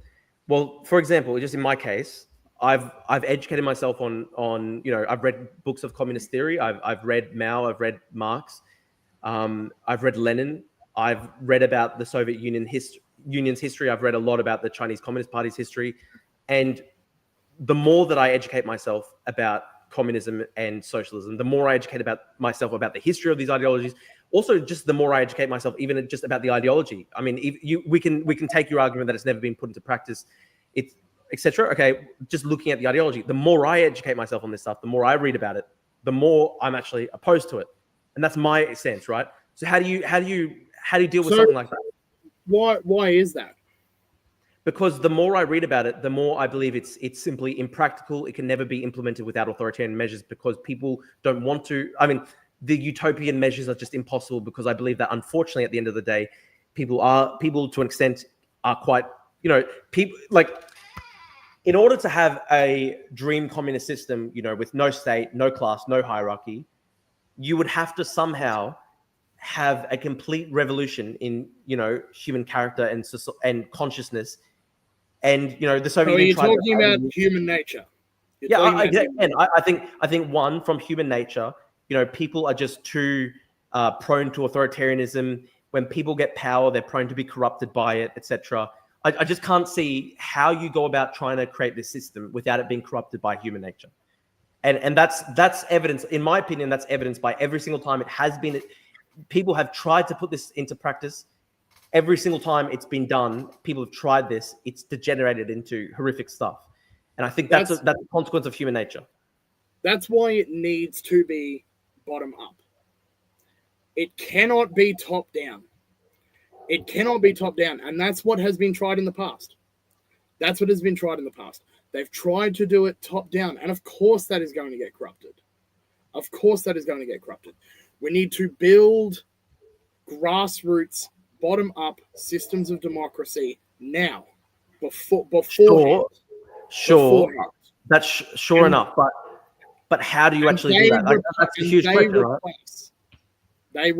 Well, for example, just in my case, I've educated myself on I've read books of communist theory. I've read Mao. I've read Marx. I've read Lenin. I've read about the Soviet Union's history. I've read a lot about the Chinese Communist Party's history, and the more that I educate myself about communism and socialism, the more I educate myself about the history of these ideologies. Also, just the more I educate myself, even just about the ideology. I mean, we can take your argument that it's never been put into practice, it's etc. Okay, just looking at the ideology, the more I educate myself on this stuff, the more I read about it, the more I'm actually opposed to it, and that's my sense, right? So how do you deal with something like that? Why is that? Because the more I read about it, the more I believe it's simply impractical. It can never be implemented without authoritarian measures because people don't want to. I mean, the utopian measures are just impossible because I believe that, unfortunately, at the end of the day, people to an extent are quite, people like, in order to have a dream communist system, with no state, no class, no hierarchy, you would have to somehow have a complete revolution in, human character and consciousness. And, the Soviet Union. So you're talking about human nature. I think one, from human nature, people are just too prone to authoritarianism. When people get power, they're prone to be corrupted by it, etc. I just can't see how you go about trying to create this system without it being corrupted by human nature. And that's evidence, in my opinion, that's evidenced by every single time it has been. People have tried to put this into practice. Every single time it's been done, people have tried this. It's degenerated into horrific stuff. And I think that's a consequence of human nature. That's why it needs to be bottom up. It cannot be top down. It cannot be top down. And that's what has been tried in the past. They've tried to do it top down. And of course that is going to get corrupted. We need to build grassroots, bottom up systems of democracy now, beforehand. Sure. That's sure enough. But how do you actually do that? That's a huge question, right?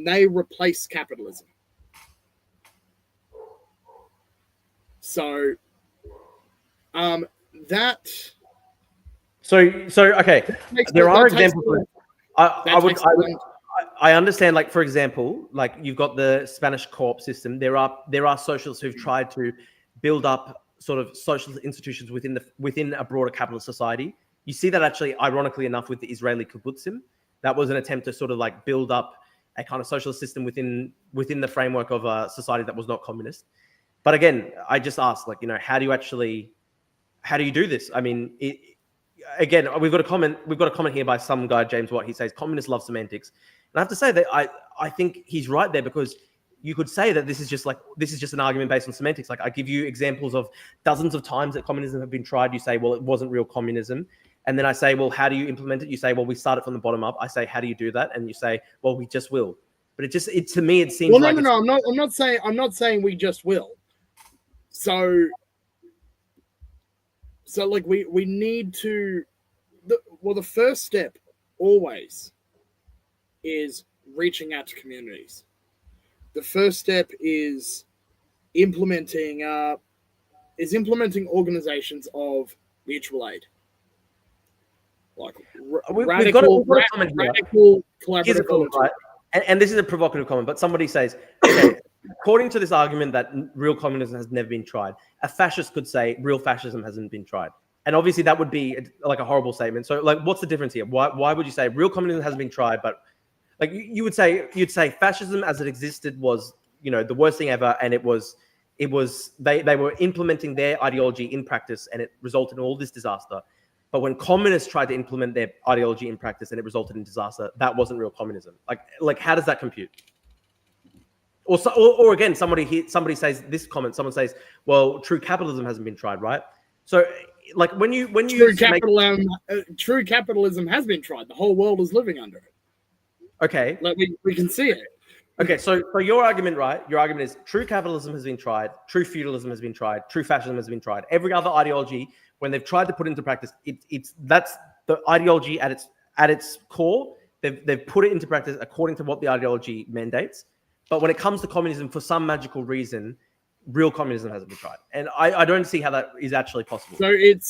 They replace capitalism. So, okay. There are examples. I understand, like, for example, like, you've got the Spanish co-op system. There are socialists who've tried to build up sort of socialist institutions within a broader capitalist society. You see that, actually, ironically enough, with the Israeli kibbutzim. That was an attempt to sort of like build up a kind of socialist system within the framework of a society that was not communist. But again, I just ask, like, how do you do this? I mean, again, we've got a comment here by some guy, James Watt. He says communists love semantics. And I have to say that I think he's right there, because you could say that this is just an argument based on semantics. Like, I give you examples of dozens of times that communism have been tried. You say, well, it wasn't real communism. And then I say, well, how do you implement it? You say, well, we start it from the bottom up. I say, how do you do that? And you say, well, we just will. But to me, it seems like... No, I'm not saying we just will. So like, we need to... the first step always is reaching out to communities. The first step is implementing organizations of mutual aid, like radical collaborative comment, right? And this is a provocative comment, but somebody says, okay, according to this argument that real communism has never been tried, a fascist could say real fascism hasn't been tried. And obviously that would be like a horrible statement. So, like, what's the difference here? Why would you say real communism hasn't been tried, but like you'd say fascism as it existed was, the worst thing ever, and it was It was they were implementing their ideology in practice, and it resulted in all this disaster. But when communists tried to implement their ideology in practice and it resulted in disaster, that wasn't real communism. Like how does that compute? Or again, somebody says this comment. Someone says, "Well, true capitalism hasn't been tried, right?" So, like when you true capitalism has been tried. The whole world is living under it. Okay, like we can see it. Okay, so your argument, right? Your argument is true capitalism has been tried, true feudalism has been tried, true fascism has been tried. Every other ideology, when they've tried to put it into practice, that's the ideology at its core. They've put it into practice according to what the ideology mandates. But when it comes to communism, for some magical reason, real communism hasn't been tried, and I don't see how that is actually possible. So it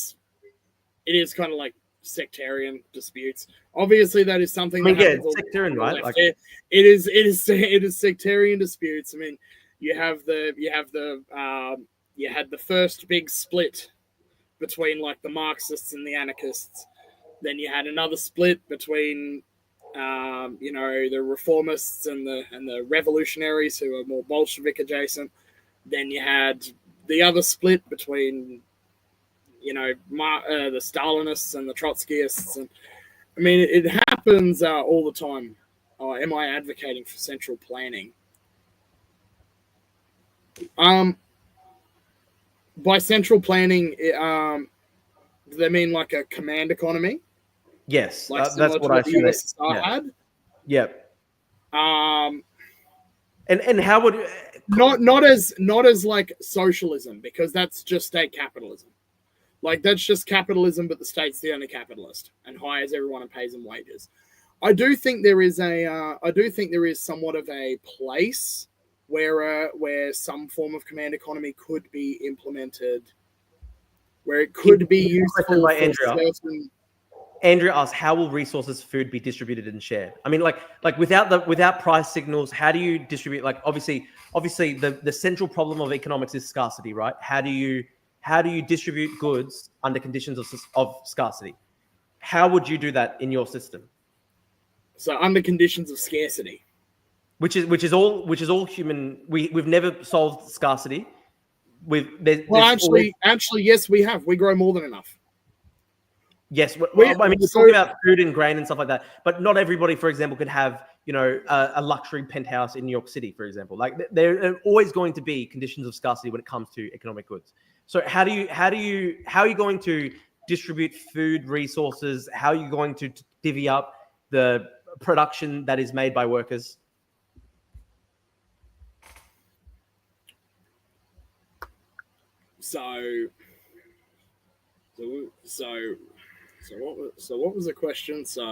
is kind of like sectarian disputes. Obviously, that is something. It's sectarian, right? Like, it is sectarian disputes. I mean, you had the first big split between like the Marxists and the anarchists. Then you had another split between the reformists and the revolutionaries who are more Bolshevik adjacent. Then you had the other split between the Stalinists and the Trotskyists. And I mean, it happens all the time. Am I advocating for central planning? By central planning, do they mean like a command economy? Yes, like that's what I the USSR had. Yep. And how would not as like socialism, because that's just state capitalism. Like that's just capitalism, but the state's the only capitalist and hires everyone and pays them wages. I do think there is somewhat of a place where some form of command economy could be implemented, where it could be useful by for certain. Andrea asks, how will resources, food be distributed and shared? I mean, like without price signals, how do you distribute? Like obviously the central problem of economics is scarcity, right? How do you distribute goods under conditions of scarcity? How would you do that in your system? So under conditions of scarcity, which is all human. We've never solved scarcity. Actually, yes, we have. We grow more than enough. Yes, we're talking about food and grain and stuff like that. But not everybody, for example, could have a luxury penthouse in New York City, for example. Like there are always going to be conditions of scarcity when it comes to economic goods. So how are you going to distribute food resources? How are you going to divvy up the production that is made by workers? So what was the question? So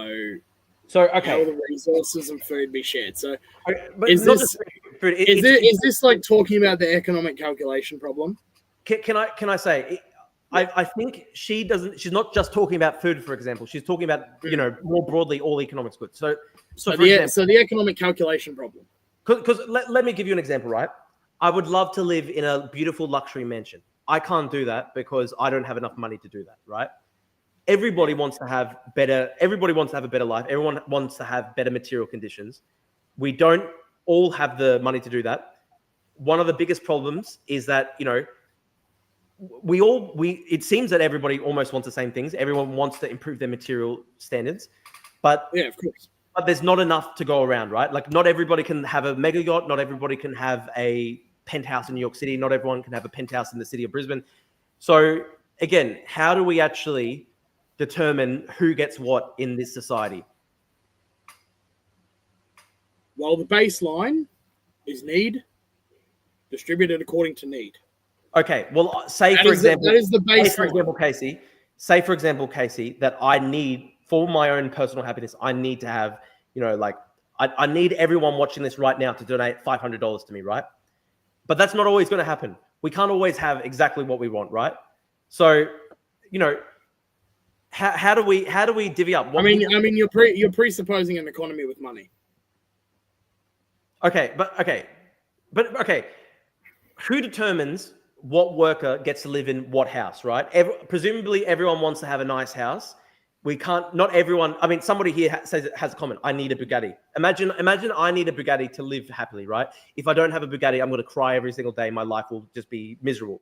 okay, how will the resources and food be shared? So is this like talking about the economic calculation problem? Can I say I think she's not just talking about food, for example. She's talking about more broadly all economics goods. So the economic calculation problem. Because let me give you an example, right? I would love to live in a beautiful luxury mansion. I can't do that because I don't have enough money to do that, right? Everybody wants to have a better life. Everyone wants to have better material conditions. We don't all have the money to do that. One of the biggest problems is that, it seems that everybody almost wants the same things. Everyone wants to improve their material standards, but yeah, of course. But there's not enough to go around, right? Like not everybody can have a mega yacht. Not everybody can have a penthouse in New York City. Not everyone can have a penthouse in the city of Brisbane. So again, how do we actually determine who gets what in this society? Well, the baseline is need, distributed according to need. Okay. Well, say for example, Casey, that I need, for my own personal happiness, I need to have, I need everyone watching this right now to donate $500 to me, right? But that's not always going to happen. We can't always have exactly what we want, right? So, how do we divvy up? You're presupposing an economy with money. Okay. Who determines what worker gets to live in what house, right? Presumably everyone wants to have a nice house. we can't. Not everyone. I mean, somebody here says it has a comment. I need a Bugatti. Imagine I need a Bugatti to live happily, right? If I don't have a Bugatti, I'm going to cry every single day. My life will just be miserable.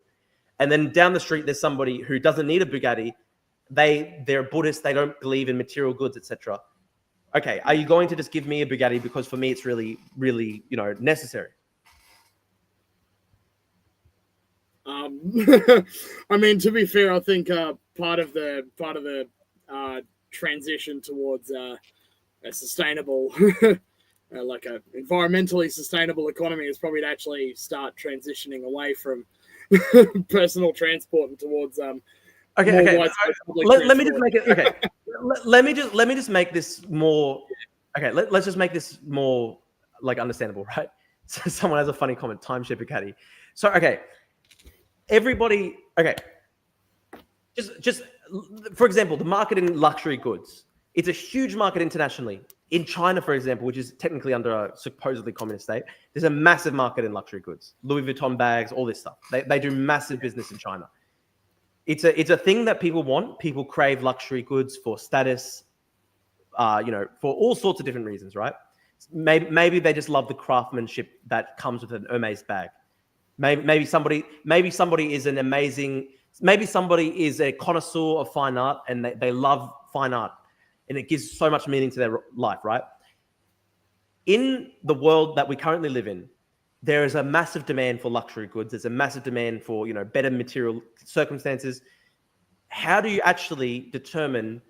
And then down the street, there's somebody who doesn't need a Bugatti. They're Buddhist. They don't believe in material goods, etc. Okay, are you going to just give me a Bugatti because for me it's really, really, necessary? I mean, to be fair, I think part of the transition towards a sustainable, like a environmentally sustainable economy is probably to actually start transitioning away from personal transport and towards Okay. Let me just make it okay. let me just make this more okay. Let's just make this more like understandable, right? So someone has a funny comment. Timeshare Bugatti. So okay, everybody. Okay, just for example, the market in luxury goods. It's a huge market internationally. In China, for example, which is technically under a supposedly communist state, there's a massive market in luxury goods. Louis Vuitton bags, all this stuff. They do massive business in China. It's a thing that people want. People crave luxury goods for status, for all sorts of different reasons, right? Maybe they just love the craftsmanship that comes with an Hermes bag. Maybe somebody is an amazing. Maybe somebody is a connoisseur of fine art and they love fine art, and it gives so much meaning to their life, right? In the world that we currently live in, there is a massive demand for luxury goods. There's a massive demand for, better material circumstances. How do you actually determine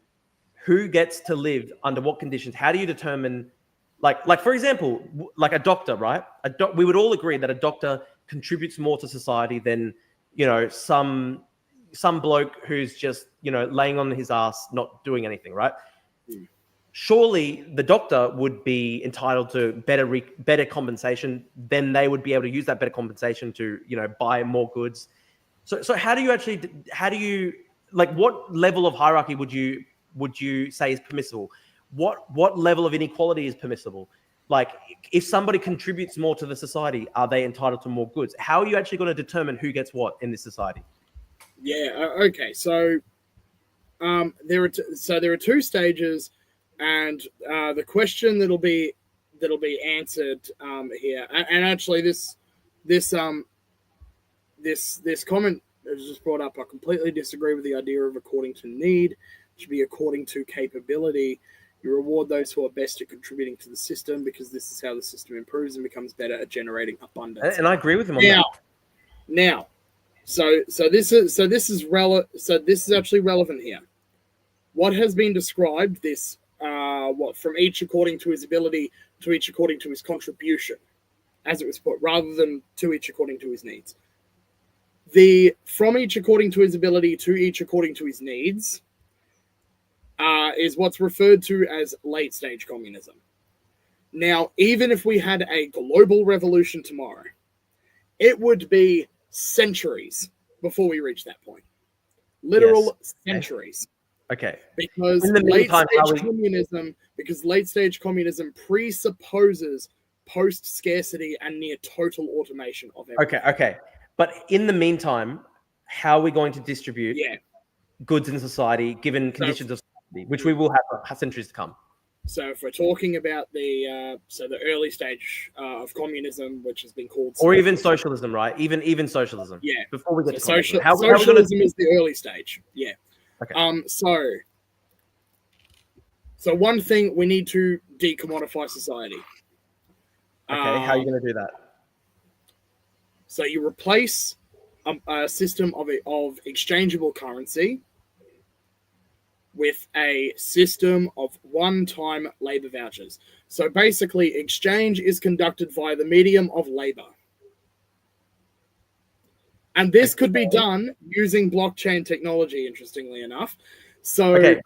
who gets to live under what conditions? How do you determine, like for example, like a doctor, right? We would all agree that a doctor contributes more to society than, some bloke who's just, laying on his ass, not doing anything, right? Surely the doctor would be entitled to better compensation. Then they would be able to use that better compensation to, buy more goods. So how do you what level of hierarchy would you say is permissible? What level of inequality is permissible? Like, if somebody contributes more to the society, are they entitled to more goods? How are you actually going to determine who gets what in this society? Yeah. Okay. So there are two stages. And the question that'll be answered here, and actually this comment is just brought up. I completely disagree with the idea of according to need. It should be according to capability. You reward those who are best at contributing to the system because this is how the system improves and becomes better at generating abundance. And I agree with him on that. Now, so this is actually relevant here. What has been described this. From each according to his ability to each according to his contribution, as it was put, rather than to each according to his needs. The from each according to his ability to each according to his needs is what's referred to as late stage communism. Now, even if we had a global revolution tomorrow, it would be centuries before we reach that point. Literal centuries. Okay. Because late stage communism presupposes post scarcity and near total automation of everything. Okay. But in the meantime, how are we going to distribute goods in society given conditions of society, which we will have centuries to come? So if we're talking about the early stage of communism, which has been called, or even socialism, right? Even socialism. Yeah. Before we get to socialism is the early stage. Yeah. Okay. So one thing, we need to decommodify society. Okay, how are you going to do that? So you replace a system of exchangeable currency with a system of one-time labor vouchers. So basically, exchange is conducted via the medium of labor. And this could be done using blockchain technology, interestingly enough. So, you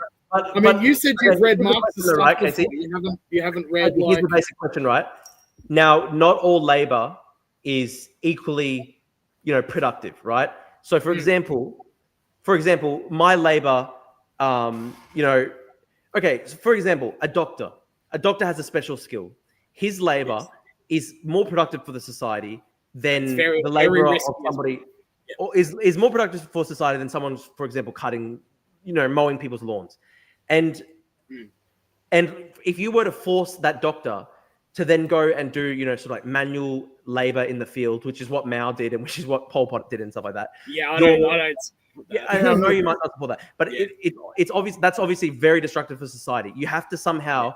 said you've read Marx's stuff, right, before. You haven't read. Here's the basic question, right? Now, not all labor is equally, productive, right? So, for example, my labor, okay. So for example, a doctor has a special skill. His labor is more productive for the society than the labor of somebody. Or is more productive for society than someone, for example, cutting, mowing people's lawns. And if you were to force that doctor to then go and do, sort of like manual labor in the field, which is what Mao did and which is what Pol Pot did and stuff like that. Yeah, I don't. Yeah, I know you might not support that, but Yeah. it's obvious that's obviously very destructive for society. You have to somehow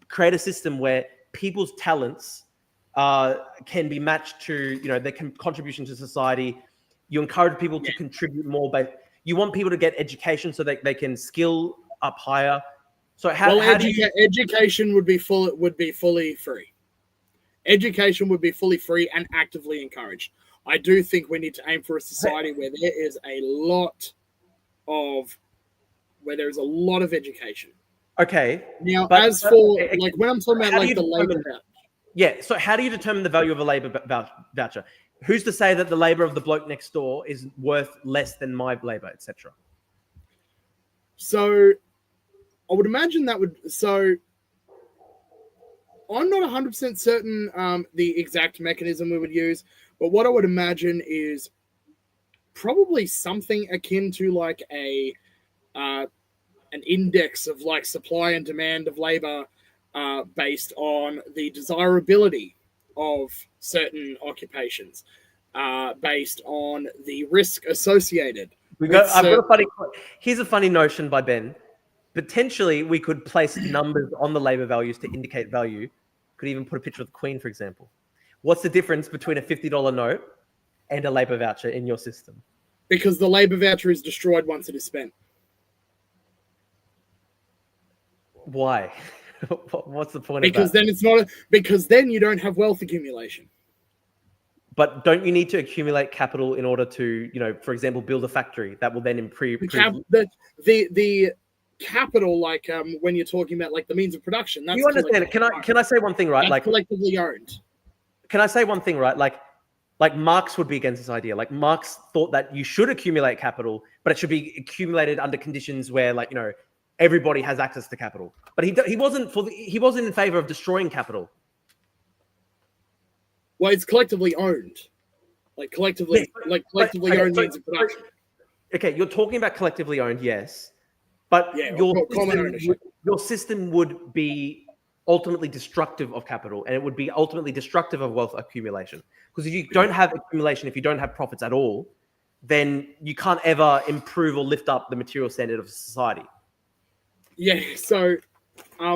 create a system where people's talents can be matched to their contribution to society. You encourage people to contribute more, but you want people to get education so that they can skill up higher. So education would be fully free. Education would be fully free and actively encouraged. I do think we need to aim for a society where there is a lot of education. Okay. Now, when I'm talking about like the labor voucher. Yeah. So how do you determine the value of a labor voucher? Who's to say that the labor of the bloke next door is worth less than my labor, etc.? So I would imagine that would. So I'm not 100% certain the exact mechanism we would use, but what I would imagine is probably something akin to like an index of like supply and demand of labor based on the desirability of certain occupations, based on the risk associated. Here's a funny notion by Ben. Potentially, we could place numbers on the labor values to indicate value. Could even put a picture of the Queen, for example. What's the difference between a $50 note and a labor voucher in your system? Because the labor voucher is destroyed once it is spent. Why? What's the point because of that? Then it's not because then you don't have wealth accumulation. But don't you need to accumulate capital in order to, for example, build a factory that will then improve the capital, like when you're talking about like the means of production? That's you understand it? Can I say one thing, right? That's like collectively owned. Can I say one thing, right? Like Marx would be against this idea. Like Marx thought that you should accumulate capital, but it should be accumulated under conditions where, like, everybody has access to capital. But he wasn't in favor of destroying capital. Well, it's collectively owned, collectively owned means of production. Okay, you're talking about collectively owned, yes, but your system would be ultimately destructive of capital, and it would be ultimately destructive of wealth accumulation. Because if you don't have accumulation, if you don't have profits at all, then you can't ever improve or lift up the material standard of society. Yeah, so I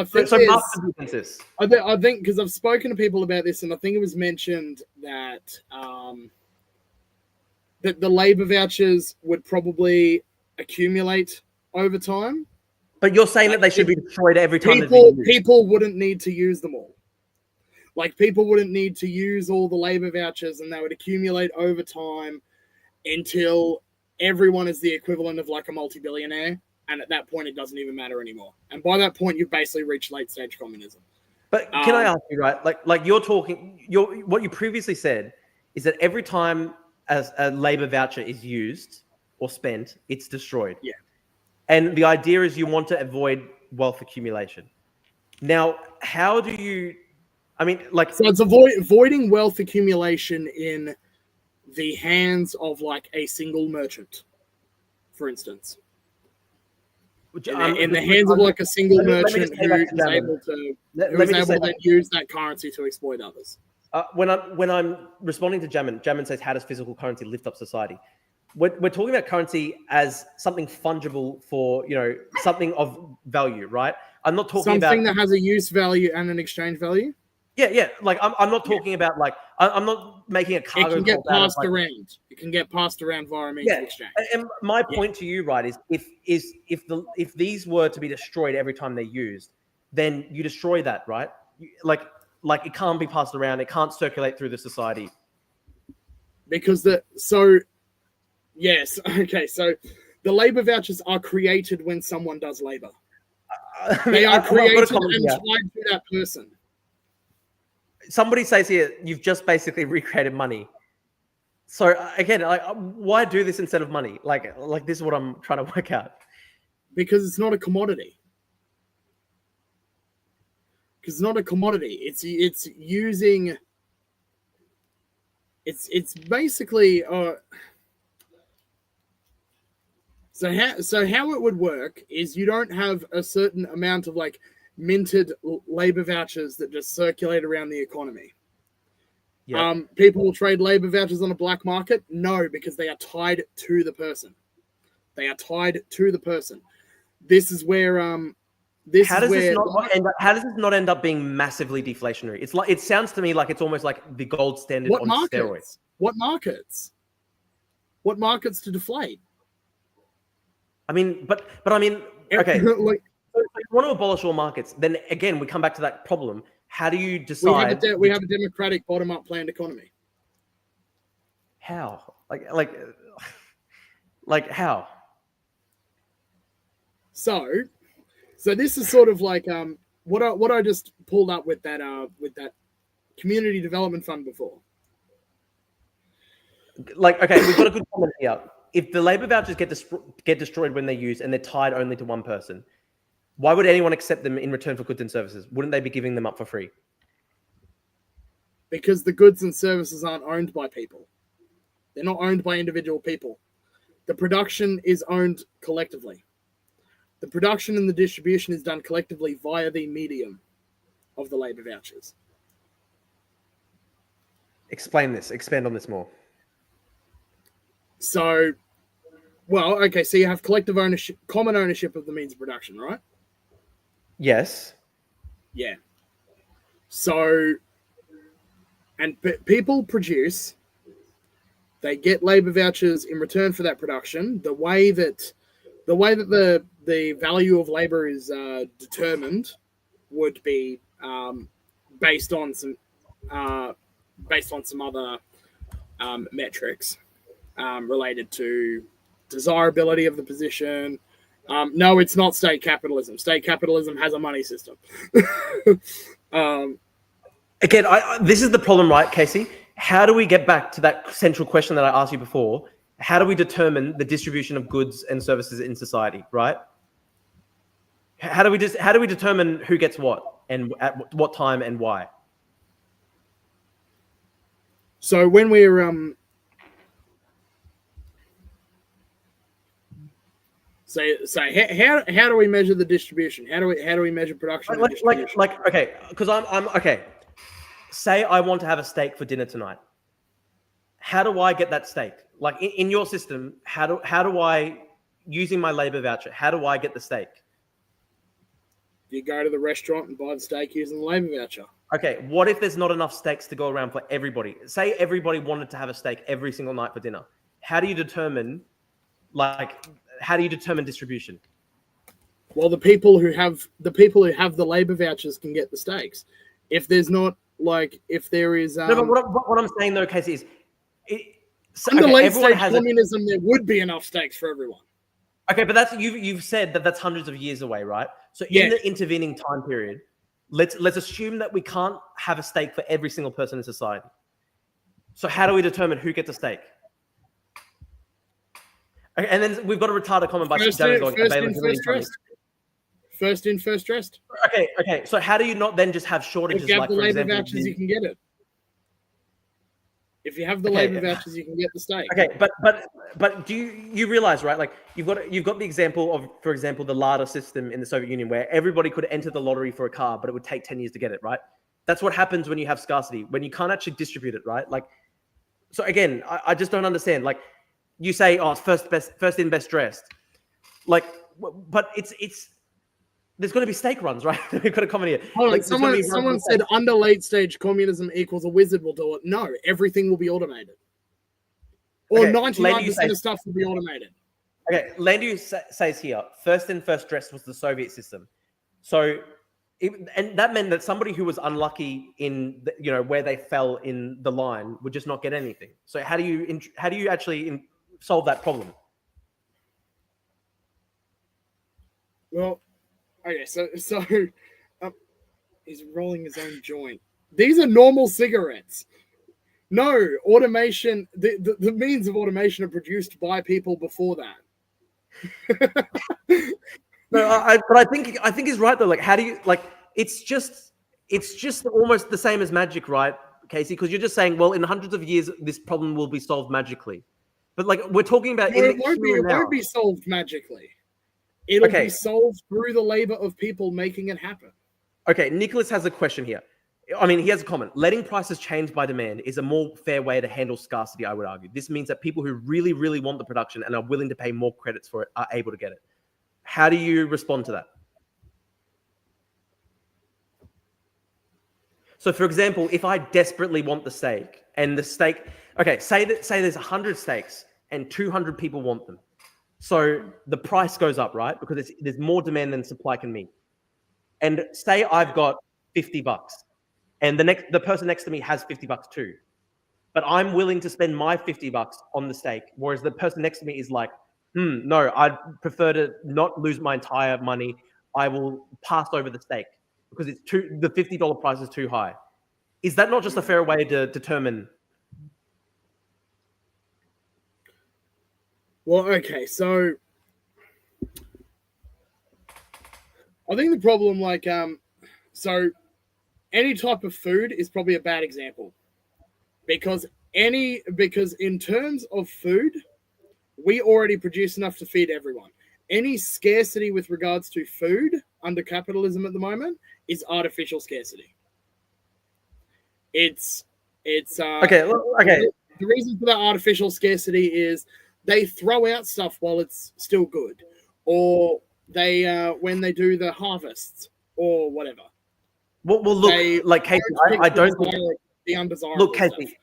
think I think because I've spoken to people about this, and I think it was mentioned that that the labor vouchers would probably accumulate over time. But you're saying that they should be destroyed every time people wouldn't need to use them all. Like, people wouldn't need to use all the labor vouchers, and they would accumulate over time until everyone is the equivalent of like a multi-billionaire. And at that point, it doesn't even matter anymore. And by that point, you've basically reached late-stage communism. But can I ask you, right? Like what you previously said is that every time a labor voucher is used or spent, it's destroyed. Yeah. And the idea is you want to avoid wealth accumulation. Now, how do you? I mean, so it's avoiding wealth accumulation in the hands of like a single merchant, for instance. In the hands of like a single merchant who is able to then use that currency to exploit others. When I'm responding to Jamin says, how does physical currency lift up society? We're talking about currency as something fungible for, something of value, right? I'm not talking about something that has a use value and an exchange value. Yeah. Like I'm not talking about like I'm not making a cargo. It can get passed around. It can get passed around via means of exchange. And my point to you, right, is if these were to be destroyed every time they're used, then you destroy that, right? Like it can't be passed around. It can't circulate through the society. Yes. Okay. So the labor vouchers are created when someone does labor. They are created and tied to that person. Somebody says here, you've just basically recreated money. So again, why do this instead of money? Like this is what I'm trying to work out. Because it's not a commodity. It's using. It's basically. So how it would work is you don't have a certain amount of like minted labor vouchers that just circulate around the economy. Yeah. People will trade labor vouchers on a black market. No, because they are tied to the person. They are tied to the person. This is where how does this not end up being massively deflationary? It's like, it sounds to me like it's almost like the gold standard on steroids. What markets? What markets to deflate? I mean, but I mean, okay. Like, so if you want to abolish all markets, then again we come back to that problem. How do you decide? We have a democratic bottom-up planned economy. How? Like how? So this is sort of like what I just pulled up with that community development fund before. Like, okay, we've got a good comment here. If the labor vouchers get destroyed when they're used and they're tied only to one person, why would anyone accept them in return for goods and services? Wouldn't they be giving them up for free? Because the goods and services aren't owned by people. They're not owned by individual people. The production is owned collectively. The production and the distribution is done collectively via the medium of the labor vouchers. Expand on this more. So, well, okay, so you have collective ownership, common ownership of the means of production, right? Yes. Yeah. So, and people produce, they get labor vouchers in return for that production. The way that the value of labor is determined would be based on some other metrics related to desirability of the position. No, it's not state capitalism. State capitalism has a money system. Again, this is the problem, right, Casey? How do we get back to that central question that I asked you before? How do we determine the distribution of goods and services in society, right? How do we determine who gets what and at what time and why? So when we're how do we measure the distribution? How do we measure production? Okay, because I'm okay. Say I want to have a steak for dinner tonight. How do I get that steak? Like in your system, how do I, using my labor voucher, how do I get the steak? You go to the restaurant and buy the steak using the labor voucher. Okay, what if there's not enough steaks to go around for everybody? Say everybody wanted to have a steak every single night for dinner. How do you determine distribution? Well, the people who have the labor vouchers can get the steaks. If there's not, if there is no, but what I'm saying though, Casey, is under late-stage communism, there would be enough steaks for everyone. Okay, but you've said that's hundreds of years away, right? So in the intervening time period, let's assume that we can't have a steak for every single person in society. So how do we determine who gets a steak? Okay, and then we've got a retarded comment by First in, first dressed. Okay. So how do you not then just have shortages? If you have the labor vouchers, you can get it. If you have the labor vouchers, you can get the steak. Okay, but do you realize, right? Like you've got the example of, for example, the Lada system in the Soviet Union, where everybody could enter the lottery for a car, but it would take 10 years to get it, right? That's what happens when you have scarcity, when you can't actually distribute it, right? Like, so again, I just don't understand. Like, you say, oh, it's first in, best dressed. Like, but it's there's going to be steak runs, right? We've got a comment here. Hold on, someone said under late stage communism equals a wizard will do it. No, everything will be automated. Or 99% of stuff will be automated. Okay, Landu says here, first in, first dressed was the Soviet system. So, and that meant that somebody who was unlucky in, where they fell in the line would just not get anything. So how do you actually solve that problem? Well, okay, so he's rolling his own joint. These are normal cigarettes. No, automation, the means of automation are produced by people before that. No, but I think he's right though. Like, how do you, like, it's just almost the same as magic, right, Casey? Because you're just saying, well, in hundreds of years, this problem will be solved magically. But like we're talking about in it the won't be. here It and now. won't be solved magically. It'll Okay. be solved through the labor of people making it happen. Okay, Nicholas has a question here. I mean, he has a comment. Letting prices change by demand is a more fair way to handle scarcity, I would argue. This means that people who really, really want the production and are willing to pay more credits for it are able to get it. How do you respond to that? So, for example, if I desperately want the steak and the steak, okay, say there's 100 steaks and 200 people want them. So the price goes up, right? Because there's more demand than supply can meet. And say I've got $50 and the person next to me has $50 too. But I'm willing to spend my $50 on the steak, whereas the person next to me is like, no, I'd prefer to not lose my entire money. I will pass over the steak because the $50 price is too high. Is that not just a fair way to determine? Well, okay, so I think the problem, so any type of food is probably a bad example because in terms of food, we already produce enough to feed everyone. Any scarcity with regards to food under capitalism at the moment is artificial scarcity. It's Okay. The reason for that artificial scarcity is they throw out stuff while it's still good, or they when they do the harvests or whatever. Well, look, like Casey, I don't think the undesirable. Look, Casey, stuff.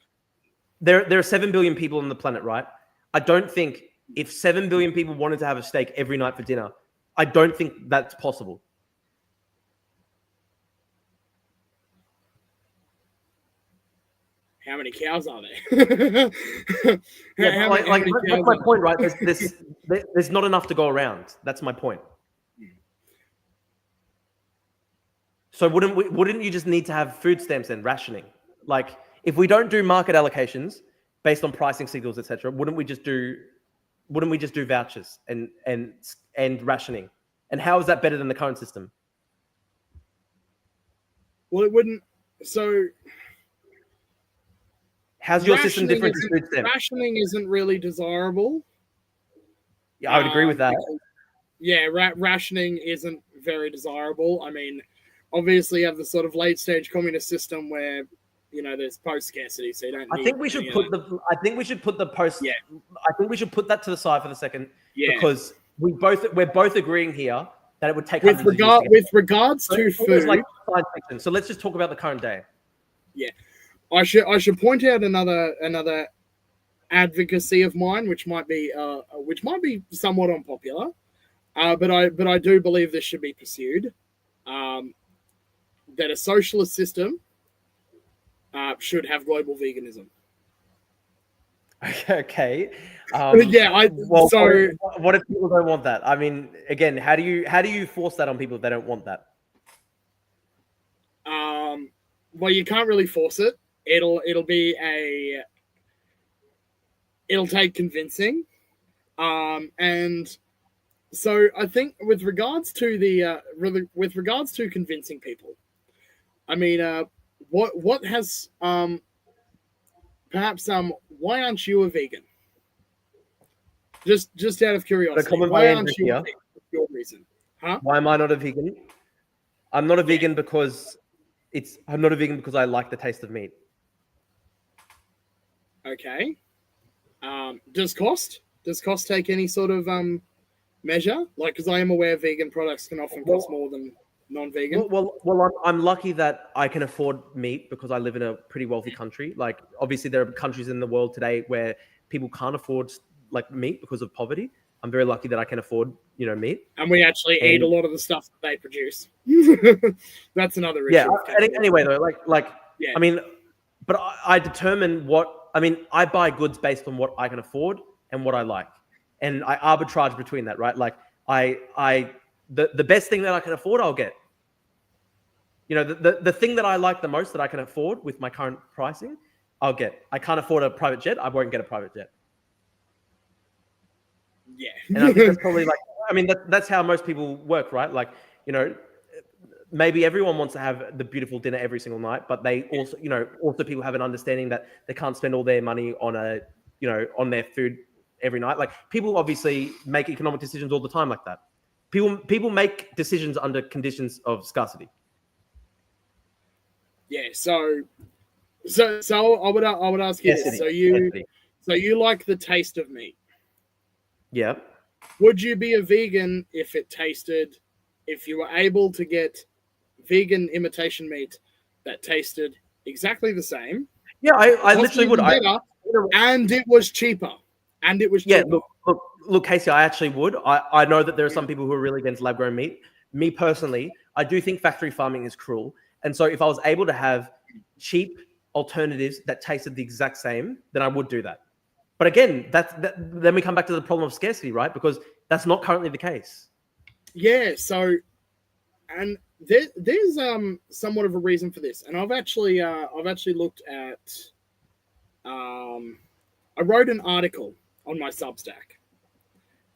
there are 7 billion people on the planet, right? I don't think if 7 billion people wanted to have a steak every night for dinner, I don't think that's possible. How many cows are there? That's my point, right? There's not enough to go around. That's my point. So wouldn't you just need to have food stamps and rationing? Like if we don't do market allocations based on pricing signals, etc., wouldn't we just do vouchers and rationing? And how is that better than the current system? Well, it wouldn't. So how's your system different to food stamps? Rationing isn't really desirable. Yeah, I would agree with that. Yeah, rationing isn't very desirable. I mean, obviously, you have the sort of late stage communist system where there's post scarcity, so you don't. I think we should put the post. Yeah. I think we should put that to the side for the second. Yeah. Because we're both agreeing here that it would take with regards to food. Like science fiction. So let's just talk about the current day. Yeah, I should point out another advocacy of mine, which might be somewhat unpopular, but I do believe this should be pursued. That a socialist system should have global veganism. Okay. Yeah. What if people don't want that? I mean, again, how do you force that on people if they don't want that? Well, you can't really force it. It'll take convincing, and so I think with regards to convincing people, I mean, what has perhaps why aren't you a vegan? Just out of curiosity, why aren't you a vegan? What's your reason? Huh? Why am I not a vegan? I'm not a vegan because I like the taste of meat. Okay. Does cost take any sort of measure? Like, because I am aware vegan products can often cost more than non-vegan. Well, I'm lucky that I can afford meat because I live in a pretty wealthy country. Like, obviously, there are countries in the world today where people can't afford like meat because of poverty. I'm very lucky that I can afford, meat. And we actually eat a lot of the stuff that they produce. That's another issue. Yeah. Anyway, though, yeah. I mean, but I determine I buy goods based on what I can afford and what I like, and I arbitrage between that, right? Like the best thing that I can afford, I'll get. The thing that I like the most that I can afford with my current pricing, I'll get. I can't afford a private jet, I won't get a private jet. Yeah. And I think that's probably that's how most people work, right? Like, maybe everyone wants to have the beautiful dinner every single night, but they also, also people have an understanding that they can't spend all their money on on their food every night. Like people obviously make economic decisions all the time like that. People make decisions under conditions of scarcity. Yeah. So I would ask you this. So you like the taste of meat? Yeah. Would you be a vegan if you were able to get vegan imitation meat that tasted exactly the same? Yeah, I literally would. Better, and it was cheaper. Yeah, look, Casey, I actually would. I know that there are some people who are really against lab-grown meat. Me personally, I do think factory farming is cruel. And so if I was able to have cheap alternatives that tasted the exact same, then I would do that. But again, then we come back to the problem of scarcity, right? Because that's not currently the case. Yeah, so and there's somewhat of a reason for this. And I've actually looked at I wrote an article on my Substack.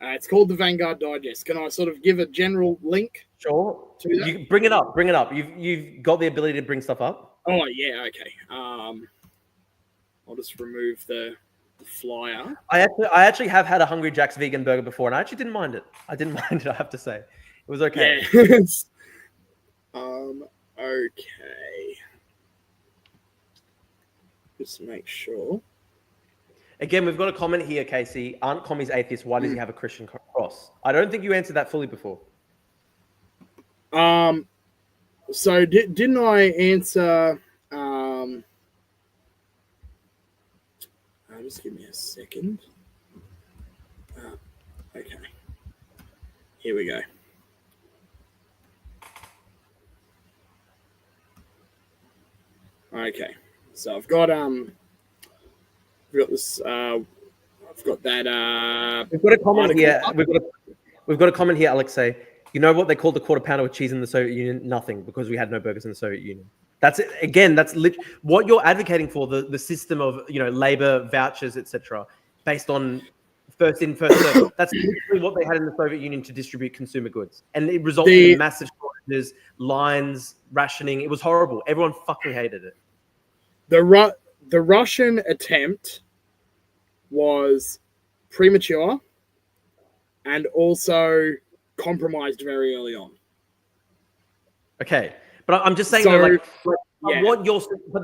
It's called the Vanguard Digest. Can I sort of give a general link? Sure. You bring it up. You've got the ability to bring stuff up. Oh yeah, okay. I'll just remove the flyer. I actually have had a Hungry Jack's vegan burger before, and I actually didn't mind it. I have to say. It was okay. Yeah. Okay. Just make sure. Again, we've got a comment here, Casey. Aren't commies atheists? Why does he have a Christian cross? I don't think you answered that fully before. So didn't I answer? Just give me a second. Okay. Here we go. Okay. So I've got this. I've got that. We've got a comment here. We've got a comment here, Alexei. You know what they called the quarter pounder with cheese in the Soviet Union? Nothing, because we had no burgers in the Soviet Union. That's it. Again, that's what you're advocating for, the system of labor vouchers, etc., based on first in, first served. That's literally what they had in the Soviet Union to distribute consumer goods, and it resulted in massive shortages, lines, rationing. It was horrible. Everyone fucking hated it. The Russian attempt was premature and also compromised very early on. Okay, but I'm just saying, but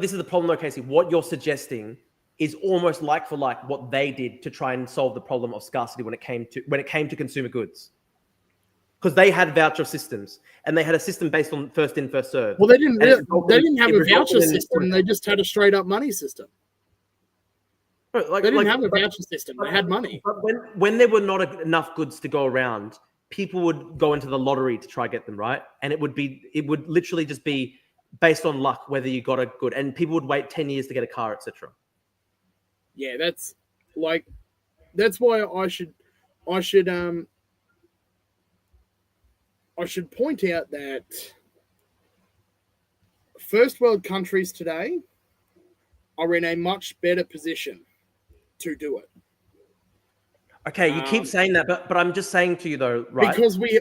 this is the problem, though, Casey. What you're suggesting is almost like for like what they did to try and solve the problem of scarcity when it came to consumer goods, because they had voucher systems and they had a system based on first in, first served. Well, they didn't have a voucher system. They just had a straight up money system. They didn't have a voucher system. They had money. But when there were not enough goods to go around, people would go into the lottery to try get them, right? And it would literally just be based on luck whether you got a good, and people would wait 10 years to get a car, etc. Yeah, that's why I should point out that first world countries today are in a much better position to do it. Okay, you keep saying that, but I'm just saying to you though, right? Because we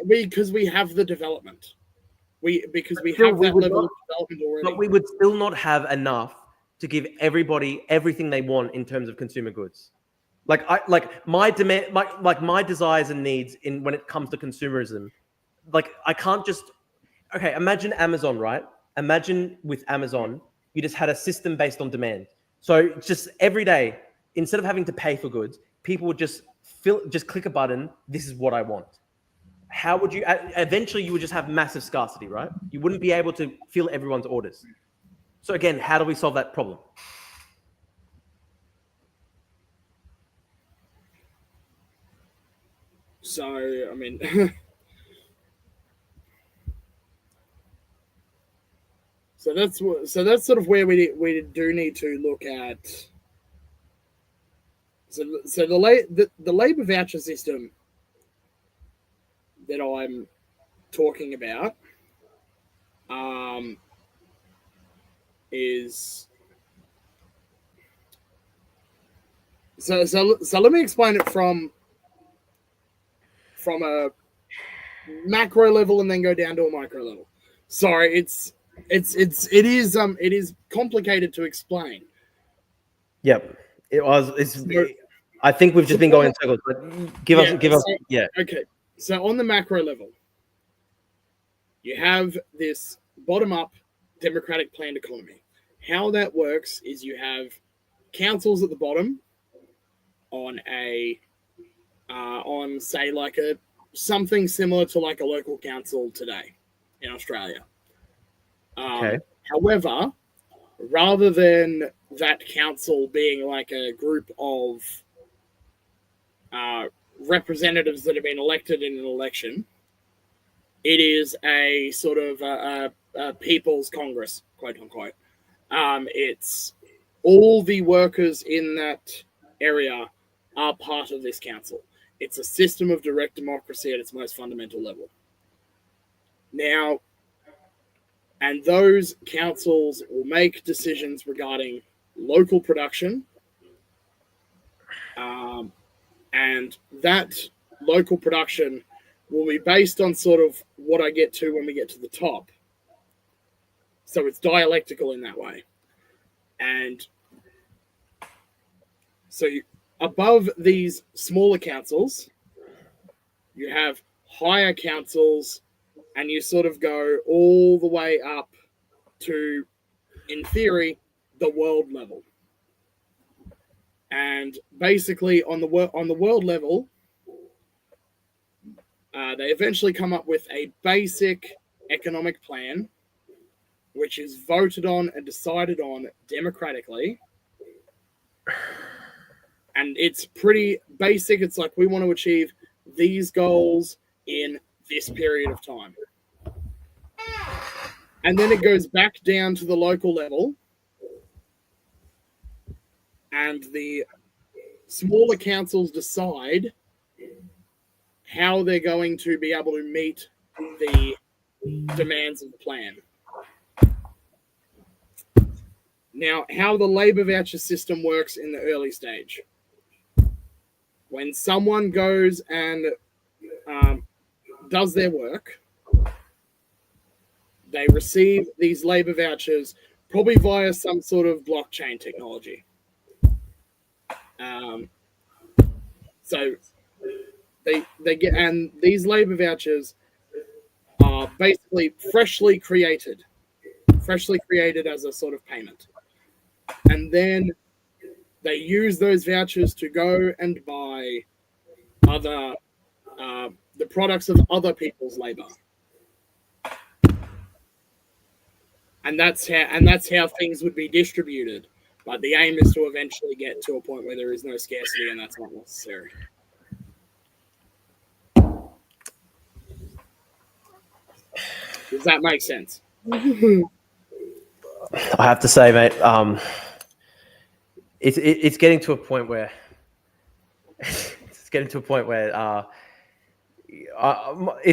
have the development. Because we have that level of development already. But we would still not have enough to give everybody everything they want in terms of consumer goods. My desires and needs when it comes to consumerism. Like I can't just imagine Amazon, right? Imagine with Amazon, you just had a system based on demand. So just every day, instead of having to pay for goods, people would just click a button. This is what I want. How would you? Eventually, you would just have massive scarcity, right? You wouldn't be able to fill everyone's orders. So again, how do we solve that problem? So I mean, so that's sort of where we do need to look at. So the labor voucher system that I'm talking about is so let me explain it from a macro level and then go down to a micro level. Sorry, it is complicated to explain. Yep, it was. I think we've just been going in circles, but give us. Yeah. Okay. So on the macro level, you have this bottom-up democratic planned economy. How that works is you have councils at the bottom on say like something similar to like a local council today in Australia. Okay. However, rather than that council being like a group of representatives that have been elected in an election, it is a sort of a people's congress, quote unquote. It's all the workers in that area are part of this council. It's a system of direct democracy at its most fundamental level. Now, and those councils will make decisions regarding local production, and that local production will be based on sort of what I get to when we get to the top. So it's dialectical in that way. And so above these smaller councils, you have higher councils, and you sort of go all the way up to, in theory, the world level. And basically, on the world level, they eventually come up with a basic economic plan, which is voted on and decided on democratically. And it's pretty basic. It's like, we want to achieve these goals in this period of time. And then it goes back down to the local level, and the smaller councils decide how they're going to be able to meet the demands of the plan. Now, how the labour voucher system works in the early stage. When someone goes and does their work, they receive these labour vouchers probably via some sort of blockchain technology. So they get, and these labour vouchers are basically freshly created as a sort of payment. And then they use those vouchers to go and buy the products of other people's labour. And that's how things would be distributed. But the aim is to eventually get to a point where there is no scarcity, and that's not necessary. Does that make sense? I have to say, mate, it's getting to a point where it's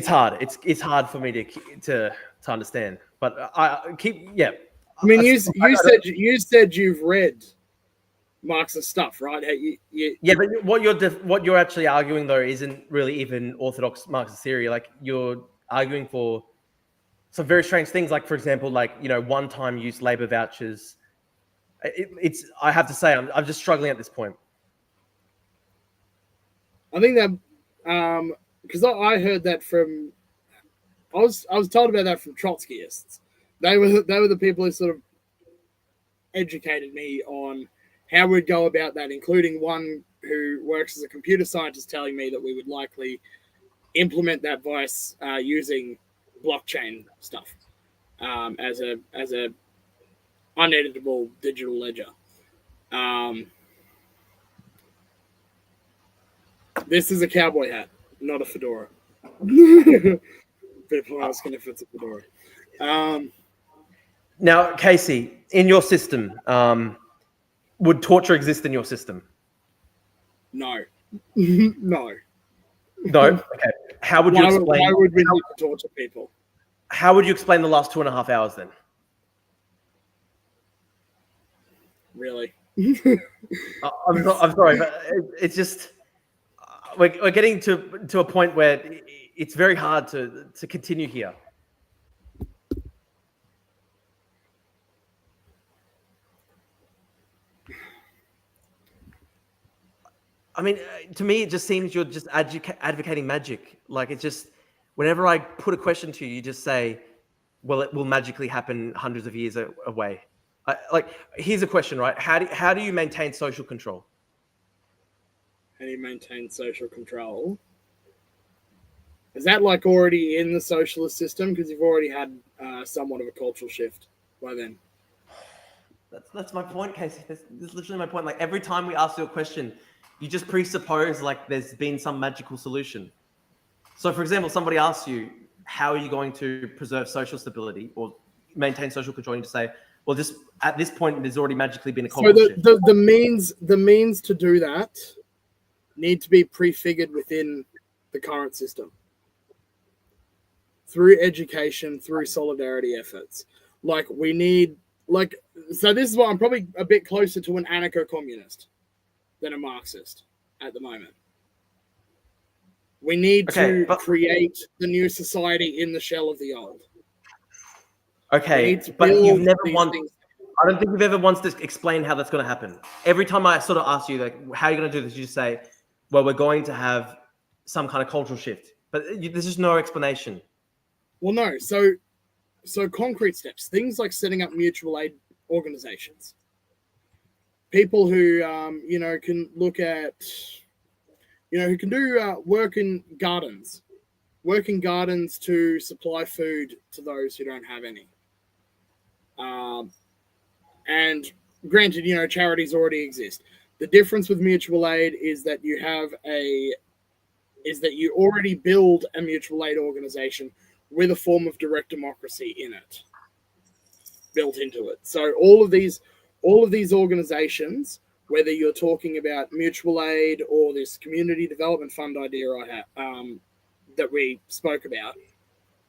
hard. It's hard for me to understand. But I keep, yeah. I mean, you said you've read Marx's stuff, right? Yeah, but what you're actually arguing though isn't really even orthodox Marxist theory. Like, you're arguing for some very strange things, like, for example, like, one-time use labor vouchers. It's I have to say, I'm just struggling at this point. I think that because I heard that from I was told about that from Trotskyists. They were the people who sort of educated me on how we'd go about that, including one who works as a computer scientist telling me that we would likely implement that vice using blockchain stuff as a uneditable digital ledger. This is a cowboy hat, not a fedora. People are asking if it's a fedora. Now, Casey, in your system, would torture exist in your system? No. No. No? Okay. How would you explain? Why would we need to torture people? How would you explain the last 2.5 hours then? Really? I'm sorry, but it's just we're getting to a point where it's very hard to continue here. I mean, to me, it just seems you're just advocating magic. Like, it's just, whenever I put a question to you, you just say, well, it will magically happen hundreds of years away. Like, here's a question, right? How do you maintain social control? How do you maintain social control? Is that like already in the socialist system? Because you've already had somewhat of a cultural shift by then. That's my point, Casey. That's literally my point. Like, every time we ask you a question, you just presuppose like there's been some magical solution. So, for example, somebody asks you, how are you going to preserve social stability or maintain social control? And you say, well, just at this point, there's already magically been a cultural shift. The means to do that need to be prefigured within the current system through education, through solidarity efforts. Like, we need, like, so this is why I'm probably a bit closer to an anarcho-communist than a Marxist at the moment. We need to create the new society in the shell of the old. Okay, but you've never once. I don't think you've ever once explained how that's going to happen. Every time I sort of ask you, like, how are you going to do this? You just say, well, we're going to have some kind of cultural shift. But there's just no explanation. Well, no. So concrete steps, things like setting up mutual aid organizations. People who, can look at, who can do work in gardens to supply food to those who don't have any. And granted, charities already exist. The difference with mutual aid is that you already build a mutual aid organization with a form of direct democracy in it, built into it. So all of these organizations, whether you're talking about mutual aid or this community development fund idea that we spoke about,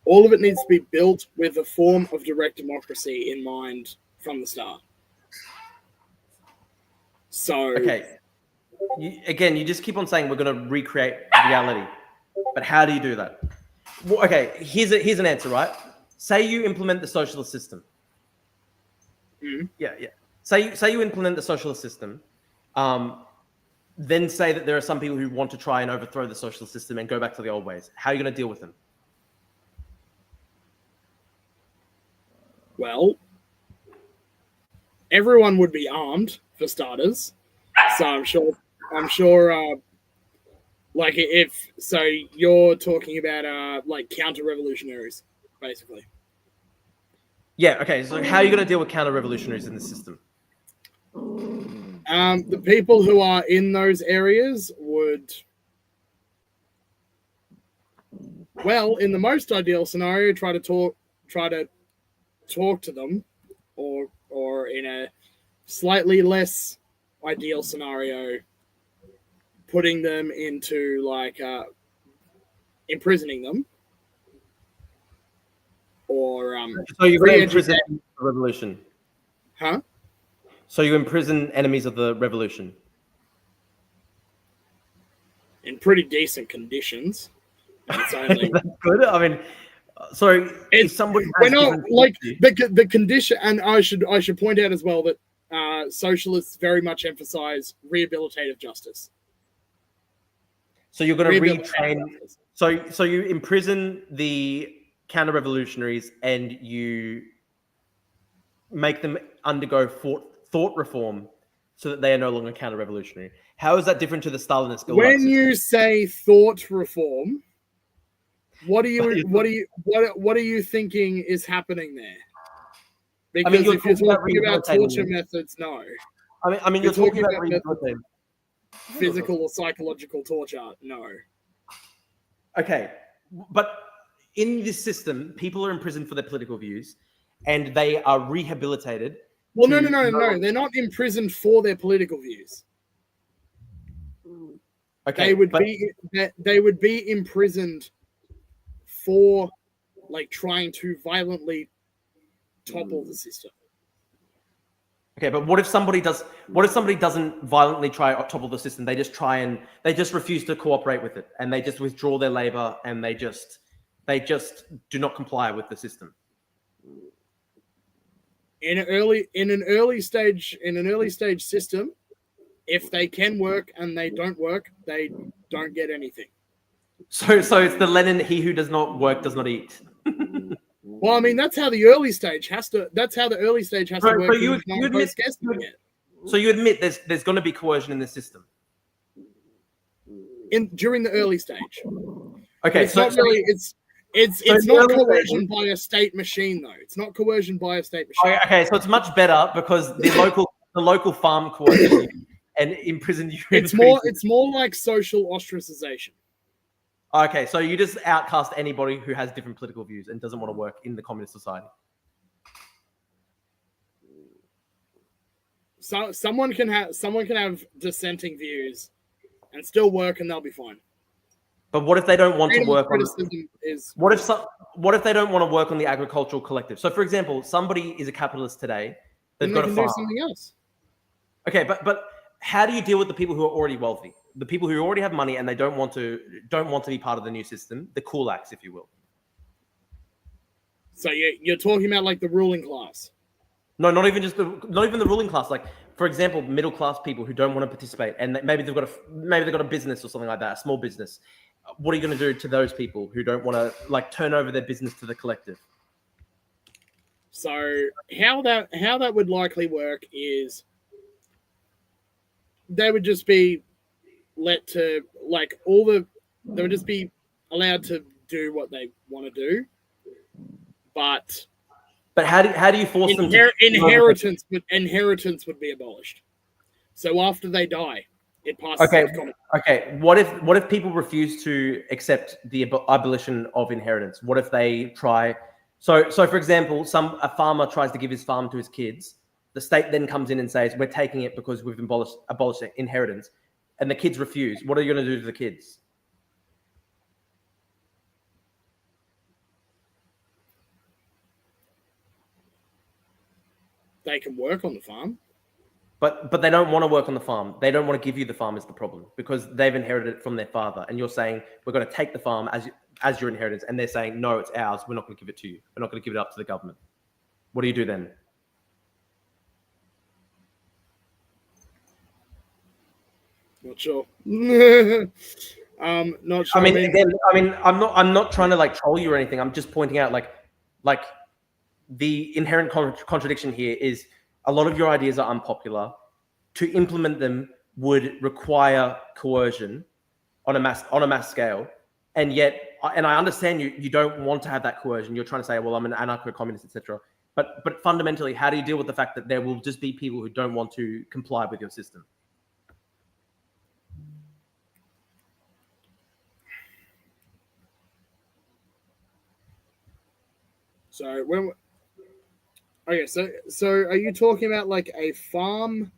all of it needs to be built with a form of direct democracy in mind from the start. So okay, you just keep on saying we're going to recreate reality, but how do you do that? Well, okay, here's an answer, right? Say you implement the socialist system. Mm-hmm. Yeah. Say you implement the socialist system, then say that there are some people who want to try and overthrow the socialist system and go back to the old ways. How are you going to deal with them? Well, everyone would be armed for starters. So I'm sure. Like, so you're talking about like counter-revolutionaries, basically. Yeah. Okay. So how are you going to deal with counter-revolutionaries in the system? The people who are in those areas would, well, in the most ideal scenario, try to talk to them, or in a slightly less ideal scenario, putting them into like imprisoning them, or so you're going to imprison the revolution, huh? So you imprison enemies of the revolution in pretty decent conditions. That's good. I mean, sorry, if somebody we're not like the condition, and I should point out as well that socialists very much emphasize rehabilitative justice. So you're going to retrain. So you imprison the counter-revolutionaries and you make them undergo thought reform so that they are no longer counter-revolutionary. How is that different to the Stalinist Gulag when system? you say thought reform, what are you thinking is happening there? Because if you're talking about torture methods, no. I mean, you're talking about physical or psychological torture, no. Okay, but in this system, people are imprisoned for their political views, and they are rehabilitated. Well, no. They're not imprisoned for their political views. Okay, they would be imprisoned for like trying to violently topple the system. Okay, but what if somebody doesn't violently try to topple the system? They just refuse to cooperate with it, and they just withdraw their labor, and they just do not comply with the system. In an early stage system, if they can work and they don't work, they don't get anything. So it's the Lenin, he who does not work does not eat. Well, I mean, that's how the early stage has to. That's how the early stage has to work. So you admit, so you admit there's going to be coercion in the system during the early stage. Okay, it's not really. It's not coercion by a state machine, though. It's not coercion by a state machine. Okay, so it's much better because the local farm coerces you and imprison you. It's more like social ostracization. Okay, so you just outcast anybody who has different political views and doesn't want to work in the communist society. So someone can have dissenting views and still work, and they'll be fine. But what if they don't want to work on? What if they don't want to work on the agricultural collective? So, for example, somebody is a capitalist today. They've got a farm. Do something else. Okay, but how do you deal with the people who are already wealthy? The people who already have money and they don't want to be part of the new system, the kulaks, if you will. So you're talking about like the ruling class. No, not even the ruling class. Like, for example, middle class people who don't want to participate, and maybe they've got a business or something like that, a small business. What are you going to do to those people who don't want to like turn over their business to the collective? So how that would likely work is they would just be they would just be allowed to do what they want to do, but how do you force them to inheritance would be abolished. So after they die, it passes. Okay. What if people refuse to accept the abolition of inheritance? What if they try? So for example, a farmer tries to give his farm to his kids. The state then comes in and says, "We're taking it because we've abolished inheritance," and the kids refuse. What are you going to do to the kids? They can work on the farm. But they don't want to work on the farm. They don't want to give you the farm is the problem because they've inherited it from their father. And you're saying, we're going to take the farm as your inheritance. And they're saying, no, it's ours. We're not going to give it to you. We're not going to give it up to the government. What do you do then? Not sure. Not sure. I'm not trying to like troll you or anything. I'm just pointing out like the inherent contradiction here is a lot of your ideas are unpopular. To implement them would require coercion on a mass scale. And yet, and I understand you don't want to have that coercion. You're trying to say, well, I'm an anarcho-communist, etc. But fundamentally, how do you deal with the fact that there will just be people who don't want to comply with your system? So so are you talking about like a farm?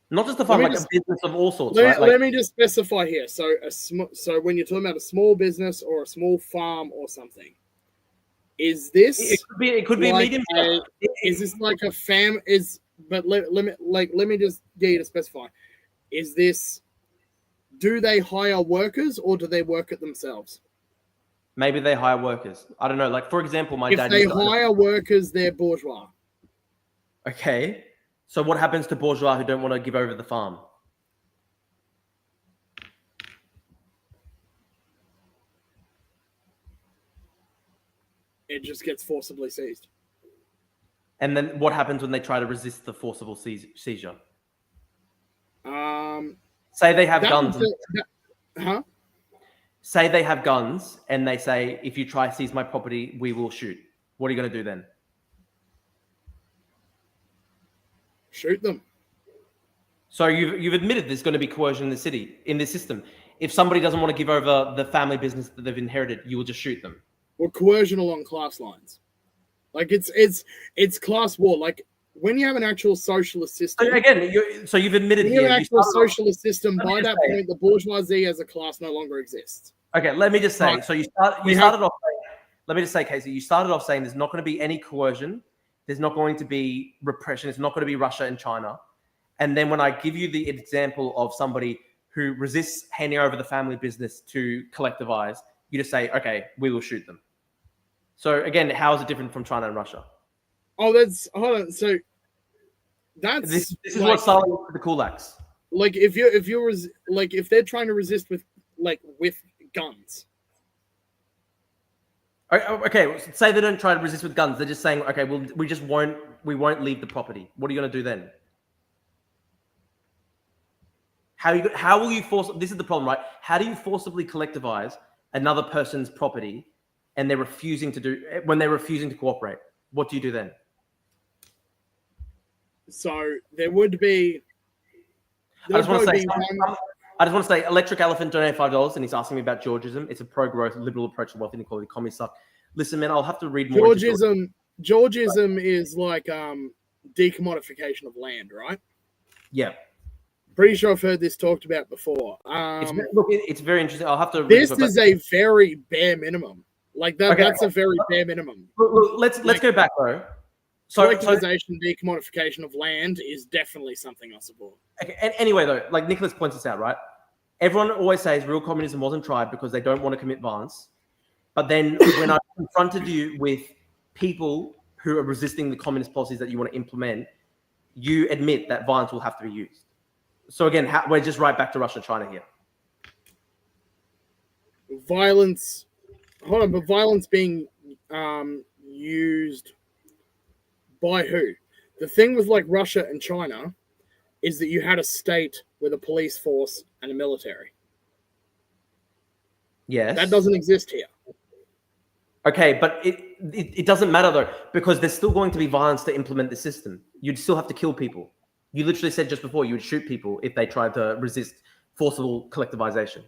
Not just a farm, like a business of all sorts, right? Let me just specify here. So so when you're talking about a small business or a small farm or something, is this? It could be like medium. Is this like a fam? But let me just get you to specify. Is this? Do they hire workers or do they work it themselves? Maybe they hire workers. I don't know. Like, for example, my dad... If they hire workers, they're bourgeois. Okay. So what happens to bourgeois who don't want to give over the farm? It just gets forcibly seized. And then what happens when they try to resist the forcible seizure? Say they have guns. Say they have guns and they say, if you try to seize my property, we will shoot. What are you going to do then? Shoot them. So you've admitted there's going to be coercion in this system. If somebody doesn't want to give over the family business that they've inherited, you will just shoot them. Well, coercion along class lines. Like it's class war. Like when you have an actual socialist system. So you've admitted when you have an actual socialist system, by that point, the bourgeoisie as a class no longer exists. Okay, let me just say. So you started off. Let me just say, Casey, you started off saying there's not going to be any coercion. There's not going to be repression. It's not going to be Russia and China. And then when I give you the example of somebody who resists handing over the family business to collectivize, you just say, okay, we will shoot them. So again, how is it different from China and Russia? Oh, hold on. So that's this is what started with the kulaks. Like if they're trying to resist with guns. Okay, say they don't try to resist with guns. They're just saying, okay, we won't leave the property. What are you going to do then? How will you force? This is the problem, right? How do you forcibly collectivize another person's property, and they're refusing to cooperate? What do you do then? So there would be. I just want to say, Electric Elephant donated $5, and he's asking me about Georgism. It's a pro-growth, liberal approach to wealth inequality. Communists suck. Listen, man, I'll have to read more. Georgism is like decommodification of land, right? Yeah. Pretty sure I've heard this talked about before. It's very interesting. I'll have to. This is a very bare minimum. Like that. Okay. That's a very bare minimum. Look, let's go back though. Collectivization, decommodification of land is definitely something I support. Okay, and anyway, though, like Nicholas points this out, right? Everyone always says real communism wasn't tried because they don't want to commit violence. But then when I confronted you with people who are resisting the communist policies that you want to implement, you admit that violence will have to be used. So again, we're just right back to Russia, China here. Violence. Hold on, but violence being used by who? The thing with like Russia and China is that you had a state with a police force and a military. Yes. That doesn't exist here. Okay, but it doesn't matter though, because there's still going to be violence to implement the system. You'd still have to kill people. You literally said just before you would shoot people if they tried to resist forcible collectivization.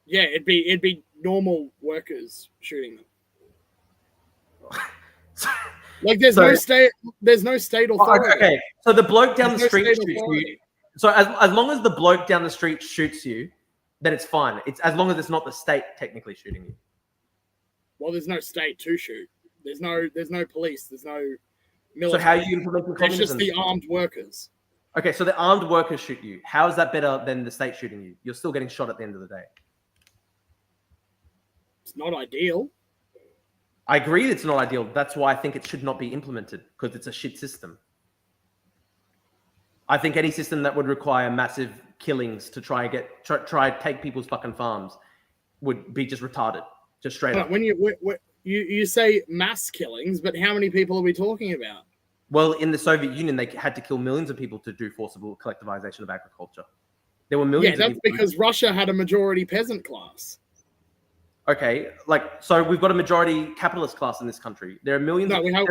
Yeah, it'd be normal workers shooting them. Like there's no state authority. Okay, so the bloke down the street shoots you. So as long as the bloke down the street shoots you, then it's fine. It's as long as it's not the state technically shooting you. Well, there's no state to shoot. There's no police. There's no military. So how are you implementing communism? It's just the armed workers. Okay, so the armed workers shoot you. How is that better than the state shooting you? You're still getting shot at the end of the day. It's not ideal. I agree it's not ideal. That's why I think it should not be implemented, because it's a shit system. I think any system that would require massive killings to try take people's fucking farms would be just retarded, just straight up. When you say mass killings, but how many people are we talking about? Well, in the Soviet Union, they had to kill millions of people to do forcible collectivization of agriculture. There were millions. Yeah, that's because Russia had a majority peasant class. Okay, so we've got a majority capitalist class in this country. There are millions. No, we have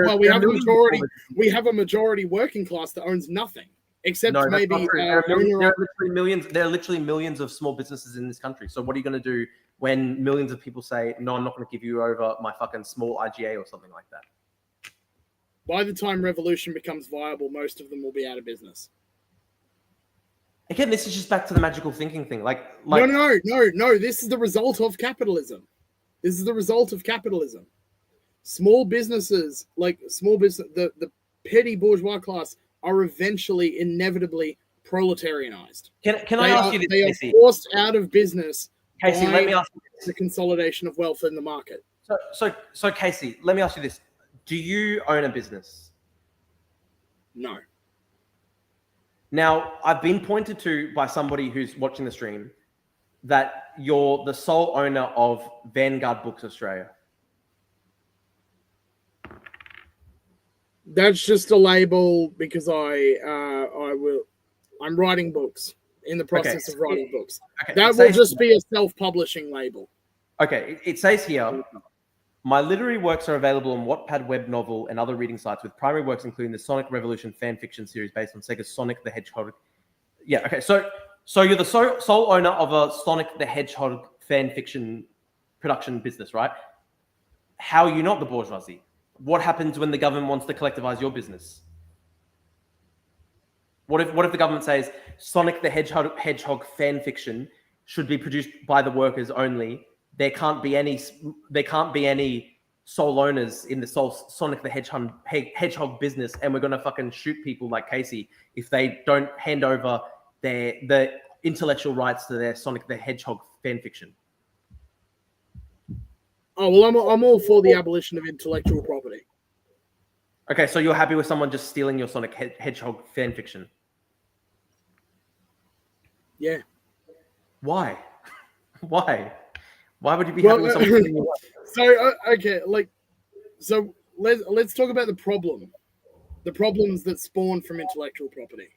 a majority working class that owns nothing, except maybe. There are literally millions of small businesses in this country. So what are you going to do when millions of people say, "No, I'm not going to give you over my fucking small IGA" or something like that? By the time revolution becomes viable, most of them will be out of business. Again, this is just back to the magical thinking thing. No. This is the result of capitalism. Small businesses, the petty bourgeois class, are eventually, inevitably proletarianized. Can I ask you this, Casey? They are forced out of business. Casey, let me ask you this. The consolidation of wealth in the market. So Casey, let me ask you this: do you own a business? No. Now, I've been pointed to by somebody who's watching the stream that you're the sole owner of Vanguard Books Australia. That's just a label because I'm writing books, in the process of writing books. Okay. That will just be a self-publishing label. Okay, it says here, my literary works are available on Wattpad web novel and other reading sites, with primary works including the Sonic Revolution fan fiction series based on Sega's Sonic the Hedgehog. Yeah, okay, so you're the sole owner of a Sonic the Hedgehog fan fiction production business, right? How are you not the bourgeoisie? What happens when the government wants to collectivize your business? What if the government says Sonic the Hedgehog fan fiction should be produced by the workers only? There can't be any sole owners in the Sonic the Hedgehog business, and we're gonna fucking shoot people like Casey if they don't hand over the intellectual rights to their Sonic the Hedgehog fan fiction. Oh well, I'm all for the abolition of intellectual property. Okay, so you're happy with someone just stealing your Sonic Hedgehog fan fiction? Yeah. Why? Why? Why would you be happy with someone stealing your work? So okay, so let's talk about the problems that spawn from intellectual property.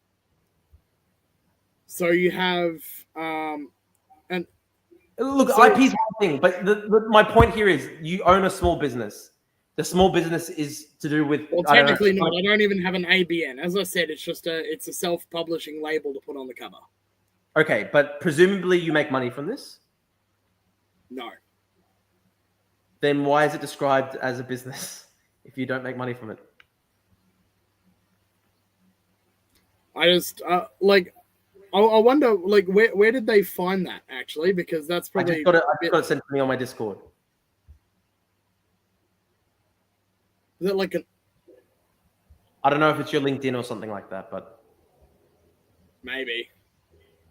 So you have and Look, so, IP is one thing, but my point here is you own a small business. The small business is to do with, well, technically not. I don't even have an ABN. As I said, it's a self-publishing label to put on the cover. Okay, but presumably you make money from this? No. Then why is it described as a business if you don't make money from it? I just I wonder, like, where did they find that, actually? Because that's probably... I just got it sent to me on my Discord. Is it like an... I don't know if it's your LinkedIn or something like that, but... Maybe.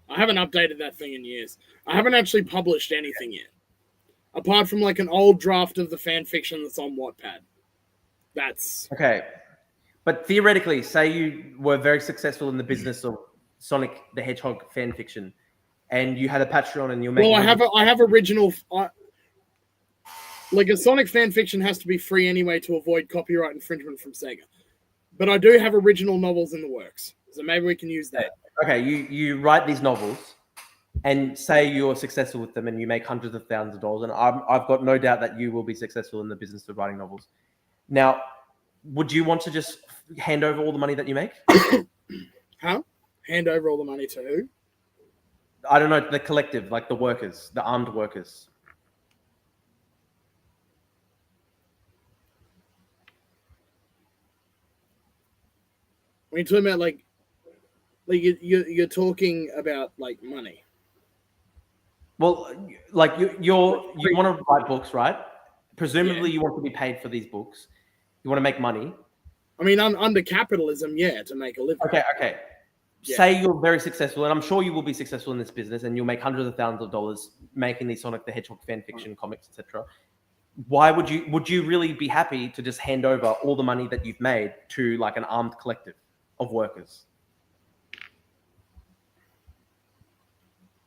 I haven't updated that thing in years. I haven't actually published anything yet. Apart from, like, an old draft of the fan fiction that's on Wattpad. That's... Okay. But theoretically, say you were very successful in the business of Sonic the Hedgehog fan fiction, and you had a Patreon and you're making... Well, I have original... like, a Sonic fan fiction has to be free anyway to avoid copyright infringement from Sega. But I do have original novels in the works, so maybe we can use that. Okay, you write these novels, and say you're successful with them and you make hundreds of thousands of dollars, and I've got no doubt that you will be successful in the business of writing novels. Now, would you want to just hand over all the money that you make? Huh? Hand over all the money to who? I don't know, the collective, like the workers, the armed workers. When you're talking about, like you're talking about, like, money. Well, like you want to write books, right? Presumably, you want to be paid for these books. You want to make money. I mean, under capitalism, yeah, to make a living. Okay. Yeah. Say you're very successful, and I'm sure you will be successful in this business, and you'll make hundreds of thousands of dollars making these Sonic the Hedgehog fan fiction comics, etc. Why would you really be happy to just hand over all the money that you've made to, like, an armed collective of workers?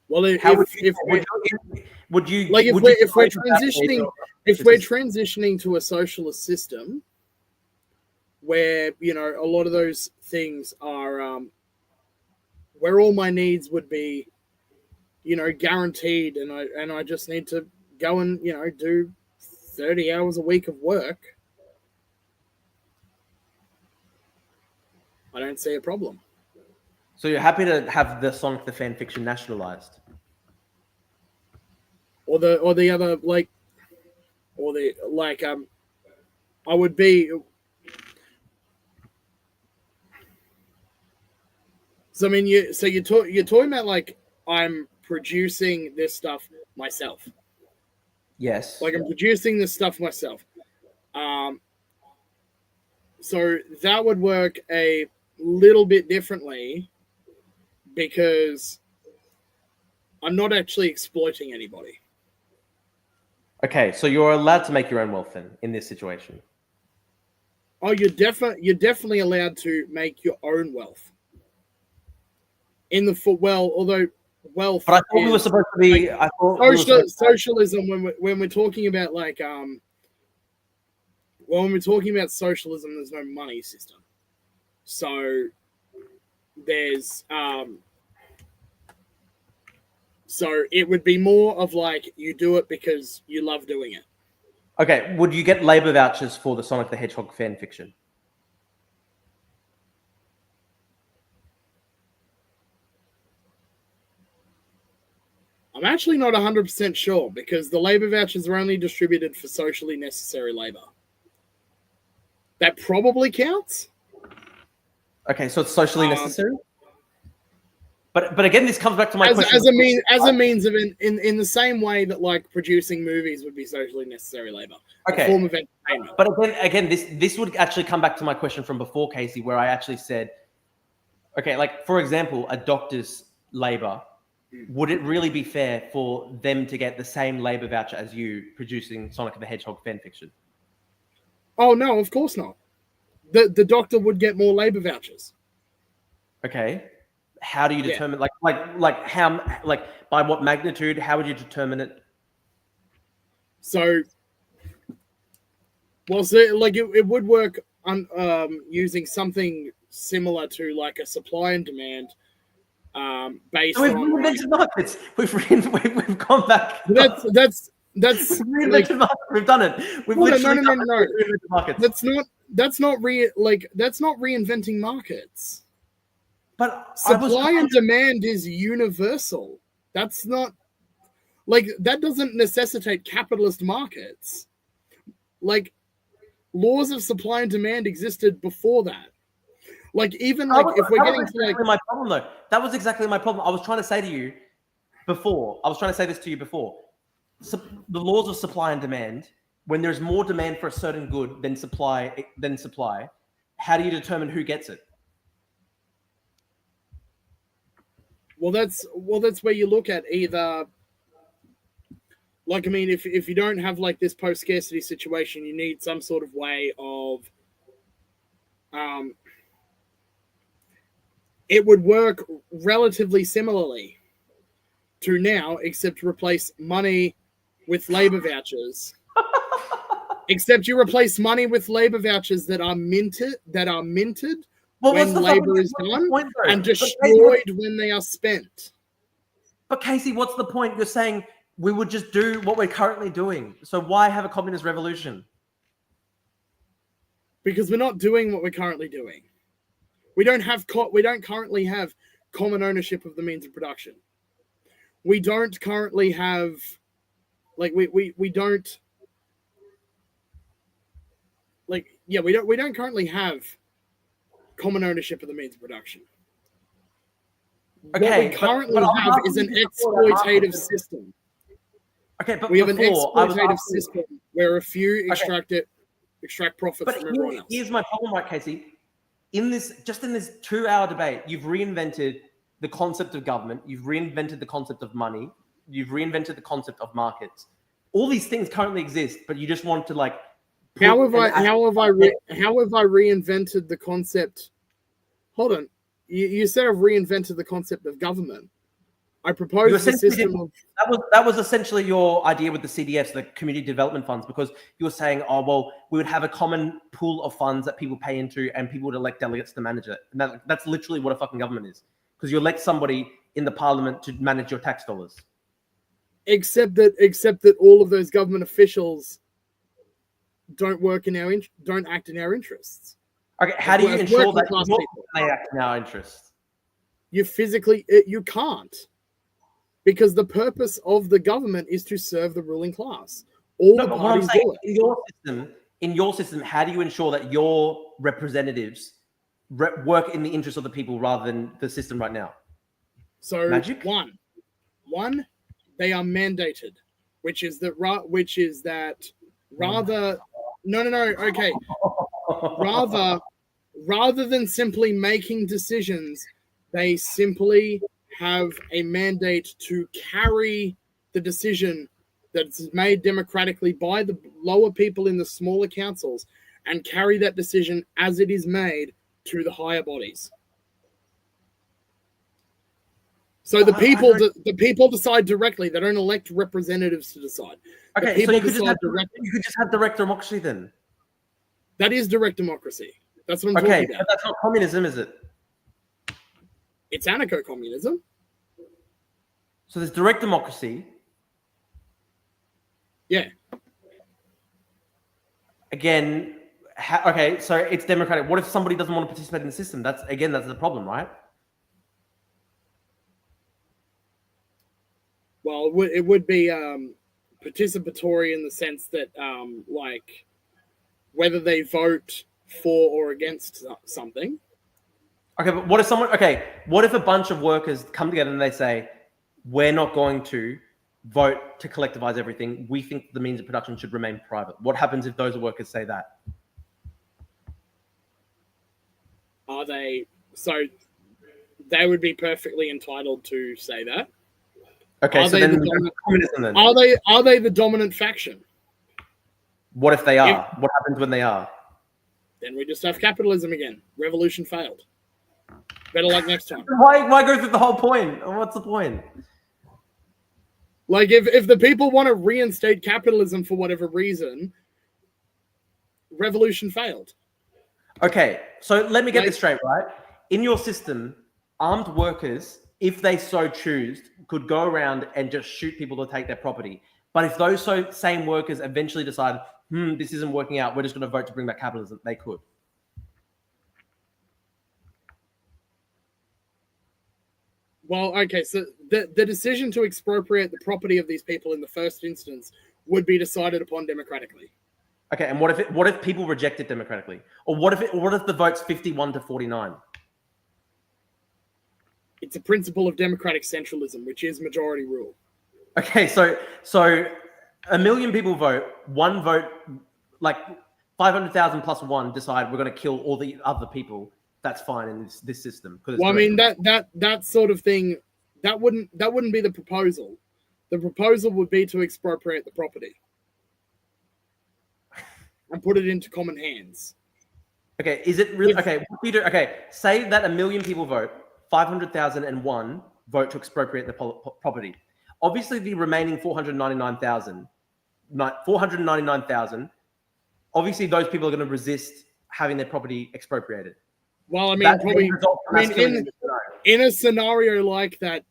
Well, if we're transitioning to a socialist system where, you know, a lot of those things are where all my needs would be, you know, guaranteed, and I just need to go and, you know, do 30 hours a week of work, I don't see a problem. So you're happy to have the Sonic the fan fiction nationalized? Or the other, like, I would be... So, I mean, you're talking about, like, I'm producing this stuff myself. Yes. Like, I'm producing this stuff myself. So that would work a little bit differently because I'm not actually exploiting anybody. Okay, so you're allowed to make your own wealth then in this situation. Oh, you're definitely allowed to make your own wealth. Although wealth. But I thought we were supposed to be. Like, socialism. When we're talking about, like, when we're talking about socialism, there's no money system. So there's so it would be more of, like, you do it because you love doing it. Okay, would you get labor vouchers for the Sonic the Hedgehog fan fiction? I'm actually not 100% sure because the labor vouchers are only distributed for socially necessary labor. That probably counts. Okay, so it's socially necessary. But again, this comes back to my question. As a means of in the same way that, like, producing movies would be socially necessary labor. Okay. A form of entertainment. But again, this would actually come back to my question from before, Casey, where I actually said, okay, like, for example, a doctor's labor. Would it really be fair for them to get the same labor voucher as you producing Sonic the Hedgehog fan fiction? Oh, no, of course not. The doctor would get more labor vouchers. Okay. How do you determine like how by what magnitude? How would you determine it? So, well, so like it would work on using something similar to like a supply and demand based We've on like, reinvented markets. We've gone back. that's We've reinvented markets. We've done it. We've literally done it. We've reinvented markets. That's not reinventing markets. But supply and demand is universal. That's not like that doesn't necessitate capitalist markets. Like laws of supply and demand existed before that. Like even like if we're getting to like my problem though. That was exactly my problem. I was trying to say to you before. I was trying to say this to you before. So the laws of supply and demand. When there's more demand for a certain good than supply, how do you determine who gets it? Well, that's where you look at either. Like, I mean, if you don't have like this post-scarcity situation, you need some sort of way of, it would work relatively similarly to now, except replace money with labor vouchers. Except you replace money with labor vouchers that are minted when labor is done and destroyed when they are spent. But Casey, what's the point? You're saying we would just do what we're currently doing. So why have a communist revolution? Because we're not doing what we're currently doing. We don't currently have common ownership of the means of production. We don't currently have we don't currently have common ownership of the means of production. Okay, what we currently have is an exploitative system. Okay, but we have an exploitative system where a few extract profits from everyone else. Here's my problem, right, Casey? In this 2-hour debate, you've reinvented the concept of government, you've reinvented the concept of money, you've reinvented the concept of markets. All these things currently exist, but you just want to like. How have I reinvented the concept? Hold on, you said I've reinvented the concept of government. I proposed a system of that was essentially your idea with the CDFs, the community development funds, because you were saying, oh well, we would have a common pool of funds that people pay into, and people would elect delegates to manage it. And that's literally what a fucking government is, because you elect somebody in the parliament to manage your tax dollars. Except that all of those government officials don't act in our interests. Okay, how do you ensure that they act in our interests? You can't. Because the purpose of the government is to serve the ruling class. All the parties do it. In your system, how do you ensure that your representatives work in the interest of the people rather than the system right now? So Magic? One, they are mandated, which is that rather okay. Rather than simply making decisions, they simply have a mandate to carry the decision that's made democratically by the lower people in the smaller councils and carry that decision as it is made to the higher bodies. So the people decide directly. They don't elect representatives to decide. Okay, so you could just have direct democracy then. That is direct democracy. That's what I'm talking about. But that's not communism, is it? It's anarcho-communism. So there's direct democracy. Yeah. Again, so it's democratic. What if somebody doesn't want to participate in the system? That's the problem, right? Well, it would be participatory in the sense that, like, whether they vote for or against something. Okay, but what if a bunch of workers come together and they say, we're not going to vote to collectivize everything. We think the means of production should remain private. What happens if those workers say that? So they would be perfectly entitled to say that. Okay, so then communism then. Are they the dominant faction? What if they are? What happens when they are? Then we just have capitalism again. Revolution failed. Better luck next time. Why go through the whole point? What's the point? Like, if the people want to reinstate capitalism for whatever reason, revolution failed. Okay, so let me get this straight, right? In your system, armed workers, if they so choose, could go around and just shoot people to take their property. But if those same workers eventually decide, this isn't working out, we're just going to vote to bring back capitalism, they could. Well, okay, so the decision to expropriate the property of these people in the first instance would be decided upon democratically. Okay, and what if people reject it democratically? Or what if the vote's 51 to 49? It's a principle of democratic centralism, which is majority rule. Okay, so 1 million people vote, one vote, like 500,000 plus one decide we're going to kill all the other people. That's fine in this system. Well, I mean, that sort of thing, that wouldn't be the proposal. The proposal would be to expropriate the property and put it into common hands. Okay, is it really okay? What do you do? Okay, say that 1 million people vote, 500,001 vote to expropriate the property. Obviously, the remaining 499,000, obviously those people are going to resist having their property expropriated. Well, I mean, in a scenario like that,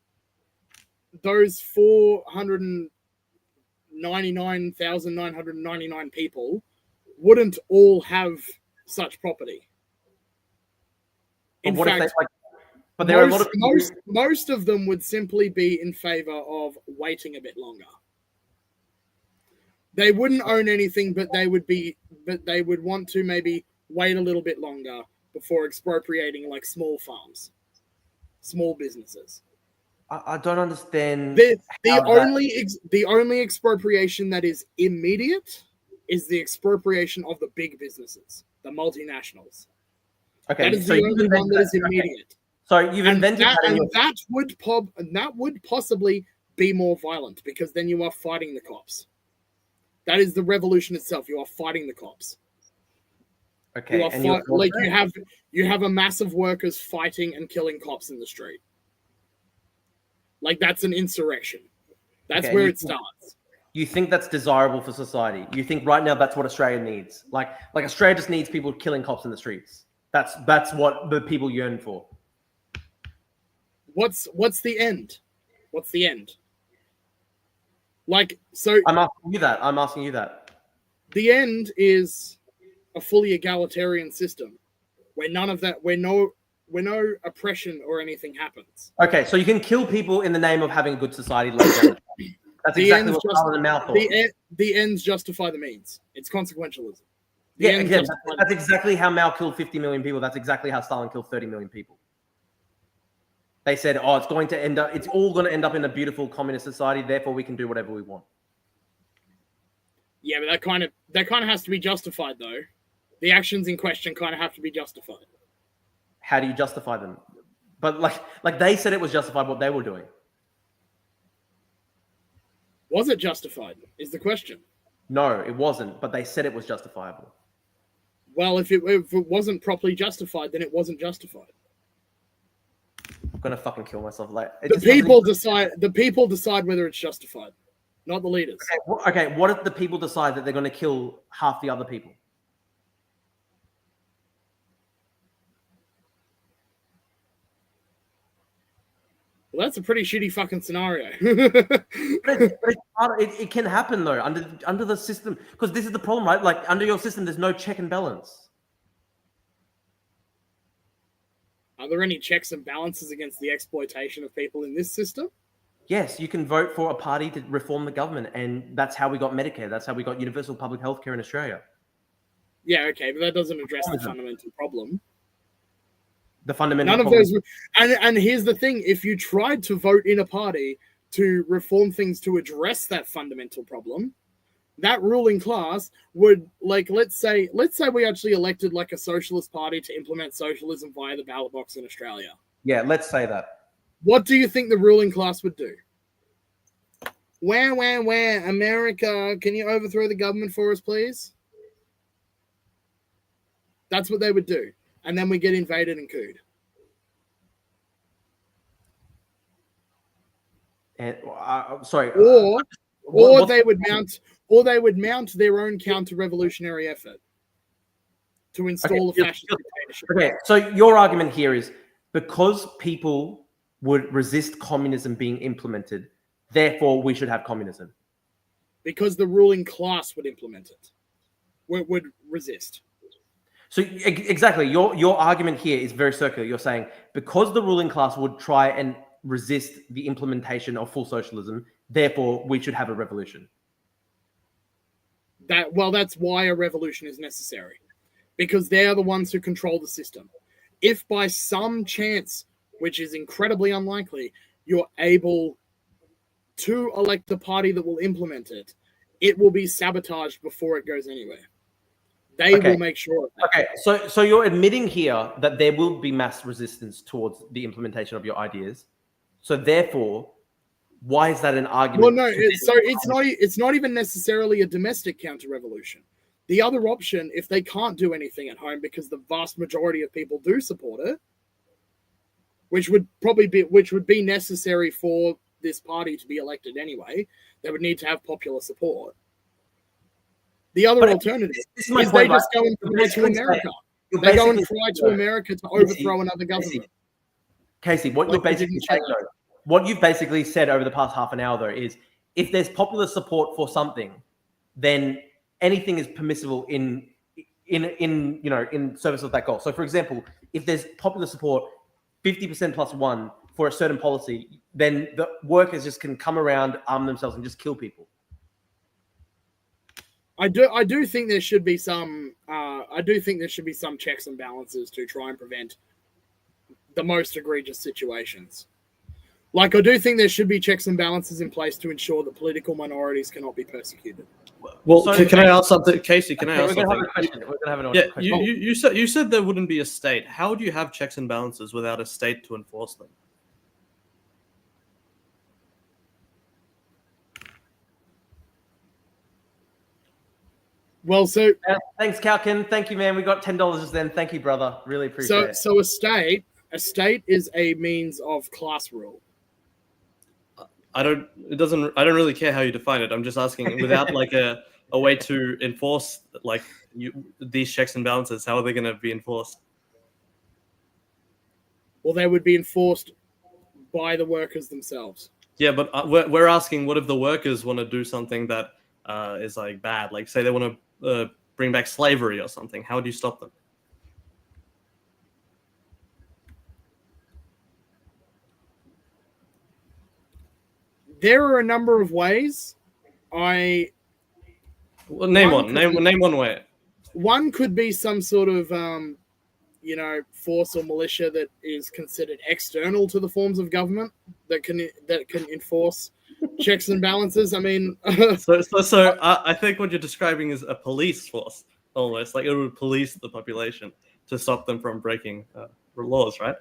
those 499,999 people wouldn't all have such property. In fact, but there are a lot of most of them would simply be in favor of waiting a bit longer. They wouldn't own anything, but they would want to maybe wait a little bit longer before expropriating like small farms, small businesses. I don't understand. The only expropriation that is immediate is the expropriation of the big businesses, the multinationals. Okay, that is the only one that is immediate. So you've invented that would possibly be more violent because then you are fighting the cops. That is the revolution itself. You are fighting the cops. Okay, you have a mass of workers fighting and killing cops in the street. Like, that's an insurrection. That's where it starts. You think that's desirable for society? You think right now that's what Australia needs? Like Australia just needs people killing cops in the streets. That's what the people yearn for. What's the end? What's the end? Like, so I'm asking you that. The end is a fully egalitarian system where no oppression or anything happens. Okay, so you can kill people in the name of having a good society. That's exactly what Stalin and Mao thought. The ends justify the means. It's consequentialism. That's exactly how Mao killed 50 million people. That's exactly how Stalin killed 30 million people. They said, it's all going to end up in a beautiful communist society, therefore we can do whatever we want. Yeah, but that kind of has to be justified, though. The actions in question kind of have to be justified. How do you justify them? But like they said it was justified what they were doing. Was it justified? Is the question. No, it wasn't, but they said it was justifiable. Well, if it wasn't properly justified, then it wasn't justified. I'm gonna fucking kill myself. The people decide whether it's justified, not the leaders. Okay, what if the people decide that they're gonna kill half the other people? Well, that's a pretty shitty fucking scenario. It can happen though under the system, because this is the problem, right? Like under your system, there's no check and balance. Are there any checks and balances against the exploitation of people in this system? Yes, you can vote for a party to reform the government, and that's how we got Medicare. That's how we got universal public health care in Australia. Yeah, okay, but that doesn't address the fundamental problem. The fundamental None of those. And here's the thing: if you tried to vote in a party to reform things to address that fundamental problem, that ruling class would, like, let's say we actually elected like a socialist party to implement socialism via the ballot box in Australia. Yeah, let's say that. What do you think the ruling class would do? Where, America, can you overthrow the government for us, please? That's what they would do. And then we get invaded and cooed. And sorry. Or they would mount their own counter-revolutionary effort to install a fascist dictatorship. Okay, so your argument here is because people would resist communism being implemented, therefore we should have communism. Because the ruling class would implement it, would resist. So exactly, your argument here is very circular. You're saying because the ruling class would try and resist the implementation of full socialism, therefore we should have a revolution. That's why a revolution is necessary, because they are the ones who control the system. If by some chance, which is incredibly unlikely, you're able to elect the party that will implement it, it will be sabotaged before it goes anywhere. They will make sure of that. Okay, so you're admitting here that there will be mass resistance towards the implementation of your ideas. So therefore, why is that an argument? Well, no, it's not even necessarily a domestic counter-revolution. The other option, if they can't do anything at home because the vast majority of people do support it, which would be necessary for this party to be elected anyway, they would need to have popular support. The other alternative is they just go and cry to America. They go and cry to America to overthrow another government. Casey, what you're basically saying, though, what you've basically said over the past half an hour, though, is if there's popular support for something, then anything is permissible in service of that goal. So, for example, if there's popular support, 50% plus one for a certain policy, then the workers just can come around, arm themselves, and just kill people. I do think there should be some. I do think there should be some checks and balances to try and prevent the most egregious situations. Like, I do think there should be checks and balances in place to ensure that political minorities cannot be persecuted. Well, can I ask something, Casey? Can I ask something? We're going to have an audience question. You said there wouldn't be a state. How would you have checks and balances without a state to enforce them? Well, so thanks, Kalkin. Thank you, man. We got $10 just then. Thank you, brother. Really appreciate it. So a state is a means of class rule. I don't really care how you define it. I'm just asking, without like a way to enforce like these checks and balances, how are they going to be enforced? Well, they would be enforced by the workers themselves. Yeah, but we're asking, what if the workers want to do something that is like bad? Like, say they want to bring back slavery or something. How do you stop them? There are a number of ways. Name one way. One could be some sort of force or militia that is considered external to the forms of government that can enforce checks and balances. I mean, so I think what you're describing is a police force, almost like it would police the population to stop them from breaking laws, right?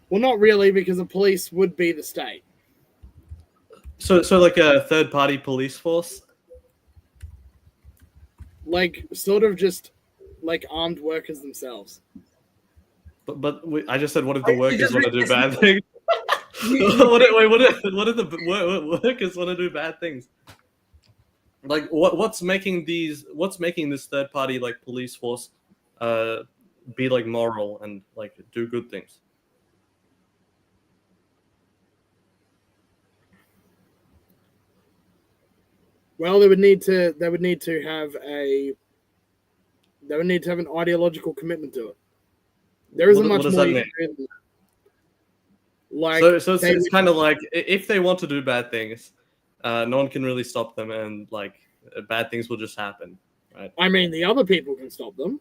Well, not really, because the police would be the state. So like a third-party police force? Like, sort of just like armed workers themselves. But I just said, what if the workers want to do bad things? what if the workers want to do bad things? Like, what's making this third-party like police force be like moral and like do good things? Well, they would need to have an ideological commitment to it. There isn't much more you can do. Like, so it's kind of like if they want to do bad things, no one can really stop them, and like bad things will just happen, right? I mean, the other people can stop them.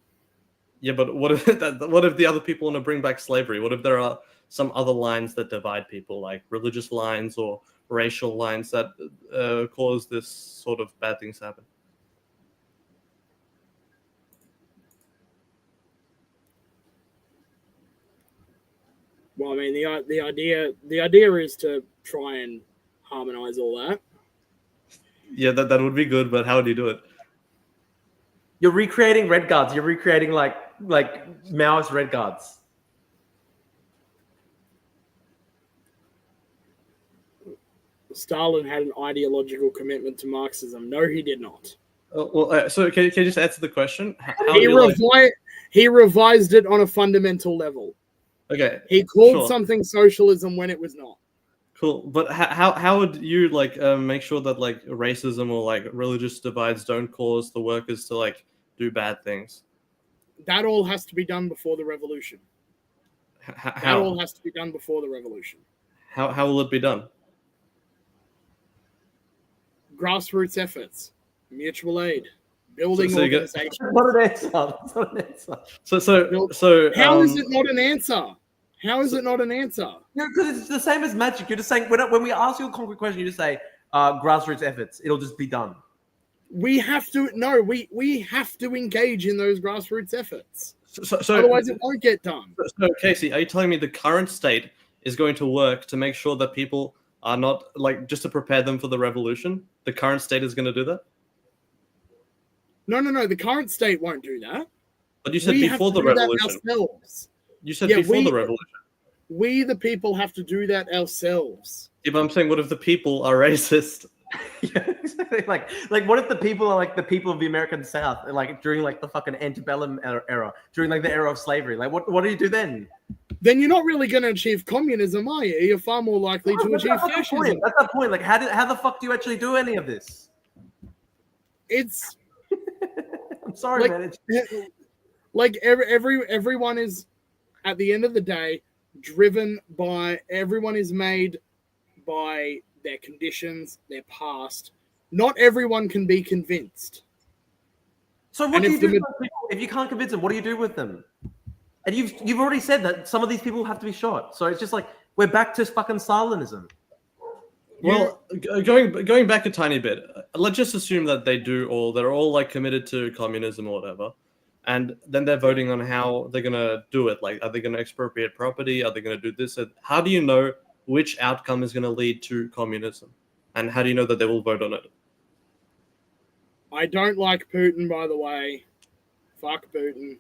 Yeah, but what if the other people want to bring back slavery? What if there are some other lines that divide people, like religious lines or racial lines that cause this sort of bad things to happen? Well, I mean, the idea is to try and harmonize all that. Yeah, that would be good, but how would you do it? You're recreating Red Guards. You're recreating like Maoist Red Guards. Stalin had an ideological commitment to Marxism. No, he did not. So can you just answer the question? He revised it on a fundamental level. Okay. He called something socialism when it was not. Cool, but how would you make sure that racism or religious divides don't cause the workers to do bad things? That all has to be done before the revolution. How? That all has to be done before the revolution. How will it be done? Grassroots efforts, mutual aid, building organizations. Not an answer. That's not an answer. So how is it not an answer? How is it not an answer? Because it's the same as magic. You're just saying when we ask you a concrete question, you just say grassroots efforts. It'll just be done. We have to we have to engage in those grassroots efforts. So otherwise, it won't get done. So Casey, are you telling me the current state is going to work to make sure that people are not just to prepare them for the revolution? The current state is going to do that? No. The current state won't do that. But you said before the revolution. Ourselves. You said before the revolution. We, the people, have to do that ourselves. Yeah, but I'm saying, what if the people are racist? Yeah, exactly. Like, what if the people are the people of the American South, during the fucking antebellum era, during the era of slavery? What do you do then? Then you're not really going to achieve communism, are you? You're far more likely to achieve fascism. That's the point. How the fuck do you actually do any of this? It's. I'm sorry, man. Everyone is, at the end of the day, driven by. Everyone is made by their conditions, their past. Not everyone can be convinced. So what do you do with people? If you can't convince them, what do you do with them? And you've already said that some of these people have to be shot. So it's just we're back to fucking Stalinism. Well, going back a tiny bit, let's just assume that they're all committed to communism or whatever, and then they're voting on how they're gonna do it. Are they gonna expropriate property? Are they gonna do this? How do you know which outcome is gonna lead to communism, and how do you know that they will vote on it? I don't like Putin, by the way. Fuck Putin.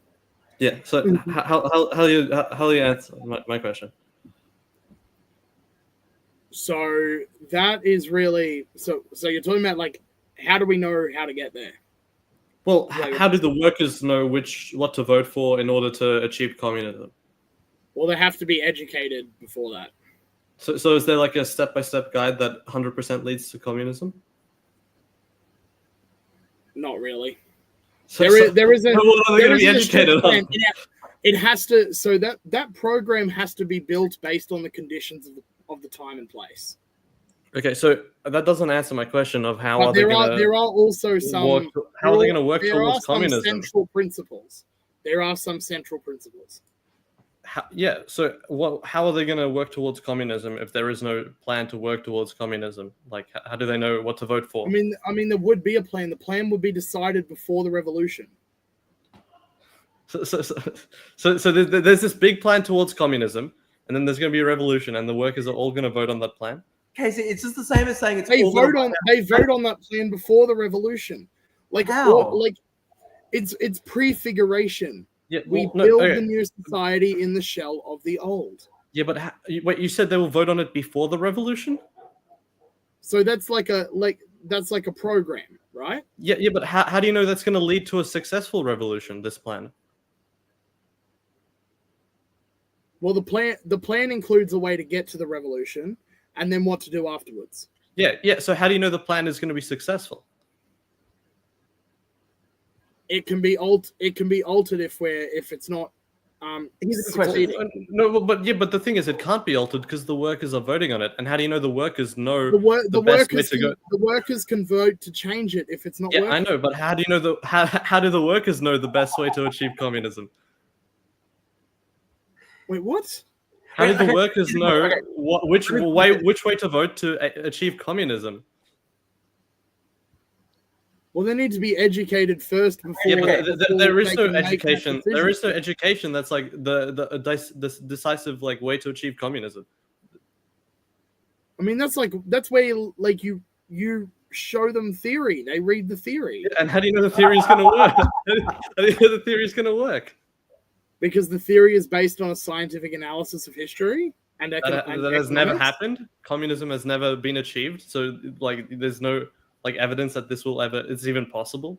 Yeah. So how you answer my question? So that is really so you're talking about how do we know how to get there? Well, how do the workers know what to vote for in order to achieve communism? Well, they have to be educated before that. So is there a step-by-step guide that 100% leads to communism? Not really. There isn't. What are they going to be educated on? It has to. So that program has to be built based on the conditions of the time and place. Okay, so that doesn't answer my question of how are they going to. There are also some. How are they going to work towards communism? There are some central principles. There are some central principles. So how are they going to work towards communism if there is no plan to work towards communism? How do they know what to vote for? I mean, there would be a plan. The plan would be decided before the revolution. So there's this big plan towards communism, and then there's going to be a revolution, and the workers are all going to vote on that plan. Okay, so it's just the same as saying they vote on that plan before the revolution. How? It's prefiguration. Yeah, we build the new society in the shell of the old. Yeah, but wait, you said they will vote on it before the revolution? So that's like a program, right? Yeah, but how do you know that's going to lead to a successful revolution, this plan? Well, the plan includes a way to get to the revolution and then what to do afterwards. Yeah. So how do you know the plan is going to be successful? It can be altered if it's not succeeding. No, but the thing is, it can't be altered because the workers are voting on it. And how do you know the workers know the best way to go? The workers can vote to change it if it's not working. I know, but how do you know how do the workers know the best way to achieve communism? Wait, what? How do the workers know which way to vote to achieve communism? Well, they need to be educated first before. Yeah, but there is no education. There is no education that's the decisive way to achieve communism. I mean, that's where you show them theory. They read the theory. And how do you know the theory is going to work? How do you know the theory is going to work? Because the theory is based on a scientific analysis of history. And that has never happened. Communism has never been achieved. So, like, there's no evidence that this will ever. It's even possible.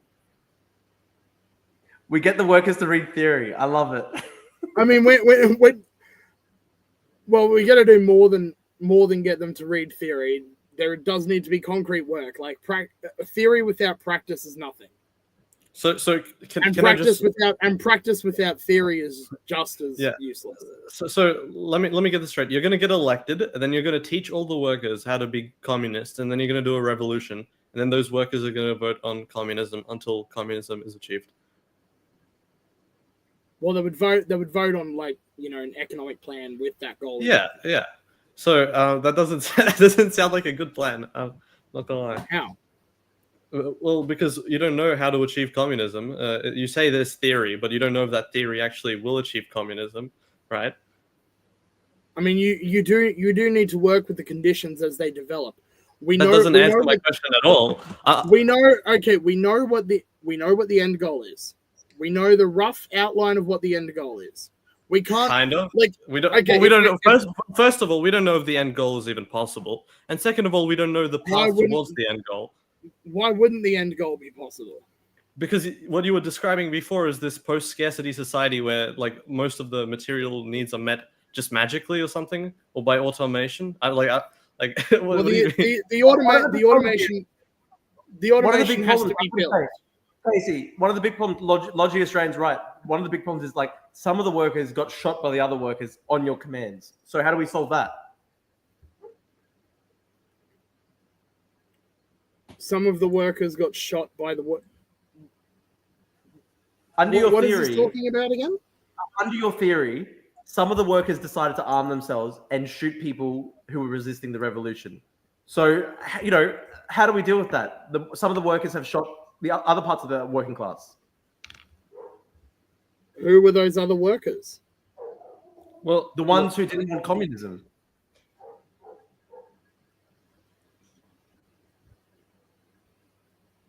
We get the workers to read theory. I love it. I mean, we got to do more than get them to read theory. There does need to be concrete work. Like theory without practice is nothing. Practice without theory is just as useless. So let me get this straight. You're going to get elected, and then you're going to teach all the workers how to be communists, and then you're going to do a revolution, and then those workers are going to vote on communism until communism is achieved. Well, they would vote on, like, you know, an economic plan with that goal. Yeah. So that doesn't sound like a good plan. I'm not gonna lie. How? Well, because you don't know how to achieve communism. You say there's theory, but you don't know if that theory actually will achieve communism, right? I mean, you do need to work with the conditions as they develop. That doesn't answer my question at all. We know what the end goal is. We know the rough outline of what the end goal is. We can't kind of we don't. Okay, well, we don't know. First of all, we don't know if the end goal is even possible, and second of all, we don't know the path towards the end goal. Why wouldn't the end goal be possible? Because what you were describing before is this post-scarcity society where, like, most of the material needs are met just magically or something, or by automation. The automation has to be built. Casey, one of the big problems, Logic Australian's right. One of the big problems is, like, some of the workers got shot by the other workers on your commands. So how do we solve that? Some of the workers got shot by the work. Under your theory, what is this talking about again? Under your theory, some of the workers decided to arm themselves and shoot people who were resisting the revolution. So, you know, how do we deal with that? Some of the workers have shot the other parts of the working class. Who were those other workers? Well, the ones who didn't want communism.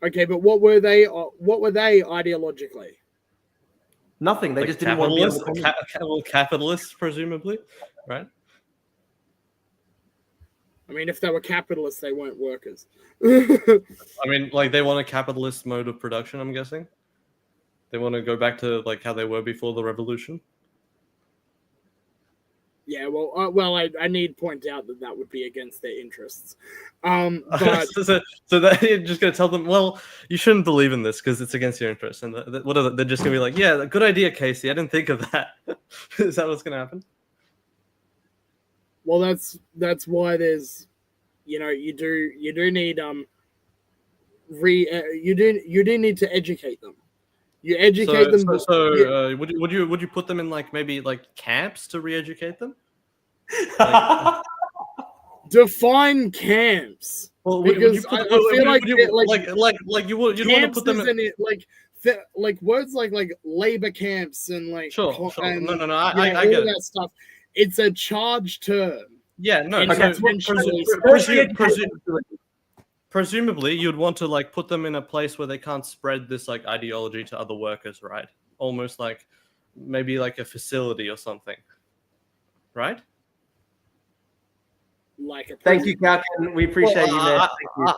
Okay, but what were they ideologically? Nothing. They just didn't want to be capitalists, presumably, right? I mean, if they were capitalists, they weren't workers. I mean, like, they want a capitalist mode of production, I'm guessing. They want to go back to, like, how they were before the revolution. Yeah, well, I need to point out that would be against their interests. But so that you're just going to tell them, well, you shouldn't believe in this because it's against your interests. And they're just going to be like, yeah, good idea, Casey. I didn't think of that. Is that what's going to happen? Well, that's why there's, you know, you do need you do need to educate them. You educate them. Would you put them in, like, maybe like camps to re-educate them? Define camps. Well, because I feel like you want to put them in like words like labor camps and like sure. And, no, I get that stuff. It's a charged term. Yeah, no. Presumably, you'd want to, like, put them in a place where they can't spread this, like, ideology to other workers, right? Almost like maybe like a facility or something, right? Like a prison. Thank you, Captain. We appreciate you, man.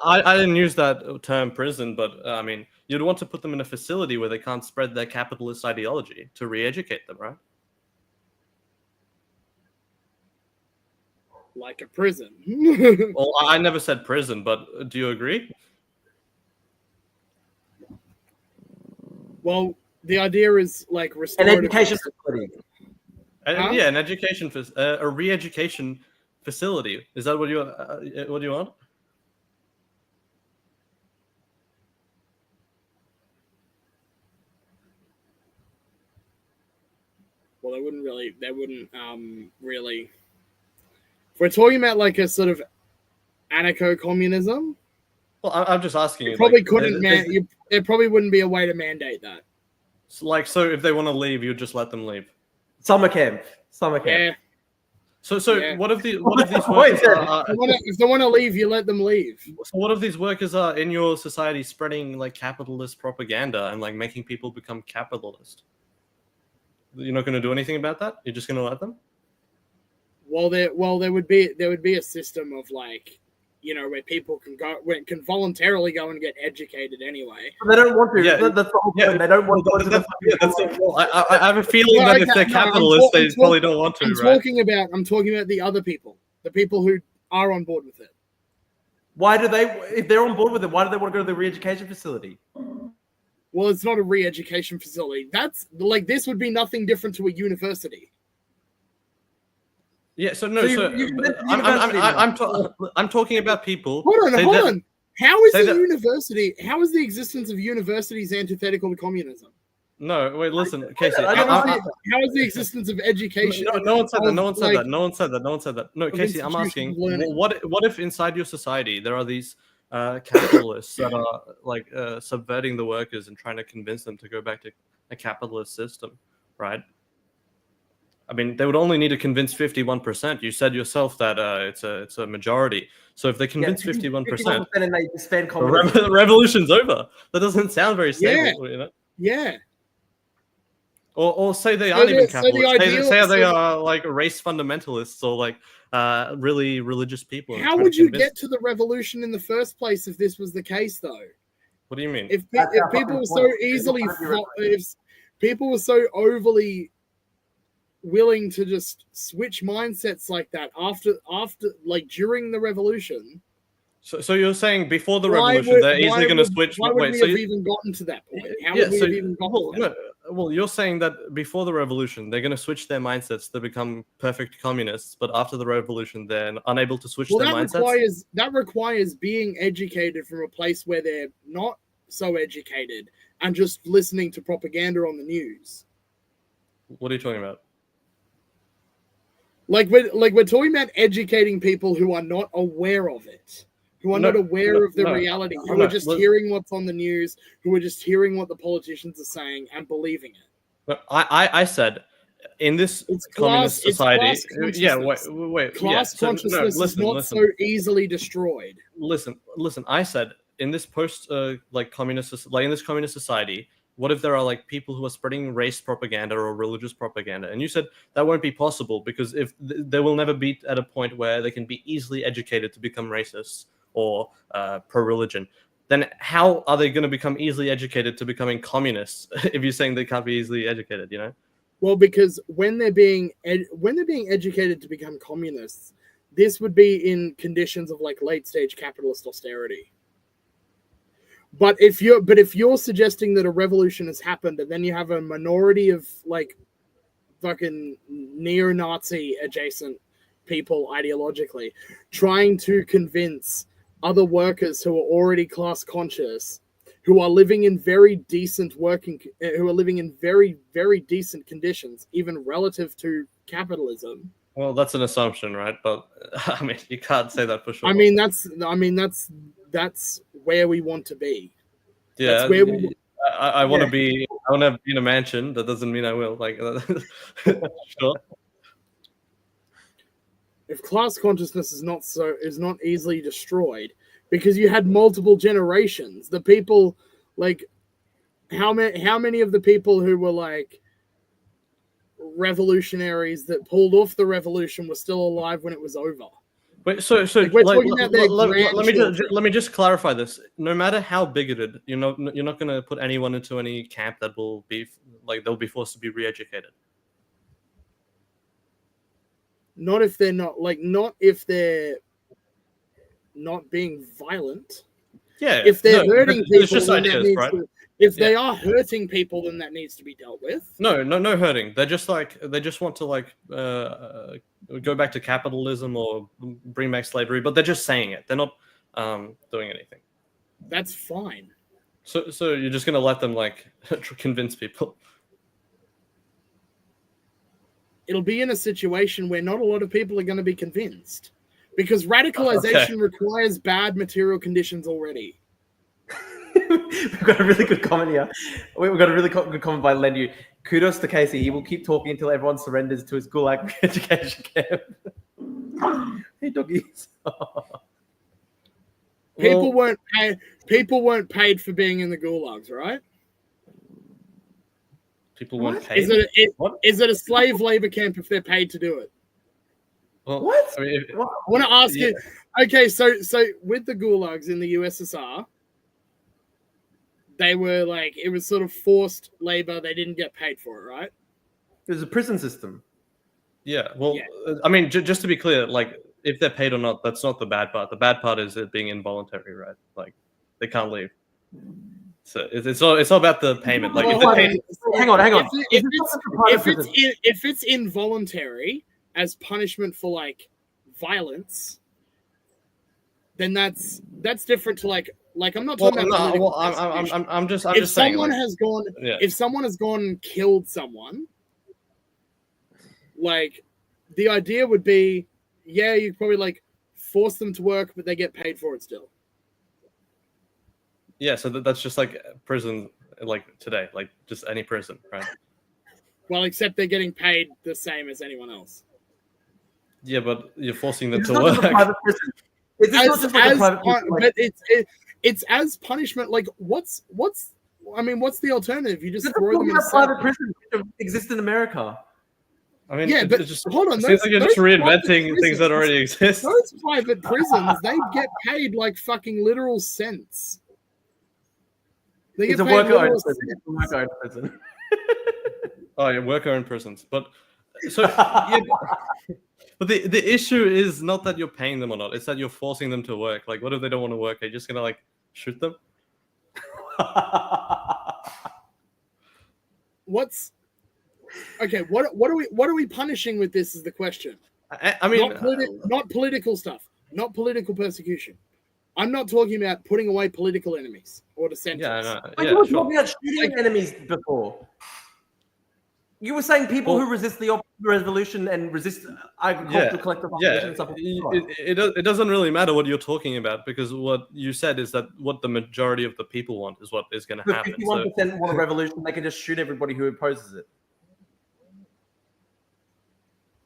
I didn't use that term prison, but I mean, you'd want to put them in a facility where they can't spread their capitalist ideology to re-educate them, right? Like a prison. Well, I never said prison, but do you agree? Well, the idea is like restorative. An education facility. Yeah, an education, a re-education facility. Is that what you want? Well, they wouldn't really. If we're talking about like a sort of anarcho-communism, well, I'm just asking you. Probably couldn't. There probably wouldn't be a way to mandate that. So if they want to leave, you just let them leave. Summer camp. Yeah. So Yeah. what if these workers are, If they want to leave, you let them leave. so what if these workers are in your society spreading like capitalist propaganda and like making people become capitalist? You're not going to do anything about that? You're just going to let them? Well, there would be a system of like, you know, where people can voluntarily go and get educated anyway. They don't want to. Yeah. That's the whole point. They don't want to. I have a feeling that if they're capitalists, they probably don't want to. I'm talking about the other people, the people who are on board with it. Why do they? If they're on board with it, why do they want to go to the re-education facility? Well, it's not a re-education facility. That's like, this would be nothing different to a university. Yeah, I'm talking about people. Hold on. How is university? How is the existence of universities antithetical to communism? No, wait, listen, Casey. How is the existence of education? No one said that. No, Casey, I'm asking, what if inside your society there are these capitalists that are like subverting the workers and trying to convince them to go back to a capitalist system, right? I mean, they would only need to convince 51%. You said yourself that it's a majority. So if they convince 51%, and they disband the revolution's over. That doesn't sound very stable, you know? Yeah. Or say they aren't even capitalists. Say they are like race fundamentalists or like really religious people. How would you get to the revolution in the first place if this was the case, though? What do you mean? If people were so easily, if people were so overly willing to just switch mindsets like that after like during the revolution. So you're saying before the revolution they're easily going to switch? Why would we have even gotten to that point? How would we have even gotten to that? Well, you're saying that before the revolution they're going to switch their mindsets to become perfect communists, but after the revolution they're unable to switch their mindsets? That requires being educated from a place where they're not so educated and just listening to propaganda on the news. What are you talking about? Like we're talking about educating people who are not aware of it, who are not aware of the reality, who are just hearing what's on the news, who are just hearing what the politicians are saying and believing it. But I said in this communist society, class consciousness is not so easily destroyed. Listen. I said in this communist society, what if there are like people who are spreading race propaganda or religious propaganda? And you said that won't be possible because if they will never be at a point where they can be easily educated to become racists or pro-religion. Then how are they going to become easily educated to becoming communists if you're saying they can't be easily educated, you know? Well, because when they're being educated to become communists, this would be in conditions of like late stage capitalist austerity. But if you're suggesting that a revolution has happened and then you have a minority of like fucking neo-Nazi adjacent people ideologically trying to convince other workers who are already class conscious, who are living in very decent very, very decent conditions, even relative to capitalism. Well, that's an assumption, right? But I mean, you can't say that for sure. I mean, that's where we want to be. Yeah, that's where we. I want to be. I want to be in a mansion. That doesn't mean I will. Like, sure. If class consciousness is not easily destroyed, because you had multiple generations, the people like how many of the people who were like revolutionaries that pulled off the revolution were still alive when it was over? Wait, so let me just clarify this. No matter how bigoted, you're not going to put anyone into any camp that will be like they'll be forced to be re-educated. Not if they're not being violent. Yeah. If they're hurting people, just ideas, right? They are hurting people, then that needs to be dealt with. No hurting. They just want to go back to capitalism or bring back slavery, but they're just saying it. They're not doing anything. That's fine. So you're just gonna let them like convince people? It'll be in a situation where not a lot of people are going to be convinced, because radicalization requires bad material conditions already. We've got a really good comment here. We've got a really good comment by Lendu. Kudos to Casey. He will keep talking until everyone surrenders to his gulag education camp. Hey, doggies. People weren't paid for being in the gulags, right? People weren't What? paid. Is it a slave labor camp if they're paid to do it? Well, What? I mean, I want to ask you. Okay, so with the gulags in the USSR, they were like, it was sort of forced labor. They didn't get paid for it, right? There's a prison system. yeah. Well, Yeah. I mean, just to be clear, like if they're paid or not, that's not the bad part. The bad part is it being involuntary, right? Like they can't leave. So it's all about the payment. Like Well, if they're paid, Hang on. If it's involuntary as punishment for like violence, then that's different to like I'm not talking about. well, I'm just if saying. Someone Like, has gone, if someone has gone and killed someone, like the idea would be, yeah, you probably like force them to work, but they get paid for it still. yeah, so that's just like prison, like today, like just any prison, right? Well, except they're getting paid the same as anyone else. Yeah, but you're forcing them It's to not work. just a private prison. It's not just like a private prison. But it's as punishment. Like what's the alternative? You just throw them in a private prison that exists in America. I mean, yeah, but just, hold on. It seems like you're just reinventing things that already exist. Those private prisons, they get paid like fucking literal cents. They It's get a paid literal worker-owned prison. Oh yeah, worker-owned prisons. But so, yeah, but the issue is not that you're paying them or not; it's that you're forcing them to work. Like, what if they don't want to work? Are you just gonna like shoot them? What's okay? What are we punishing with this? Is the question. I mean, not political stuff, not political persecution. I'm not talking about putting away political enemies or dissenters. You were talking about shooting enemies before. You were saying people who resist the revolution and resist agricultural collective operation and stuff. It doesn't really matter what you're talking about, because what you said is that what the majority of the people want is what is going to happen. 51% want a revolution, they can just shoot everybody who opposes it.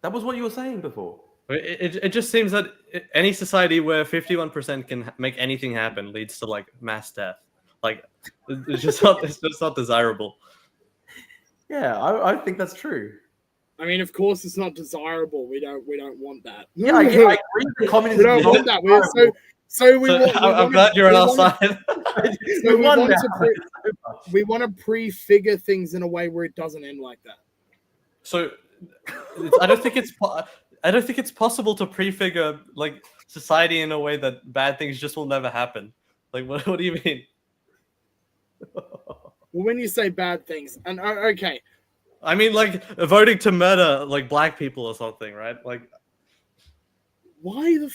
That was what you were saying before. It just seems that any society where 51% can make anything happen leads to like mass death. Like it's just not desirable. Yeah, I think that's true. I mean, of course, it's not desirable. We don't want that. Yeah, I agree. Communism. We don't want that. I'm glad you're on our side. We want to prefigure things in a way where it doesn't end like that. So I don't think it's possible to prefigure like society in a way that bad things just will never happen. Like what do you mean? Well, when you say bad things, and okay, I mean like voting to murder like black people or something, right? Like why?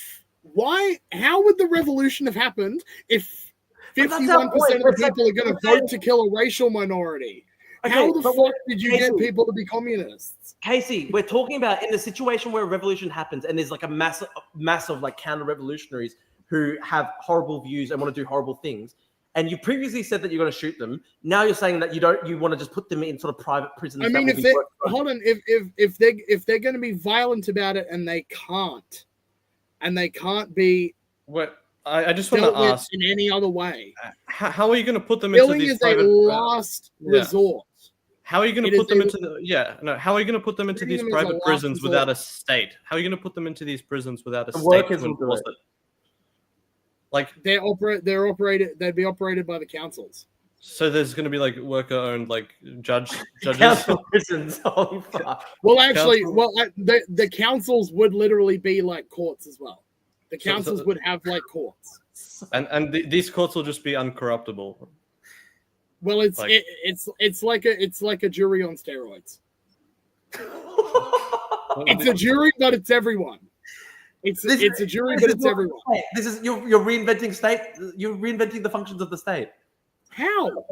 How would the revolution have happened if 51% of the people are going to vote to kill a racial minority? Okay, how the fuck did you get people to be communists? Casey, we're talking about in a situation where a revolution happens and there's like a mass of like counter-revolutionaries who have horrible views and want to do horrible things. And you previously said that you're going to shoot them. Now you're saying that you want to just put them in sort of private prisons. I mean, if they're going to be violent about it and they can't be. What I just want to ask in any other way. How are you going to put them into these private? Killing is a last resort. How are you going to put them into How are you going to put them into these private prisons without a state? How are you going to put them into these prisons without a state to enforce it? Like they'd be operated by the councils. So there's going to be like worker-owned like judges. Council prisons. Holy fuck. Well, actually, the councils would literally be like courts as well. The councils would have like courts. And these courts will just be uncorruptible. Well, it's like a jury on steroids. It's a jury, but it's everyone. It's a jury, but it's everyone. This is you're reinventing state. You're reinventing the functions of the state. How?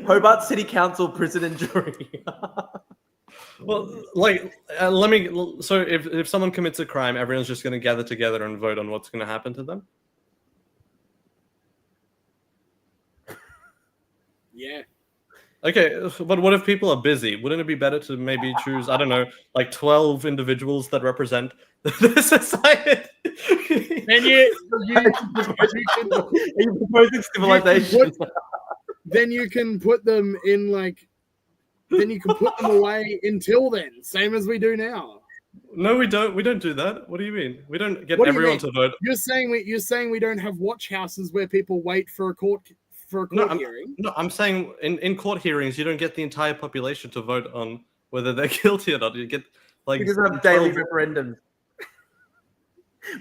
Hobart City Council prison and jury. Well, like let me. So if someone commits a crime, everyone's just going to gather together and vote on what's going to happen to them. Yeah. Okay, but what if people are busy? Wouldn't it be better to maybe choose, I don't know, like 12 individuals that represent the society? Then Are you proposing civilization? then you can put them in like. Then you can put them away until then, same as we do now. No, we don't. We don't do that. What do you mean? We don't get What do you everyone mean? to vote. You're saying we don't have watch houses where people wait for a court hearing. No, I'm saying in court hearings, you don't get the entire population to vote on whether they're guilty or not. You get like We just have daily referendums.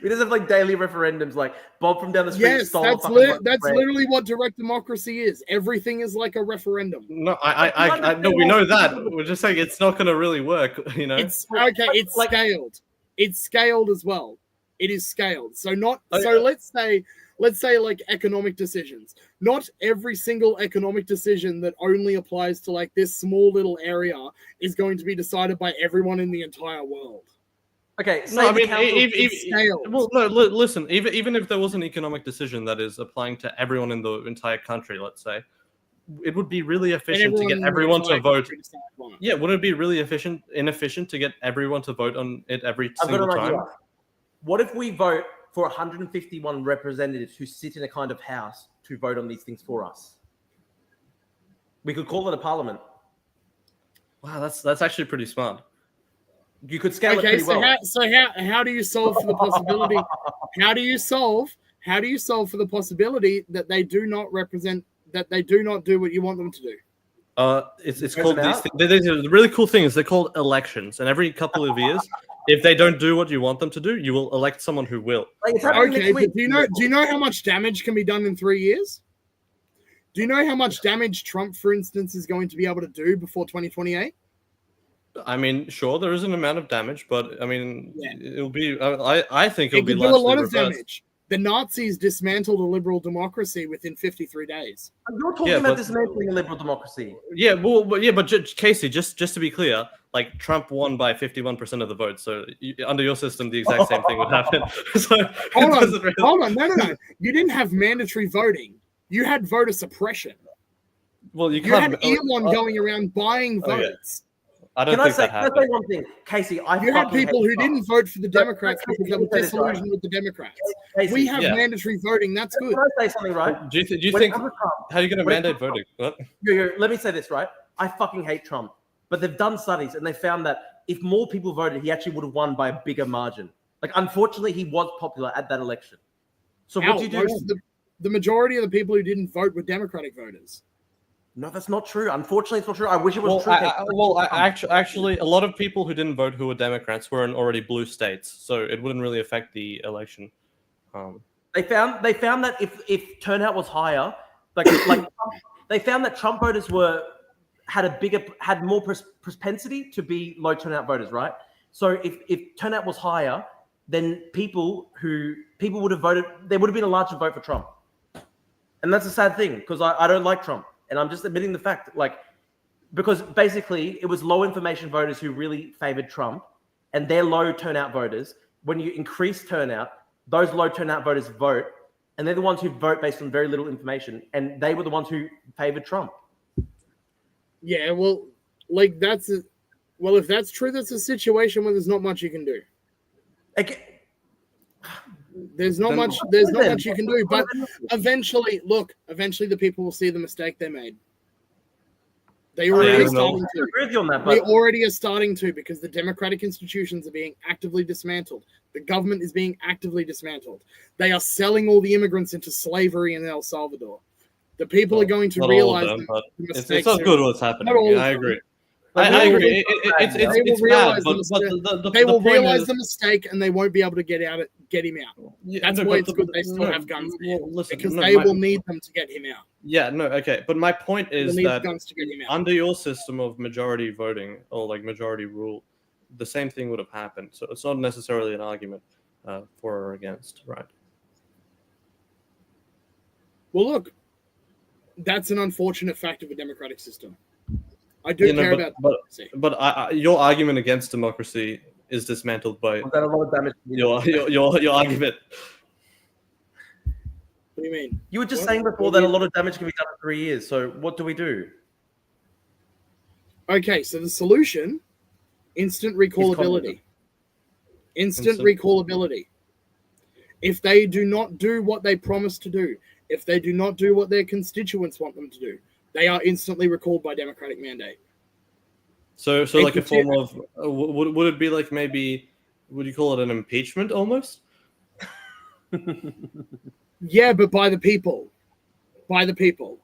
We just have like daily referendums, like Bob from down the street. Yes, stole that's literally what direct democracy is. Everything is like a referendum. No, I no, we know that. We're just saying it's not going to really work. You know, It's okay. It's like, scaled. It's scaled as well. It is scaled. So not. Okay. So let's say like economic decisions. Not every single economic decision that only applies to like this small little area is going to be decided by everyone in the entire world. Okay, no, I mean, listen. Even if there was an economic decision that is applying to everyone in the entire country, let's say, it would be really efficient to get everyone to vote. Yeah, wouldn't it be really inefficient to get everyone to vote on it every single time? What if we vote for 151 representatives who sit in a kind of house to vote on these things for us? We could call it a parliament. Wow, that's actually pretty smart. You could scale it pretty well. How do you solve for the possibility? How do you solve for the possibility that they do not represent, that they do not do what you want them to do? It's called these things. The really cool thing is they're called elections, and every couple of years, if they don't do what you want them to do, you will elect someone who will. Okay, but do you know how much damage can be done in 3 years? Do you know how much damage Trump, for instance, is going to be able to do before 2028? I mean, sure, there is an amount of damage, but I mean, it'll be. I think it'll be do a lot of damage. The Nazis dismantled a liberal democracy within 53 days. You're talking about dismantling a liberal democracy. Yeah, but Casey, just to be clear, like Trump won by 51% of the vote, so under your system, the exact same thing would happen. So hold on, no. You didn't have mandatory voting. You had voter suppression. Well, you had Elon going around buying votes. I don't think that happened. Can I say one thing? Casey, you had people who didn't vote for the Democrats because they were disillusioned with the Democrats. Casey, we have mandatory voting. That's good. Can I say something, right? Do you think... How are you going to mandate voting? What? Let me say this, right? I fucking hate Trump. But they've done studies and they found that if more people voted, he actually would have won by a bigger margin. Like, unfortunately, he was popular at that election. So what do you do? The majority of the people who didn't vote were Democratic voters. No, that's not true. Unfortunately, it's not true. I wish it was true. Actually, a lot of people who didn't vote who were Democrats were in already blue states, so it wouldn't really affect the election. They found that if turnout was higher, they found that Trump voters had more propensity to be low turnout voters, right? So if turnout was higher, then people would have voted. There would have been a larger vote for Trump, and that's a sad thing because I don't like Trump. And I'm just admitting the fact, because basically it was low information voters who really favored Trump, and they're low turnout voters. When you increase turnout, those low turnout voters vote, and they're the ones who vote based on very little information, and they were the ones who favored Trump. Yeah, well, if that's true, that's a situation where there's not much you can do. There's not much you can do, but eventually the people will see the mistake they made. They already are starting to because the democratic institutions are being actively dismantled. The government is being actively dismantled. They are selling all the immigrants into slavery in El Salvador. The people are going to realize the mistakes. It's not good what's happening. I agree. I agree. It's bad, but they will realize the mistake and they won't be able to get him out. That's why it's good they still have guns because they will need them to get him out. Yeah, no, okay. But my point is that under your system of majority voting or majority rule, the same thing would have happened. So it's not necessarily an argument for or against, right? Well, look, that's an unfortunate fact of a democratic system. I do care about democracy. But your argument against democracy is dismantled by your argument. What do you mean? You were just saying before that a lot of damage can be done in 3 years. So what do we do? Okay, so the solution: instant recallability. Instant recallability. If they do not do what they promise to do, if they do not do what their constituents want them to do, they are instantly recalled by democratic mandate. So like a form of would it be like maybe would you call it an impeachment almost? Yeah, but by the people. By the people.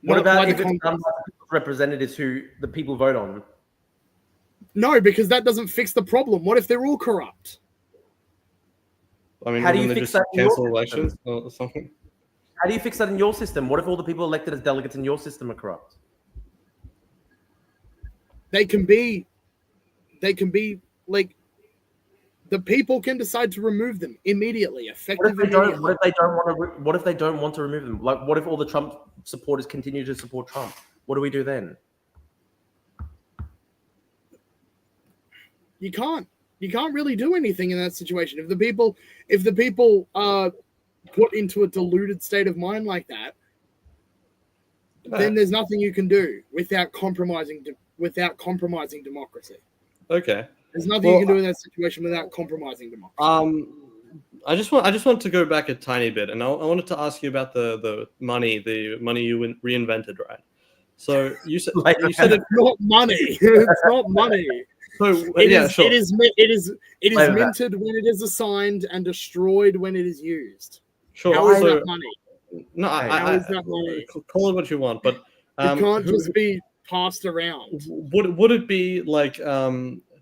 What about if it's done by representatives who the people vote on? No, because that doesn't fix the problem. What if they're all corrupt? I mean, how do you fix that? Cancel elections or something? How do you fix that in your system? What if all the people elected as delegates in your system are corrupt? They can be like the people can decide to remove them immediately, effectively. What if they don't want to remove them? Like, what if all the Trump supporters continue to support Trump? What do we do then? You can't really do anything in that situation. If the people are put into a deluded state of mind like that, then there's nothing you can do without compromising democracy. Okay. There's nothing you can do in that situation without compromising democracy. I just want to go back a tiny bit, and I wanted to ask you about the money you reinvented, right? So you said it's not money. It's not money. So it is minted when it is assigned and destroyed when it is used. Sure. How is that money? No, how is that money? Call it what you want, but it can't just be passed around. Would it be like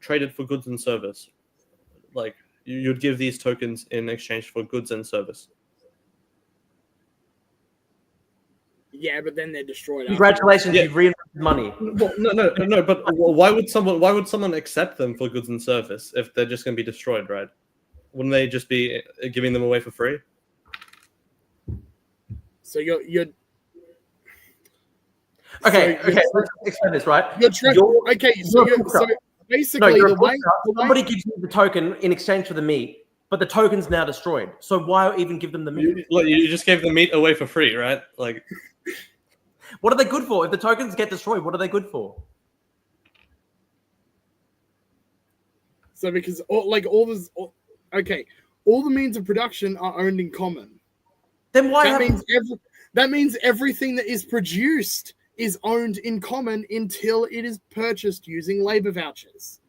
traded for goods and service? Like you'd give these tokens in exchange for goods and service. Yeah, but then they're destroyed. Congratulations, you've reinvented money. Well, no. But why would someone accept them for goods and service if they're just going to be destroyed, right? Wouldn't they just be giving them away for free? So you're okay. Let's explain this, right? So basically, somebody gives you the token in exchange for the meat, but the token's now destroyed. So why even give them the meat? You just gave the meat away for free, right? Like, what are they good for? If the tokens get destroyed, what are they good for? So because all the means of production are owned in common. Then why that means everything that is produced is owned in common until it is purchased using labor vouchers.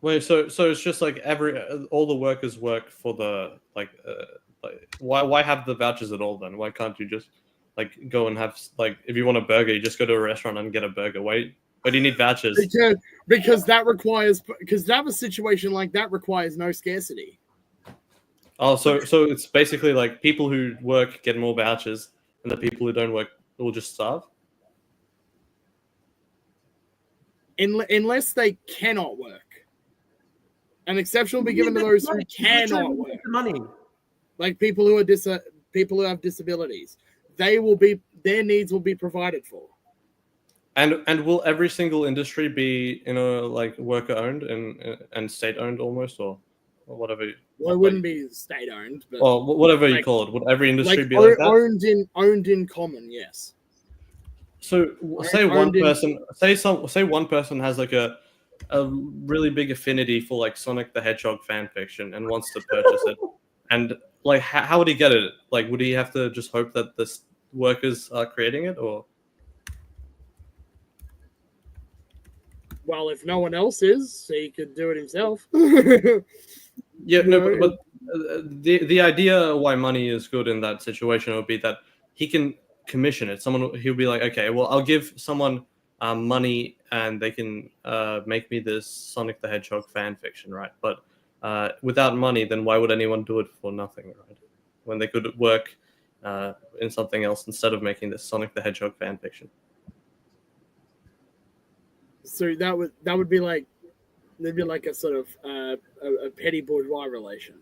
Wait, so it's just like all the workers work for the why have the vouchers at all then? Why can't you just like go and have like if you want a burger, you just go to a restaurant and get a burger? Why do you need vouchers? Because to have a situation like that requires no scarcity. Oh, so it's basically like people who work get more vouchers, and the people who don't work will just starve? Unless they cannot work. An exception will be given to those who cannot work. Money. Like people who have disabilities. Their needs will be provided for. And will every single industry be like worker owned and state owned almost or whatever? Well, it wouldn't be state owned, but whatever you call it. Would every industry be like that? Owned in common, yes. So say one person has like a really big affinity for like Sonic the Hedgehog fan fiction and wants to purchase it, and like how would he get it? Like, would he have to just hope that the workers are creating it, or? Well, if no one else is, he could do it himself. Yeah, no, but the idea why money is good in that situation would be that he can commission it. He'll be like, okay, well, I'll give someone money and they can make me this Sonic the Hedgehog fan fiction, right? But without money, then why would anyone do it for nothing, right? When they could work in something else instead of making this Sonic the Hedgehog fan fiction. So that would be like there'd be like a sort of a petty bourgeois relation.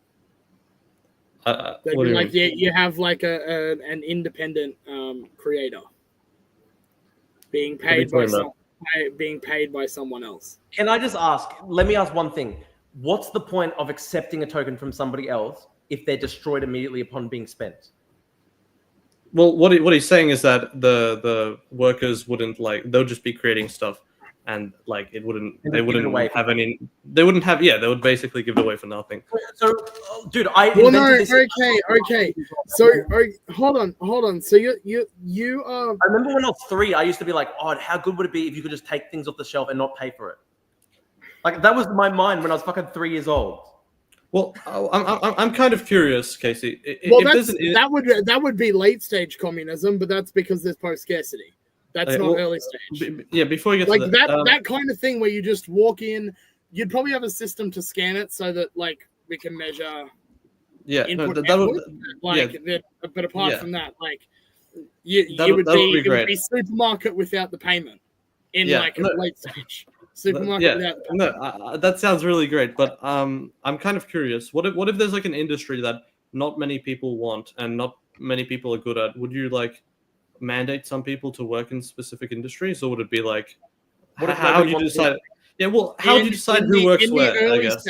They'd be like you have like an independent creator being paid by someone else. Can I just ask? Let me ask one thing. What's the point of accepting a token from somebody else if they're destroyed immediately upon being spent? Well, what he's saying is that the workers wouldn't they'll just be creating stuff and like it wouldn't, And they give it wouldn't away. have any. They wouldn't have. Yeah, they would basically give it away for nothing. So, dude, I Well, no, invented this. okay. So, hold on. So you are. I remember when I was 3, I used to be like, "Oh, how good would it be if you could just take things off the shelf and not pay for it?" Like that was my mind when I was fucking 3 years old. Well, I'm kind of curious, Casey. Well, If that would be late stage communism, but that's because there's post scarcity. That's not early stage. Yeah, before you get Like to that kind of thing where you just walk in. You'd probably have a system to scan it so that like we can measure. Yeah, no, input, that would, like, yeah. But apart Yeah. from that, like it That would would be be great. supermarket without the payment in Yeah, like a no. late stage supermarket Yeah, without the payment. no, that sounds really great. But I'm kind of curious. What if there's like an industry that not many people want and not many people are good at? Would you like mandate some people to work in specific industries, or would it be like how do you decide? Yeah, well, how do you decide who works where? I guess.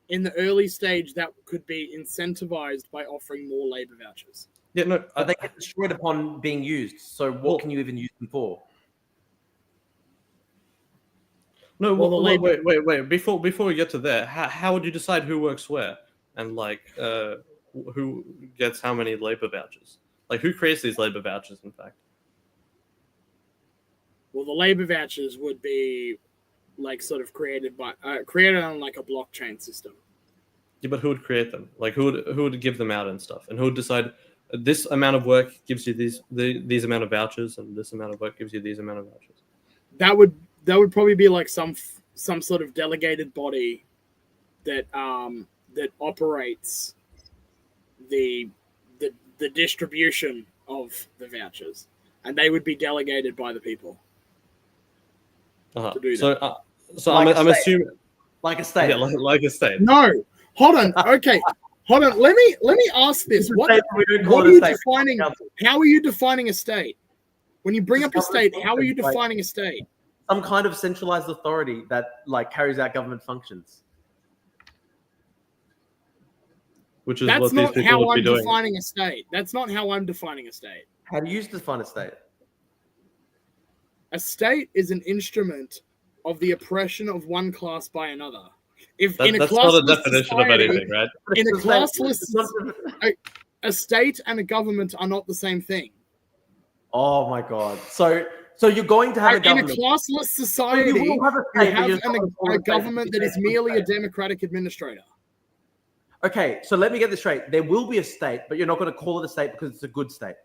In the early stage, that could be incentivized by offering more labor vouchers. Yeah, no, But they get destroyed upon being used. So what can you even use them for? No, Well, wait. Before we get to there, how would you decide who works where and like who gets how many labor vouchers? Like who creates these labor vouchers? In fact, Well, the labor vouchers would be like sort of created on like a blockchain system. yeah, but who would create them? Like who would give them out and stuff? And who would decide this amount of work gives you these amount of vouchers, and this amount of work gives you these amount of vouchers? That would probably be like some sort of delegated body that that operates the distribution of the vouchers, and they would be delegated by the people. To do that. So Like I'm assuming like a state. yeah, like a state. No, hold on. Okay, hold on. Let me ask this. What are you defining? How are you defining a state? When you bring up a state, how are you defining a state? Some kind of centralized authority that like carries out government functions. Which is That's what these not people how would be I'm doing. defining a state. That's not how I'm defining a state. How do you define a state? A state is an instrument of the oppression of one class by another. If in a That's not a classless definition of society, anything, right? in a classless, a state and a government are not the same thing. Oh my god! So you're going to have a In a government. classless society, You will have a state, but you you're have not gonna call a it a state government that because is it's merely a state. democratic administrator. Okay, so let me get this straight. There will be a state, but you're not going to call it a state because it's a good state.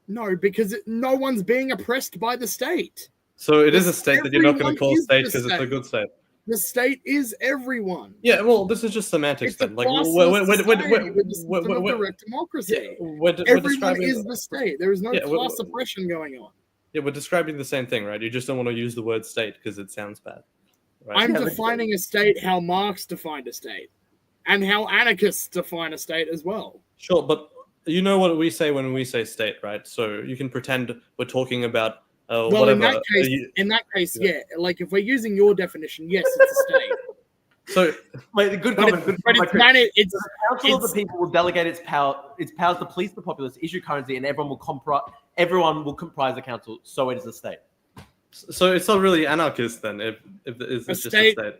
No, because no one's being oppressed by the state. So it is a state that you're not going to call Everyone is state the because it's a state. good state. The state is everyone. Yeah, well, this is just semantics It's a then. Like, classless society with the system of direct democracy. we're Everyone describing is the state. There is no Yeah, class oppression going on. Yeah, we're describing the same thing, right? You just don't want to use the word state because it sounds bad. Right? I'm defining a state how Marx defined a state, and how anarchists define a state as well. Sure, but you know what we say when we say state, right? So you can pretend we're talking about Well, whatever. in that case, yeah. Like if we're using your definition, yes, it's a state. So Wait, good But comment. it's The Council of the People will delegate its powers to police the populace, issue currency, and everyone will comprise the council. So it is a state. So it's not really anarchist then, if it's just a state.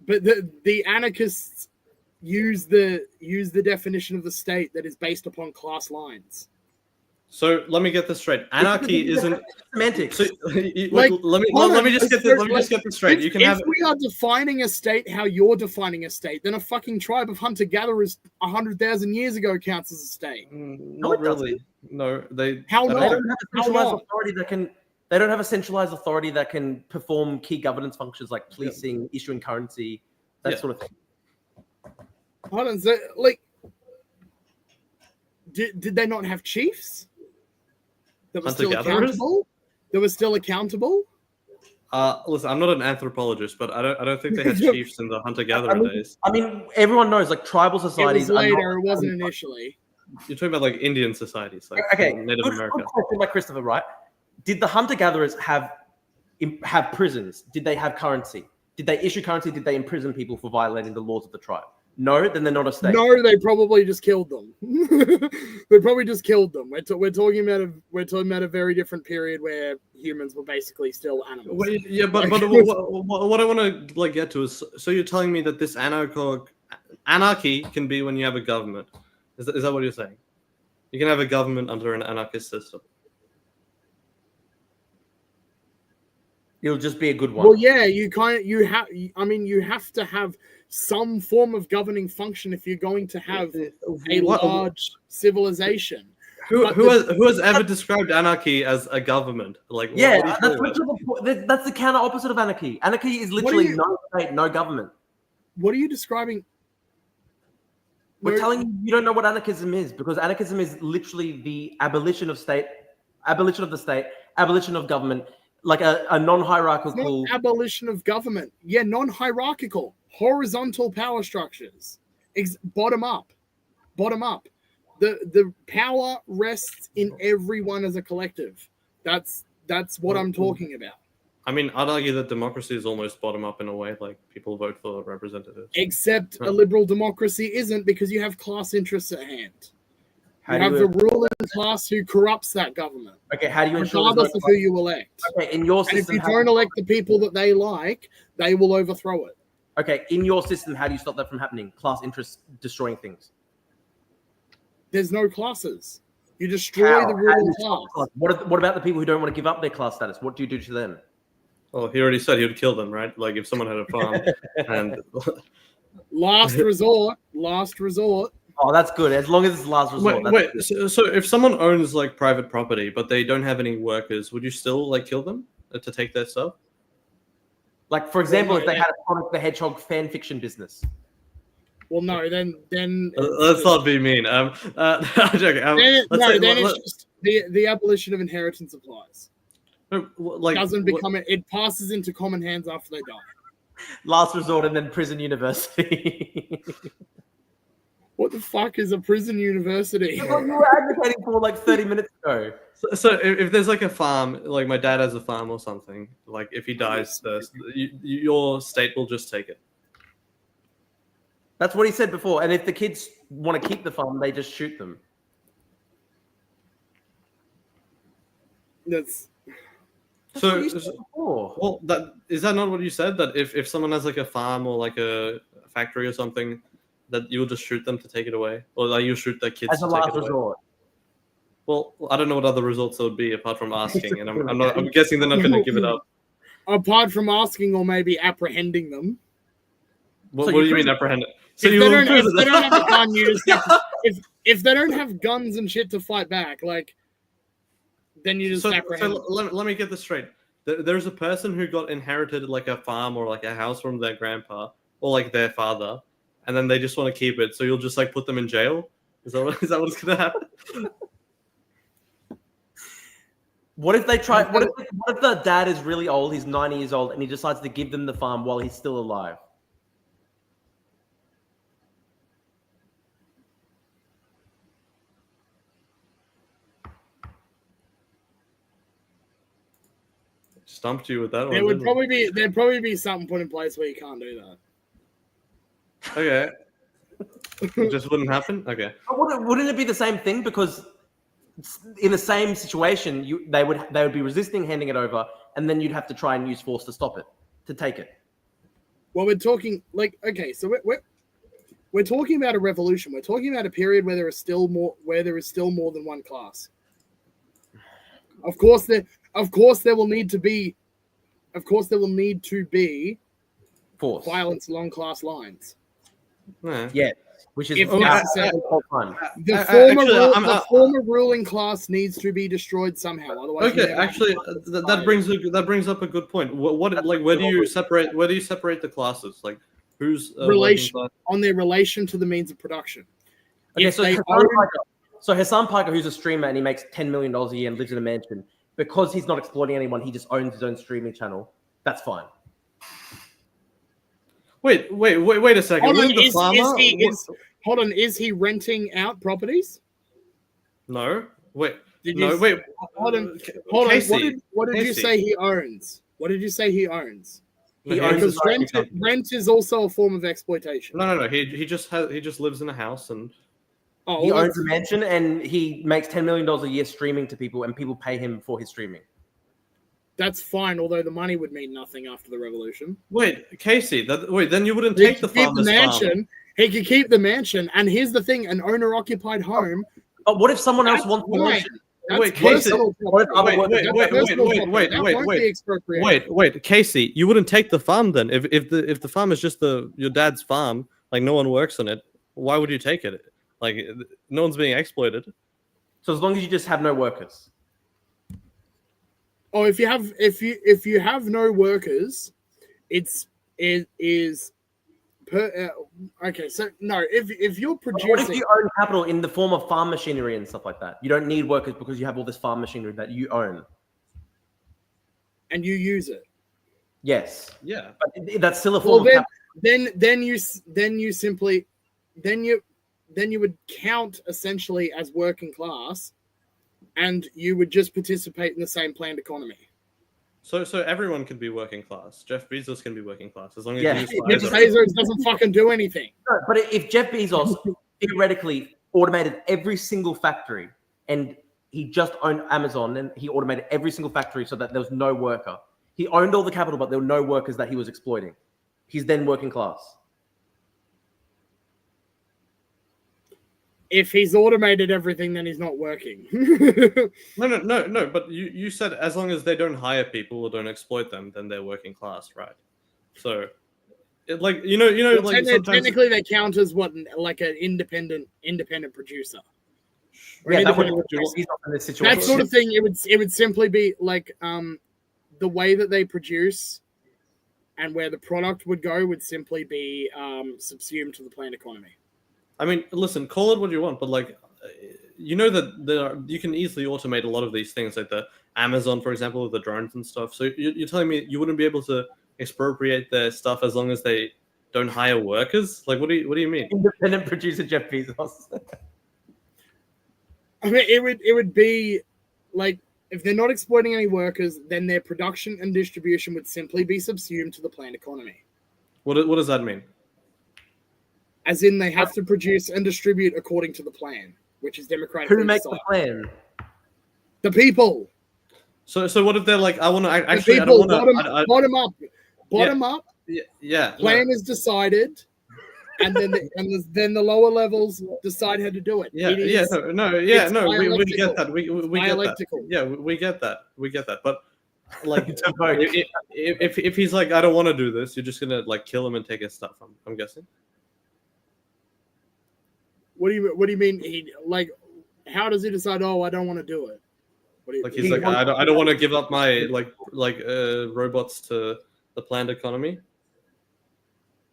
But the anarchists use the definition of the state that is based upon class lines. So let me get this straight. Anarchy isn't semantics. So, let me just get this straight. You can if have. we are defining a state how you're defining a state, then a fucking tribe of hunter-gatherers 100,000 years ago counts as a state. Not really. No, they. How They not? don't have a centralized authority that can. They don't have a centralized authority that can perform key governance functions like policing, issuing currency, that sort of thing. Hold on, so, like, did they not have chiefs that were still accountable? That were still accountable. Listen, I'm not an anthropologist, but I don't think they had chiefs in the hunter-gatherer days. I mean, everyone knows like tribal societies. It was later. It wasn't initially. You're talking about like Indian societies, like Native America. Good question by Christopher, right? Did the hunter-gatherers have prisons? Did they have currency? Did they issue currency? Did they imprison people for violating the laws of the tribe? No, then they're not a state. No, they probably just killed them. They probably just killed them. We're talking about a very different period where humans were basically still animals. Wait, yeah, but what I want to like get to is, so you're telling me that this anarchy can be when you have a government. Is that what you're saying? You can have a government under an anarchist system. It'll just be a good one. Well, yeah, you have to have some form of governing function if you're going to have a large civilization. Who has ever described anarchy as a government? Like, yeah, that's the counter opposite of anarchy. Anarchy is literally no state, no government. What are you describing? We're telling you don't know what anarchism is, because anarchism is literally the abolition of the state, abolition of government, like a non-hierarchical. Not abolition of government. Yeah, non-hierarchical, horizontal power structures, bottom up. The power rests in everyone as a collective. That's what I'm talking about. I mean, I'd argue that democracy is almost bottom up in a way, like people vote for representatives. Except a liberal democracy isn't, because you have class interests at hand. You have the ruling class who corrupts that government. Okay, how do you ensure regardless of who you elect? Okay, in your system, and if you don't elect the people that they like, they will overthrow it. Okay, in your system, how do you stop that from happening? Class interests destroying things. There's no classes. You destroy the ruling class. What about the people who don't want to give up their class status? What do you do to them? Well, he already said he would kill them, right? Like if someone had a farm and last resort. Oh, that's good. As long as it's last resort. So if someone owns like private property but they don't have any workers, would you still like kill them to take their stuff? Like, for example, if they had a Sonic the Hedgehog fan fiction business. Well, no, then let's not be mean. I'm joking. It's just the abolition of inheritance applies. Like, doesn't become it passes into common hands after they die. Last resort and then prison university. What the fuck is a prison university? That's what you were advocating for like 30 minutes ago. So if there's like a farm, like my dad has a farm or something, like if he dies first, your state will just take it. That's what he said before. And if the kids want to keep the farm, they just shoot them. That's... So well, is that not what you said? That if someone has like a farm or like a factory or something, that you'll just shoot them to take it away, or like you shoot their kids as a last resort? Well, I don't know what other results there would be apart from asking, and I'm guessing they're not going to give it up. Apart from asking or maybe apprehending them. What do you mean apprehending? So if they don't have a gun, you just have to, if they don't have guns and shit to fight back, like. Then you just apprehend. So let me get this straight. There's a person who got inherited like a farm or like a house from their grandpa or like their father, and then they just want to keep it. So you'll just like put them in jail? Is that what's gonna happen? What if they try? What if the dad is really old? He's 90 years old, and he decides to give them the farm while he's still alive? Stumped you with that one. There'd probably be something put in place where you can't do that. Okay. It just wouldn't happen? Okay. Wouldn't it be the same thing? Because in the same situation, they would be resisting handing it over, and then you'd have to try and use force to stop it, to take it. Well, we're talking so we're talking about a revolution. We're talking about a period where there is still more than one class. Of course there will need to be force, violence along class lines. Yeah, which is the former ruling class needs to be destroyed somehow. Otherwise, that brings up a good point. Where do you separate the classes? Like who's on their relation to the means of production? Okay, so Hassan Piker, who's a streamer and he makes $10 million a year and lives in a mansion, because he's not exploiting anyone, he just owns his own streaming channel. That's fine. Wait a second. Hold on, is he renting out properties? No. Wait. Hold on. What did you say he owns? What did you say he owns? He No, owns Because his own company. rent is also a form of exploitation. No. He just lives in a house and Oh, He well, owns a mansion and he makes $10 million a year streaming to people, and people pay him for his streaming. that's fine. Although the money would mean nothing after the revolution. wait, Casey. Then you wouldn't He take the could keep farmer's mansion. farm. He could keep the mansion. And here's the thing: an owner-occupied home. But what if someone else That's wants the fine. mansion? That's Wait, Casey, personal what if property. other workers- That's personal property. That won't be expropriated. Wait, Casey, you wouldn't take the farm then? If the farm is just your dad's farm, like no one works on it, why would you take it? Like no one's being exploited. So as long as you just have no workers. Oh, if you have no workers, it is per. Okay, so no, if you're What if producing, you own capital in the form of farm machinery and stuff like that? You don't need workers because you have all this farm machinery that you own. and you use it, Yeah. But that's still a well form of capital. then you would count essentially as working class, and you would just participate in the same planned economy. So everyone can be working class. Jeff Bezos can be working class as long as Yeah. he uses Jeff Bezos doesn't fucking do anything. No, but if Jeff Bezos theoretically automated every single factory and he just owned Amazon and he automated every single factory so that there was no worker. He owned all the capital, but there were no workers that he was exploiting. He's then working class. If he's automated everything, then he's not working. No. But you said as long as they don't hire people or don't exploit them, then they're working class, right? So, like Well, like sometimes technically they count as what, like an independent producer. Or Yeah, an that would independent be producer. in this situation. That sort of thing. It would simply be like the way that they produce and where the product would go would simply be subsumed to the planned economy. I mean, listen, call it what you want, but like, that you can easily automate a lot of these things, like the Amazon, for example, with the drones and stuff. So you're telling me you wouldn't be able to expropriate their stuff as long as they don't hire workers? Like, what do you mean? Independent producer Jeff Bezos. I mean, it would be like if they're not exploiting any workers, then their production and distribution would simply be subsumed to the planned economy. What does that mean? As in, they have to produce and distribute according to the plan, which is democratic. Who makes the plan? The people. So what if they're like, I want to The actually, I people. don't want to. Bottom up. Yeah. Plan is decided, and then the lower levels decide how to do it. Yeah, It is, yeah, no, yeah, it's no. We get dialectical. that. We get that. Dialectical. Yeah, we get that. We get that. But like, To vote. if he's like, I don't want to do this, you're just gonna like kill him and take his stuff. I'm guessing. What do you mean? How does he decide? Oh, I don't want to do it. Like he's like, I don't want to give up my robots to the planned economy.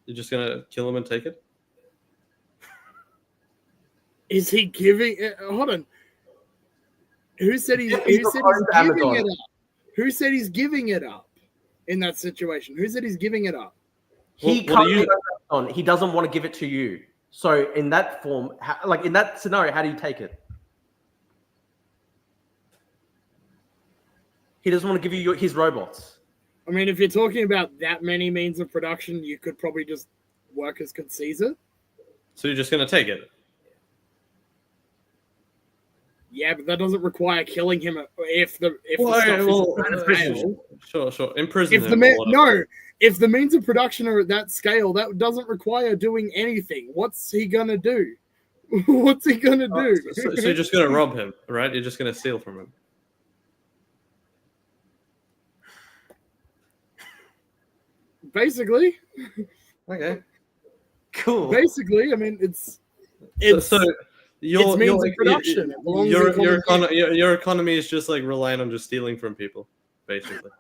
You're just gonna kill him and take it. Is he giving? Hold on. Who said he's Yeah, giving Amazon. it up? Who said he's giving it up in that situation? Who said he's giving it up? He What do currently owns Amazon. He doesn't want to give it to you. So in that form, in that scenario, how do you take it? He doesn't want to give you his robots. I mean, if you're talking about that many means of production, you could probably just workers could seize it. So you're just gonna take it. Yeah, but that doesn't require killing him if the Sure. Imprison if him. if the means of production are at that scale, that doesn't require doing anything. What's he gonna do? What's he gonna do? So you're just gonna rob him, right? You're just gonna steal from him. Basically, Okay. Cool. basically, I mean, it's your means of production. It belongs in common your economy is just like relying on just stealing from people, basically.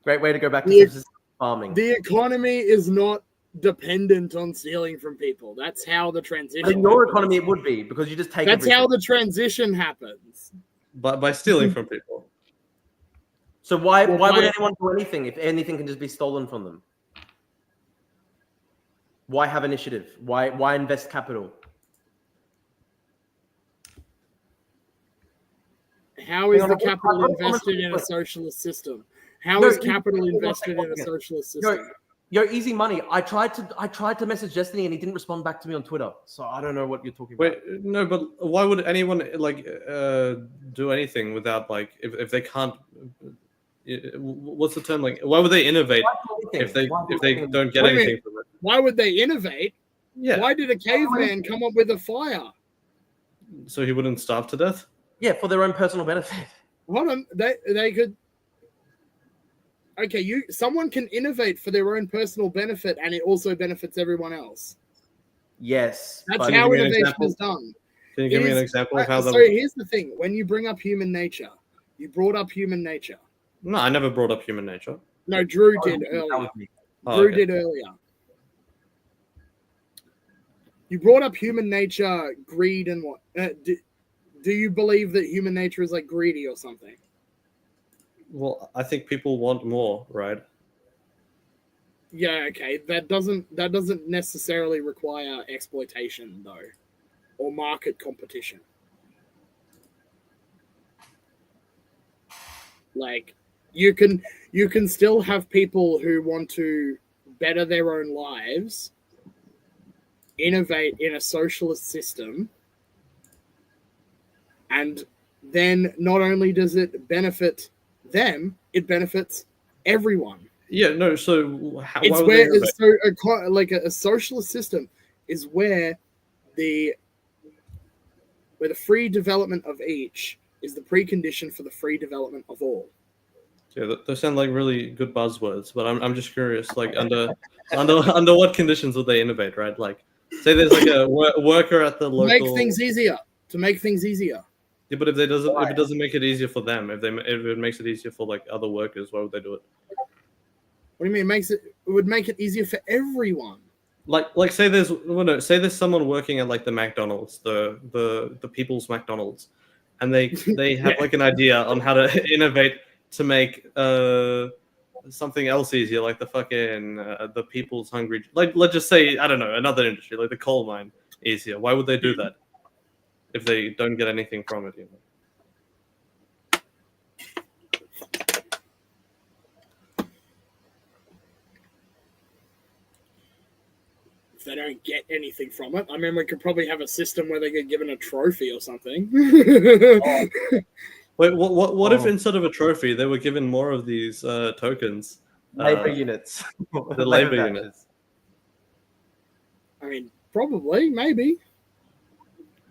Great way to go back to The- subsistence farming. The economy is not dependent on stealing from people. That's how the transition. In your happens. economy, it would be because you just take. That's everything. how the transition happens. By stealing from people. So why Well, would why- anyone do anything if anything can just be stolen from them? Why have initiative? Why invest capital? How is Hang the on, capital I'm invested in a quick. socialist system? How No, is capital one invested second, in a one second. socialist system? Yo, easy money. I tried to message Destiny and he didn't respond back to me on Twitter. So I don't know what you're talking about. Wait, no, but why would anyone like do anything without like if they can't? What's the term? Like, why would they innovate if they don't get What do you anything mean? from it? Why would they innovate? Yeah, Why did a caveman come up with a fire? so he wouldn't starve to death. Yeah, for their own personal benefit. Hold on, they could. Okay, someone can innovate for their own personal benefit, and it also benefits everyone else. Yes. That's but- how innovation is done. Can you give me an example of how So that? here's the thing: when you bring up human nature, you brought up human nature. No, I never brought up human nature. No, Drew did That earlier. was me. Oh, Drew okay. did earlier. You brought up human nature, greed, and what? Do you believe that human nature is like greedy or something? Well, I think people want more, right? Yeah, okay. That doesn't necessarily require exploitation though, or market competition. Like you can still have people who want to better their own lives, innovate in a socialist system, and then not only does it benefit them, it benefits everyone. Yeah, no. So how? It's Why would where they innovate? a socialist system is where the free development of each is the precondition for the free development of all. Yeah, those sound like really good buzzwords, but I'm just curious. Like under what conditions would they innovate, right? Like, say there's like a worker at the local. Make things easier. To make things easier. Yeah, but if it doesn't make it easier for them, if it makes it easier for like other workers, why would they do it? What do you mean? It would make it easier for everyone. Like say there's someone working at like the McDonald's, the people's McDonald's, and they have like an idea on how to innovate to make something else easier, like the fucking the people's hungry. Like let's just say I don't know another industry like the coal mine easier. Why would they do that if they don't get anything from it? You know? If they don't get anything from it, I mean, we could probably have a system where they get given a trophy or something. Wait, what if instead of a trophy they were given more of these tokens? Labor units. The labor units. I mean, probably, maybe.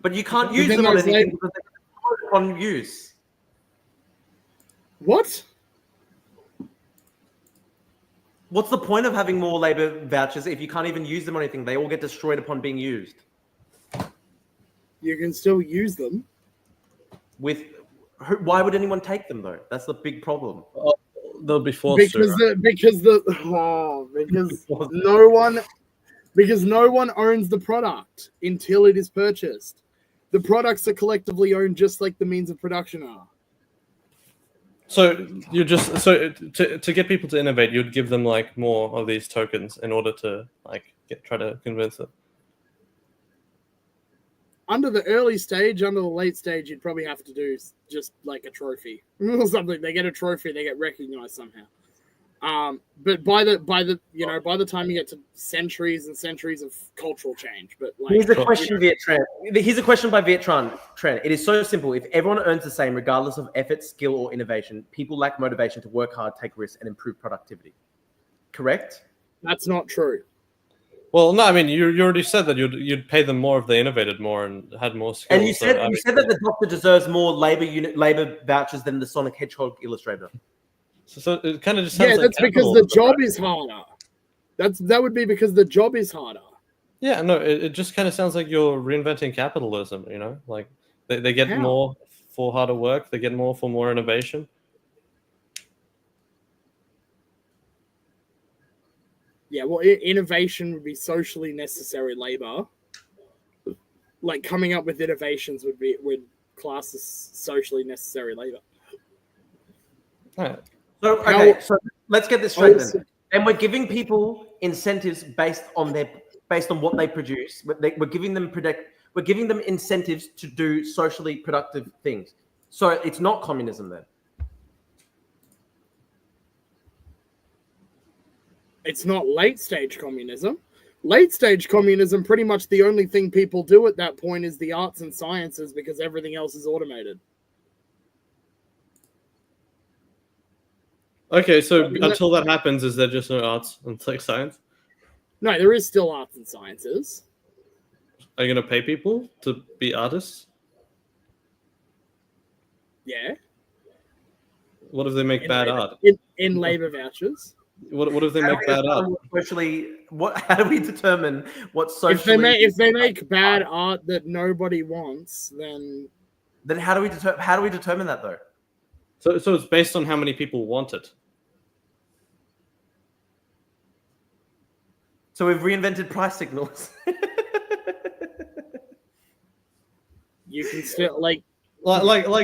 But you can't use them on anything because they're on use. What? What's the point of having more labor vouchers if you can't even use them on anything? They all get destroyed upon being used. You can still use them. Why would anyone take them though? That's the big problem. They'll be forced because no one owns the product until it is purchased. The products are collectively owned just like the means of production are. So to get people to innovate, you'd give them like more of these tokens in order to like try to convince them. Under the early stage, under the late stage, you'd probably have to do just like a trophy or something. They get a trophy, they get recognized somehow. But by the time you get to centuries and centuries of cultural change. But like, here's a question, Vietran. Here's a question by Vietran. It is so simple. If everyone earns the same, regardless of effort, skill, or innovation, people lack motivation to work hard, take risks, and improve productivity. Correct? That's not true. Well, no, I mean you already said that you'd pay them more if they innovated more and had more skills. And you said that the doctor deserves more labor vouchers than the Sonic Hedgehog illustrator. So it kind of just sounds that's because the job is harder. That would be because the job is harder. Yeah, no, it just kind of sounds like you're reinventing capitalism. You know, like they get How? more for harder work, they get more for more innovation. Yeah, well, innovation would be socially necessary labor. Like coming up with innovations would class as socially necessary labor. All right. So let's get this straight then. And we're giving people incentives based on what they produce. We're giving them incentives to do socially productive things. So it's not communism then. It's not late stage communism. Late stage communism, pretty much the only thing people do at that point is the arts and sciences because everything else is automated. Okay, so until that happens, is there just no arts and science? No, there is still arts and sciences. Are you going to pay people to be artists? Yeah. What if they make bad art? In labor vouchers. What if they make bad art? How do we determine what socially? If they make bad art that nobody wants, then how do we determine that though? So it's based on how many people want it. So we've reinvented price signals. You can still like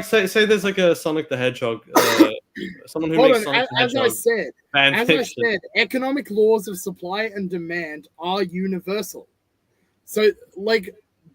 say there's like a Sonic the Hedgehog, someone who hold makes on. Sonic the Hedgehog. As I said, economic laws of supply and demand are universal. So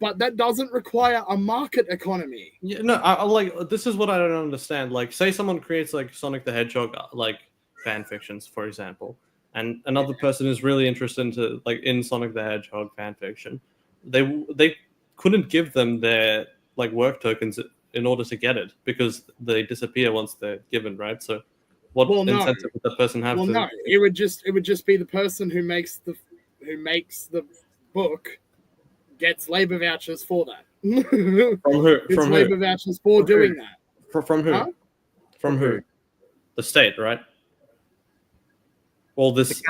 but that doesn't require a market economy. Yeah, no, I this is what I don't understand. Like, say someone creates like Sonic the Hedgehog like fan fictions, for example, and another person is really interested in Sonic the Hedgehog fan fiction. They couldn't give them their like work tokens in order to get it because they disappear once they're given, right? So what incentive would that person have? No, it would just be the person who makes the book gets labor vouchers for that. From who? From labor vouchers for doing that. From who? Huh? From who? The state, right? Well, this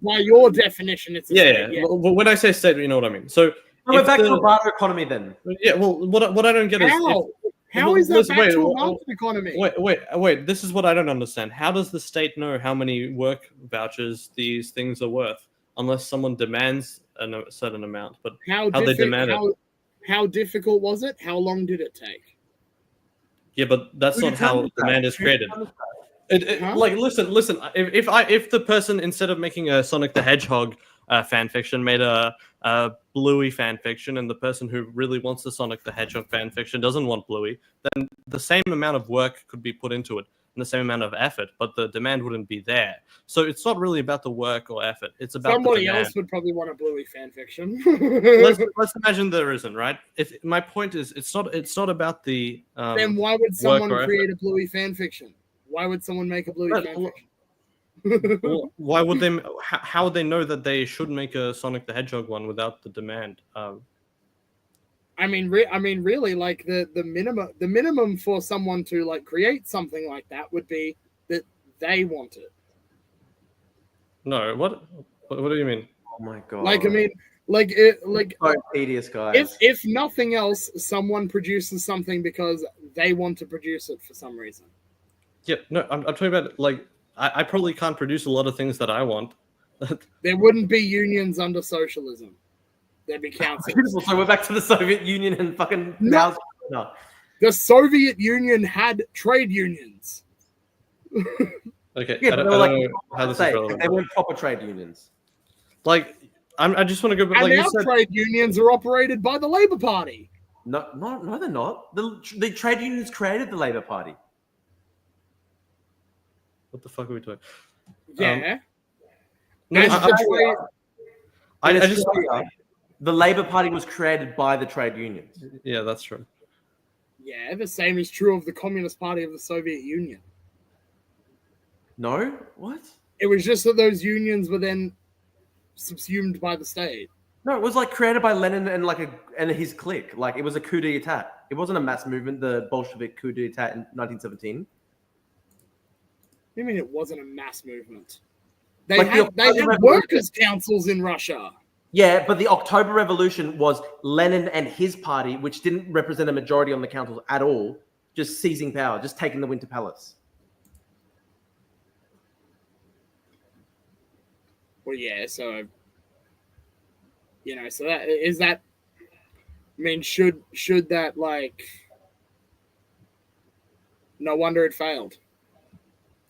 by your definition, it's a state, yeah. Well, when I say state, you know what I mean. So we're back to a barter economy then. Yeah. Well, what I don't get is how is that back to a market economy? Wait. This is what I don't understand. How does the state know how many work vouchers these things are worth unless someone demands a certain amount? But how they demand it? How difficult was it? How long did it take? Yeah, but that's not how demand is created. Like, listen. If the person, instead of making a Sonic the Hedgehog fan fiction, made a Bluey fan fiction, and the person who really wants the Sonic the Hedgehog fan fiction doesn't want Bluey, then the same amount of work could be put into it and the same amount of effort, but the demand wouldn't be there. So it's not really about the work or effort. It's about somebody else would probably want a Bluey fan fiction. let's imagine there isn't, right? If my point is, it's not about the then why would someone create a Bluey fan fiction? Why would someone make a Bluey fan fiction? Why would they? How would they know that they should make a Sonic the Hedgehog one without the demand? I mean, really, like the minimum for someone to like create something like that would be that they want it. No, what do you mean? Oh my god! So tedious, guys. If nothing else, someone produces something because they want to produce it for some reason. Yeah, no, I'm talking about like I probably can't produce a lot of things that I want. There wouldn't be unions under socialism. There'd be councils. So we're back to the Soviet Union and fucking no. The Soviet Union had trade unions. Okay, yeah, I don't know how this is relevant. They weren't proper trade unions. Like, I just want to go back. And like now trade unions are operated by the Labour Party. No, they're not. The trade unions created the Labour Party. What the fuck are we doing? Yeah. The Labour Party was created by the trade unions. Yeah, that's true. Yeah, the same is true of the Communist Party of the Soviet Union. No? What? It was just that those unions were then subsumed by the state. No, it was like created by Lenin and his clique. Like, it was a coup d'etat. It wasn't a mass movement, the Bolshevik coup d'etat in 1917. What do you mean it wasn't a mass movement? They had workers' councils in Russia. Yeah, but the October Revolution was Lenin and his party, which didn't represent a majority on the councils at all, just seizing power, just taking the Winter Palace. Well, yeah, so so that is that. I mean, should that like? No wonder it failed.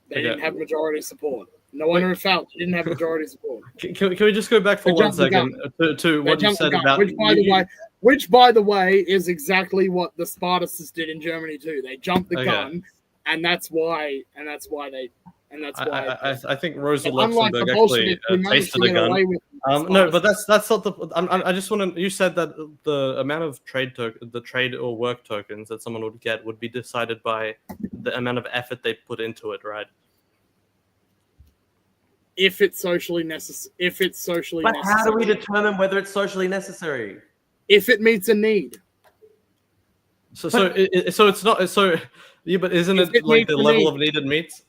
They didn't have majority support. No wonder it failed. They didn't have majority support. Can we just go back for 1 second to what you said about? Which, by the way, Which, by the way, is exactly what the Spartacists did in Germany too. They jumped the gun, and that's why. I think Rosa Unlike Luxemburg the actually Bolsheviks, who managed tasted to a get gun. away with No, but that's not the. I just want to. You said that the amount of the trade or work tokens that someone would get would be decided by the amount of effort they put into it, right? If it's socially necessary. But how do we determine whether it's socially necessary? If it meets a need. So it's not so. Yeah, but isn't it like the level of need it meets?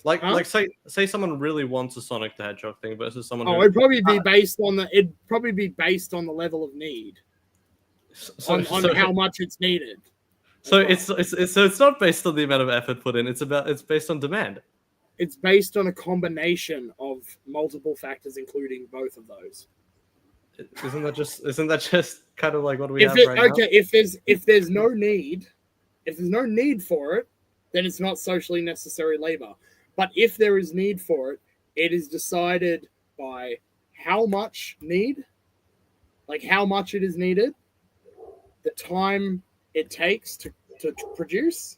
Like say someone really wants a Sonic the Hedgehog thing versus someone. It'd probably be based on the level of need. On how much it's needed. So it's not based on the amount of effort put in. It's based on demand. It's based on a combination of multiple factors, including both of those. Isn't that just kind of like what we have right now? Okay, if there's no need for it, then it's not socially necessary labor. But if there is need for it, it is decided by how much need, like how much it is needed, the time it takes to produce,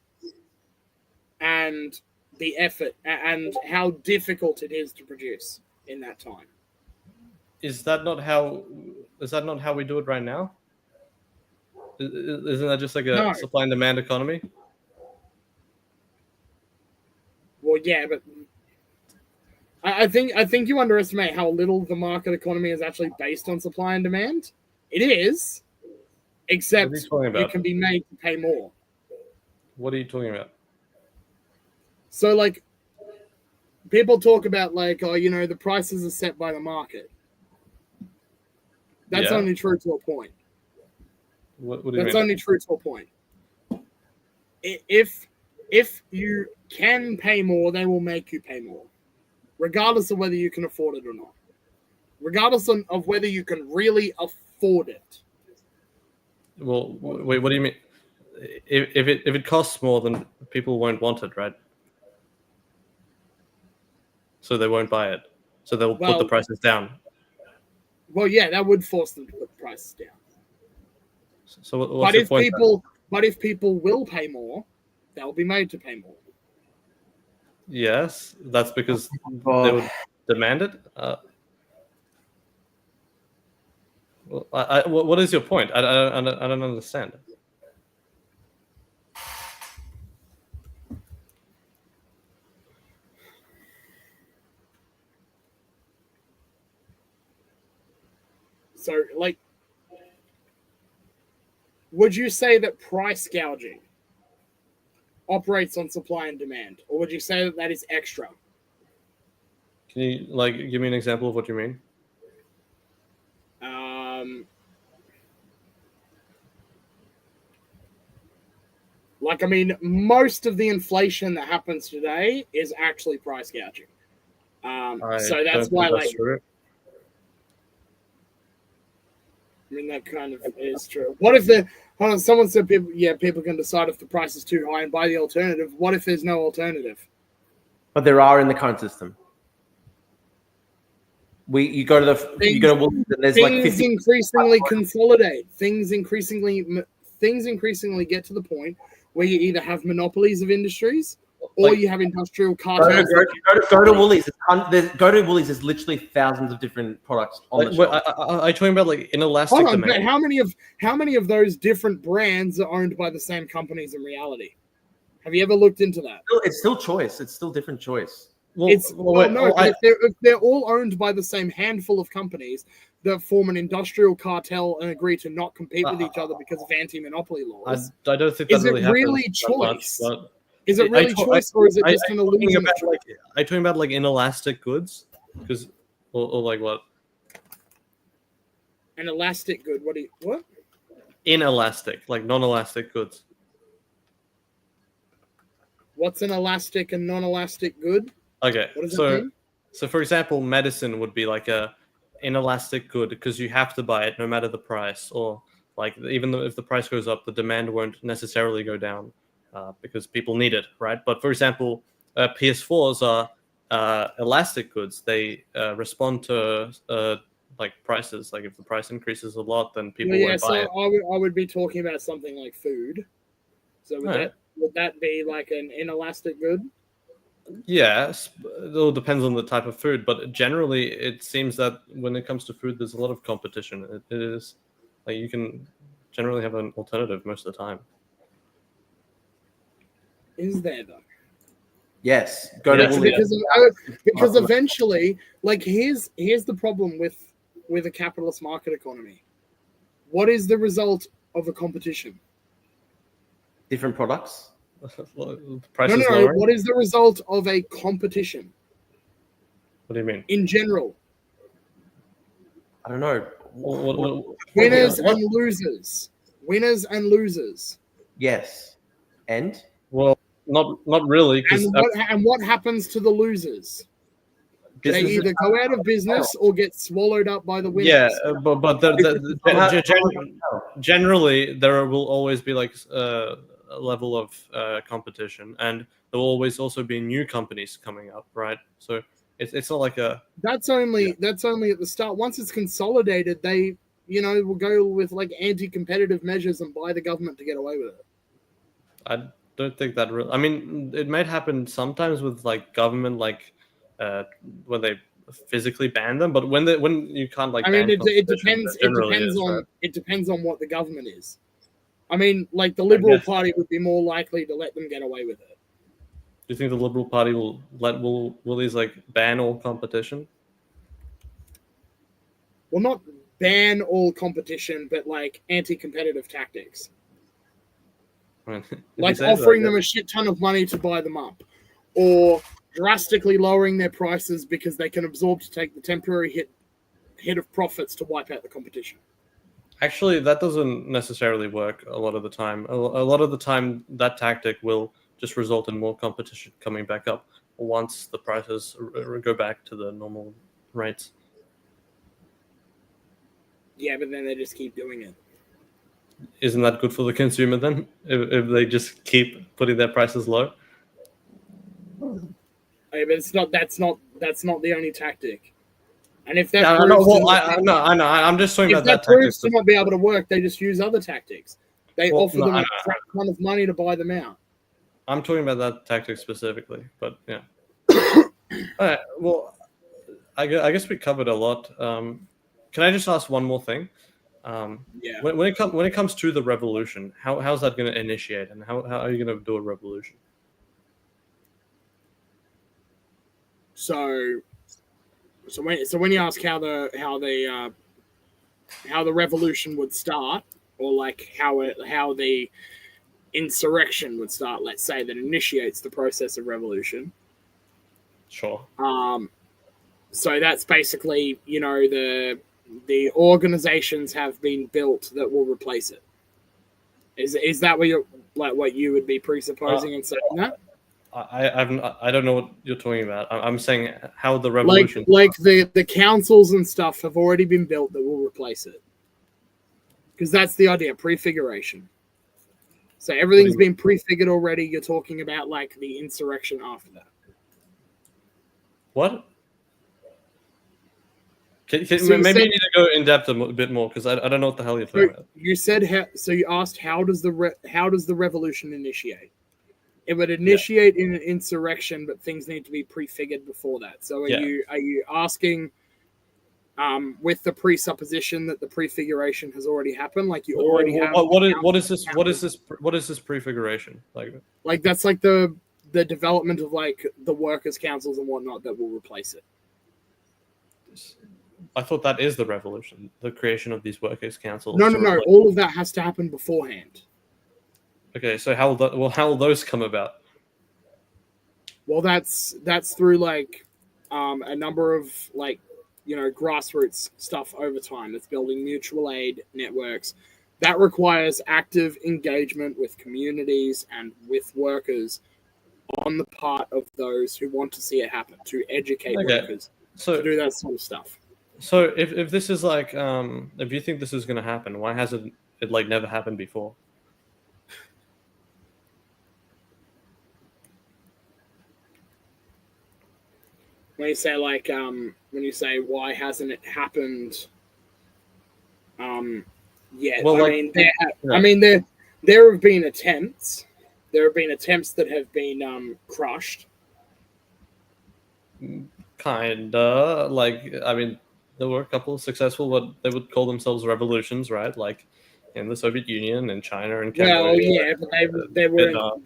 and the effort and how difficult it is to produce in that time. Is that not how we do it right now? Isn't that just like a supply and demand economy? Well, yeah, but I think you underestimate how little the market economy is actually based on supply and demand. It is, except it can be made to pay more. What are you talking about? So, like, people talk about, like, the prices are set by the market. That's only true to a point. What do you mean? That's only true to a point. If you can pay more, they will make you pay more, regardless of whether you can afford it or not. Regardless of whether you can really afford it. Well, wait, what do you mean? If it costs more, then people won't want it, right? So they won't buy it. So they'll put the prices down. Well, yeah, that would force them to put the prices down. So what's your point? But if people will pay more, they'll be made to pay more. Yes, that's because they would demand it. What is your point? I don't understand. So, like, would you say that price gouging operates on supply and demand, or would you say that is extra? Can you give me an example of what you mean? Most of the inflation that happens today is actually price gouging. So that's why, true. That kind of is true. What if someone said people can decide if the price is too high and buy the alternative. What if there's no alternative? But there are in the current system. You go to Woolies and there's like 50. Things increasingly consolidate. Things increasingly get to the point where you either have monopolies of industries or you have industrial cartels. Go to Woolies. Go to Woolies. There's literally thousands of different products on the shelf. Are you talking about like inelastic demand? But how many of those different brands are owned by the same companies in reality? Have you ever looked into that? It's still choice. It's still different choice. If they're all owned by the same handful of companies that form an industrial cartel and agree to not compete with each other because of anti-monopoly laws, I don't think that is really it really happens choice? that much, is it really choice, or is it just an illusion? Are you talking about like inelastic goods? Because or like what? An elastic good? What? Inelastic, like non-elastic goods. What's an elastic and non-elastic good? Okay, what does it mean? So for example, medicine would be like a inelastic good because you have to buy it no matter the price, or like even though if the price goes up, the demand won't necessarily go down because people need it, right? But for example, PS4s are elastic goods. They respond to like prices. Like if the price increases a lot, then people Yeah, won't so buy it. I would be talking about something like food. So Alright. would that be like an inelastic good? Yes, it all depends on the type of food, but generally it seems that when it comes to food, there's a lot of competition. It is like you can generally have an alternative most of the time. Is there though? Yes, go Yeah. to Woolies. Because eventually, like here's the problem with a capitalist market economy. What is the result of a competition? Different products. The price No, is no, no. lowering. What is the result of a competition What do you mean? in general? I don't know. Winners What- and losers. Winners and losers. Yes, and Well, not really, because And what happens to the losers? They businesses. either go out of business or get swallowed up by the winners. yeah, but generally there will always be like a level of competition, and there will always also be new companies coming up, right? So it's not like a That's only at the start. Once it's consolidated, they will go with like anti-competitive measures and buy the government to get away with it. I don't think that I mean, it might happen sometimes with like government, like when they physically ban them, but when you can't like. I mean, ban it competition, depends. that generally is, right? It depends on what the government is. I mean, like the Liberal Party would be more likely to let them get away with it. Do you think the Liberal Party will let Woolies like ban all competition? Well, not ban all competition, but like anti-competitive tactics. I mean, Like offering them a shit ton of money to buy them up, or drastically lowering their prices because they can absorb to take the temporary hit of profits to wipe out the competition. Actually, that doesn't necessarily work a lot of the time. A lot of the time, that tactic will just result in more competition coming back up once the prices go back to the normal rates. Yeah, but then they just keep doing it. Isn't that good for the consumer then? If they just keep putting their prices low? But it's not. That's not the only tactic. And if that Yeah, I know. Well, I know. I'm just talking about that proves tactic. to not be able to work, they just use other tactics. They offer them a crap ton of money to buy them out. I'm talking about that tactic specifically, but yeah. All right. Well, I guess we covered a lot. Can I just ask one more thing? Yeah. When it comes to the revolution, how's that going to initiate, and how are you going to do a revolution? So when you ask how the revolution would start, or like how the insurrection would start, let's say, that initiates the process of revolution. Sure. So that's basically, the organizations have been built that will replace it. Is that what you would be presupposing in saying that? I don't know what you're talking about. I'm saying how the revolution, like the councils and stuff have already been built that will replace it, because that's the idea, prefiguration. So everything's been prefigured already. You're talking about like the insurrection after that. What? Maybe you need to go in depth a bit more, because I don't know what the hell you're talking about. You said you asked how does the revolution initiate? It would initiate in an insurrection, but things need to be prefigured before that. So are you asking with the presupposition that the prefiguration has already happened, like you already have? What is this prefiguration like? Like that's like the development of like the workers' councils and whatnot that will replace it. I thought that is the revolution, the creation of these workers' councils. No. All of that has to happen beforehand. Okay, so how will those come about? Well, that's through like a number of like grassroots stuff over time. It's building mutual aid networks. That requires active engagement with communities and with workers on the part of those who want to see it happen, to educate workers, to do that sort of stuff. So if this is like if you think this is going to happen, why hasn't it like never happened before? when you say like when you say why hasn't it happened? Yeah, Well, I like, mean, there have been attempts. There have been attempts that have been crushed. kinda like, I mean, there were a couple of successful what they would call themselves revolutions, right? Like in the Soviet Union and China and Well, Cambodia. yeah, but they weren't. Vietnam.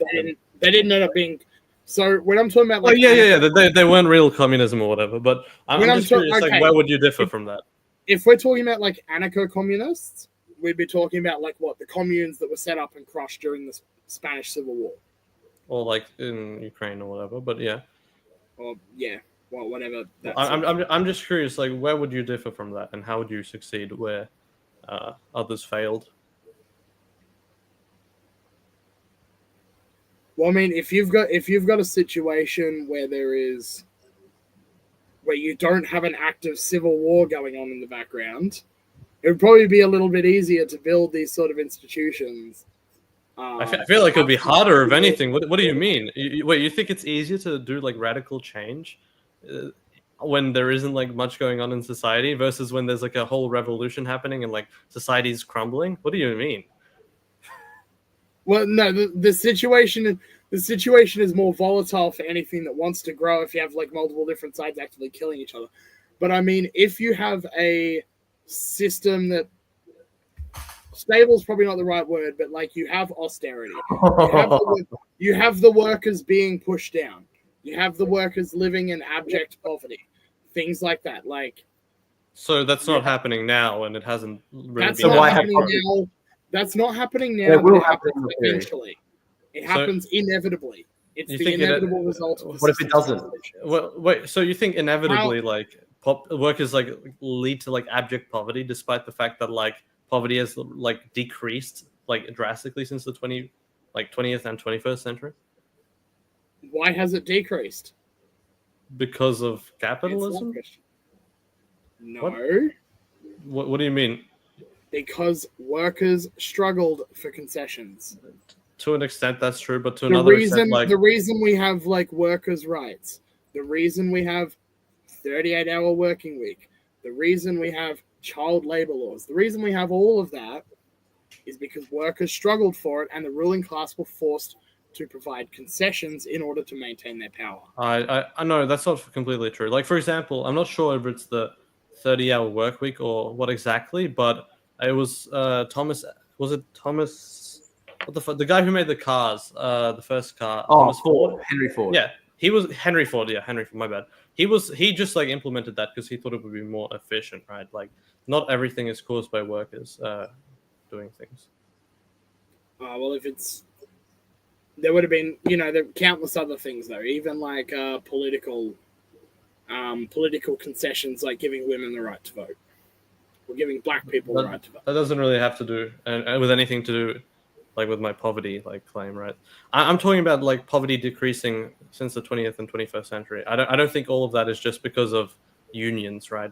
They didn't end up being. So when I'm talking about Oh like yeah. They weren't real communism or whatever. But when I'm I'm just curious, like, okay, where would you differ from that? if we're talking about like anarcho-communists, we'd be talking about like what the communes that were set up and crushed during the Spanish Civil War, Or like in Ukraine or whatever. But yeah, or yeah, well, whatever. I'm just curious, like, where would you differ from that, and how would you succeed where others failed? Well, I mean, if you've got a situation where you don't have an active civil war going on in the background, it would probably be a little bit easier to build these sort of institutions. I feel like it would be harder, if anything. What do you mean? Wait, you think it's easier to do like radical change when there isn't like much going on in society versus when there's like a whole revolution happening and like society's crumbling? What do you mean? Well, no, the situation is more volatile for anything that wants to grow if you have like multiple different sides actively killing each other. But I mean, if you have a system that stable is probably not the right word, but like you have austerity, you have the workers being pushed down, you have the workers living in abject poverty, things like that. Like, So that's not happening now, and it hasn't really that's been not happening. happening now. That's not happening now. It will but it happen happens in the period. eventually. It happens inevitably. It's You the think inevitable result of the What if it system's doesn't? conditions. Well, wait. So you think inevitably, like, workers like lead to like abject poverty, despite the fact that like poverty has like decreased like drastically since the 20th and 21st century Why has it decreased? because of Answer that capitalism? question. No, What do you mean? because workers struggled for concessions. To an extent, that's true, but to The another extent, like, reason we have like workers' rights, the reason we have 38-hour working week, the reason we have child labor laws, the reason we have all of that is because workers struggled for it and the ruling class were forced to provide concessions in order to maintain their power. I know that's not completely true. Like, for example, I'm not sure if it's the 30-hour work week or what exactly, but it was Thomas. Was it Thomas? What the fuck? The guy who made the cars, the first car. Oh, Thomas Ford. Henry Ford. Yeah, he was Henry Ford. Yeah, Henry Ford. My bad. He just like implemented that because he thought it would be more efficient, right? Like, not everything is caused by workers doing things. Well, if it's there would have been, there are countless other things though, even like political concessions, like giving women the right to vote or giving black people the right to vote. That doesn't really have to do and with anything to do like with my poverty like claim, right? I'm talking about like poverty decreasing since the 20th and 21st century. I don't think all of that is just because of unions, right?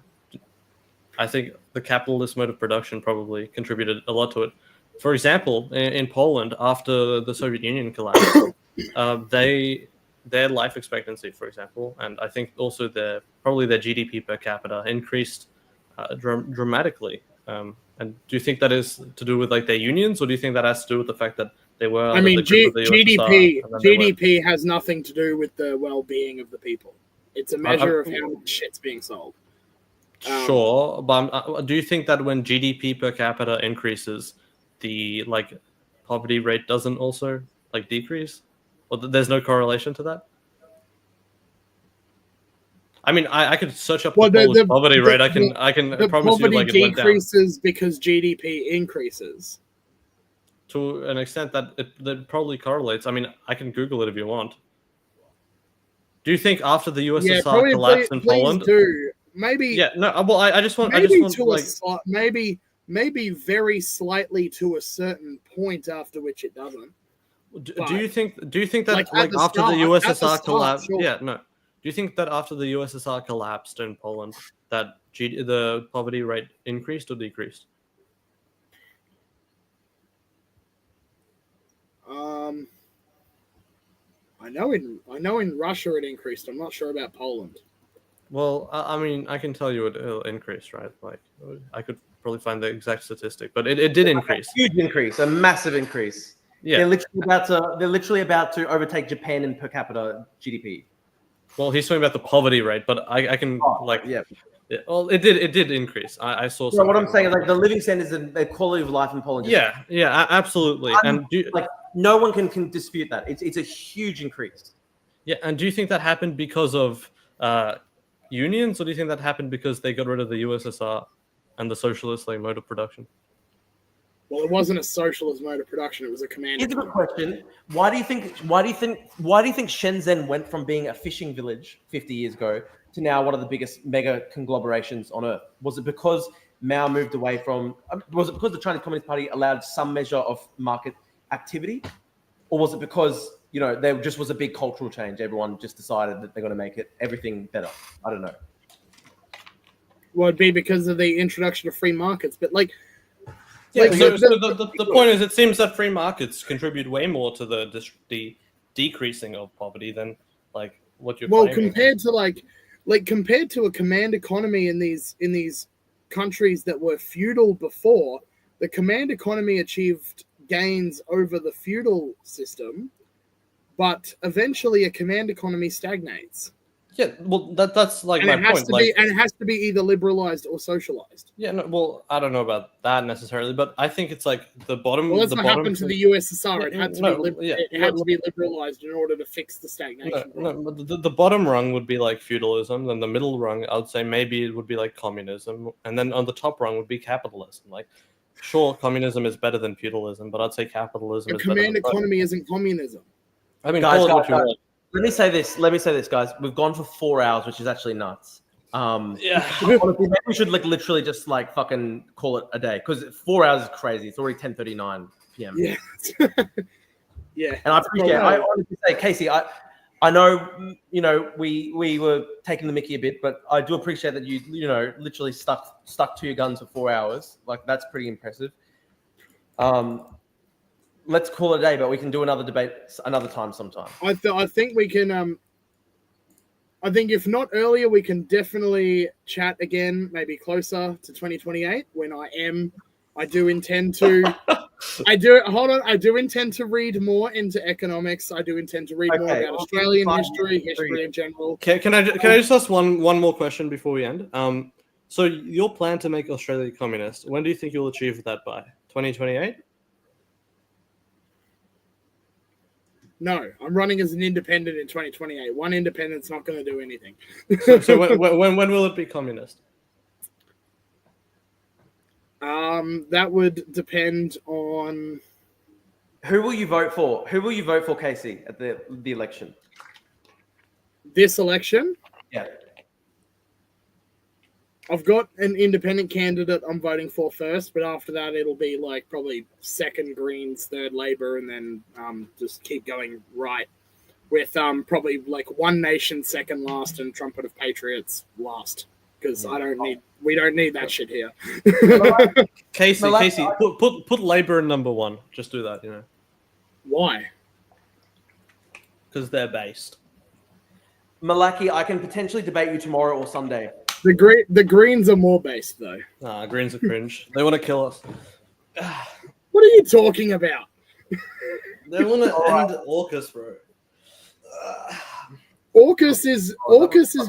I think the capitalist mode of production probably contributed a lot to it. For example, in Poland, after the Soviet Union collapsed, their life expectancy, for example, and I think also their GDP per capita increased dramatically. And do you think that is to do with like their unions, or do you think that has to do with the fact that they were? I mean, GDP has nothing to do with the well-being of the people. It's a measure of how much shit's being sold. Sure, but do you think that when GDP per capita increases, the like poverty rate doesn't also like decrease, or there's no correlation to that? I mean, I could search up the Polish poverty rate. I can promise you, like, it went down. Decreases because GDP increases. To an extent that probably correlates. I mean, I can Google it if you want. Do you think after the USSR collapsed in Poland? Do. Maybe. Yeah. No. Well, I just want. Maybe very slightly to a certain point after which it doesn't. Do you think that like after the USSR collapsed? Sure. Yeah. No. Do you think that after the USSR collapsed in Poland, that the poverty rate increased or decreased? I know in Russia it increased. I'm not sure about Poland. Well, I mean, I can tell you it'll increase, right? Like, I could probably find the exact statistic, but it did increase. A huge increase, a massive increase. Yeah. They're literally about to overtake Japan in per capita GDP. Well, he's talking about the poverty rate, but I can Yeah. Well, it did increase. I saw. So what I'm saying is like the living standards and the quality of life in Poland. Absolutely. And no one can dispute that. It's a huge increase. Yeah, and do you think that happened because of unions, or do you think that happened because they got rid of the USSR and the socialist mode of production? Well, it wasn't a socialist mode of production; it was a command. Here's a good question: Why do you think Shenzhen went from being a fishing village 50 years ago to now one of the biggest mega conglomerations on earth? Was it because Mao moved away from? Was it because the Chinese Communist Party allowed some measure of market activity, or was it because there just was a big cultural change? Everyone just decided that they're going to make everything better. I don't know. Well, it'd be because of the introduction of free markets, but the point is, it seems that free markets contribute way more to the decreasing of poverty than what you're. Well, compared to a command economy in these countries that were feudal before, the command economy achieved gains over the feudal system, but eventually a command economy stagnates. Yeah, well, that's my point. And it has to be either liberalized or socialized. Yeah, no, well, I don't know about that necessarily, but I think it's the bottom. Well, that's what happened to the USSR. It had to be liberalized in order to fix the stagnation. But the bottom rung would be feudalism, then the middle rung, I would say maybe it would be communism, and then on the top rung would be capitalism. Sure, communism is better than feudalism, but I'd say capitalism. A command economy isn't communism. I mean, guys, let me say this, guys. We've gone for 4 hours, which is actually nuts. Honestly, maybe we should literally just fucking call it a day, because 4 hours is crazy. It's already 10:39 p.m. Yeah. Yeah. And I appreciate. I honestly say, Casey, I know we were taking the mickey a bit, but I do appreciate that you literally stuck to your guns for 4 hours. That's pretty impressive. Let's call it a day, but we can do another debate another time sometime. I think we can. I think if not earlier, we can definitely chat again, maybe closer to 2028 when I do intend to. I do intend to read more into economics. I do intend to read more about Australian history in general. Can I just ask one more question before we end? So your plan to make Australia communist, when do you think you'll achieve that by? 2028? No, I'm running as an independent in 2028. One independent's not going to do anything. So when will it be communist? That would depend on who will you vote for. Who will you vote for, Casey, at the election? This election? Yeah. I've got an independent candidate I'm voting for first, but after that it'll be probably second Greens, third Labor, and then just keep going right with probably One Nation second last and Trumpet of Patriots last, because we don't need that shit here. Casey, put Labor in number one. Just do that, Why? Because they're based. Malaki, I can potentially debate you tomorrow or Sunday. The Greens are more based, though. Nah, Greens are cringe. They want to kill us. What are you talking about? They want to end AUKUS, bro. AUKUS is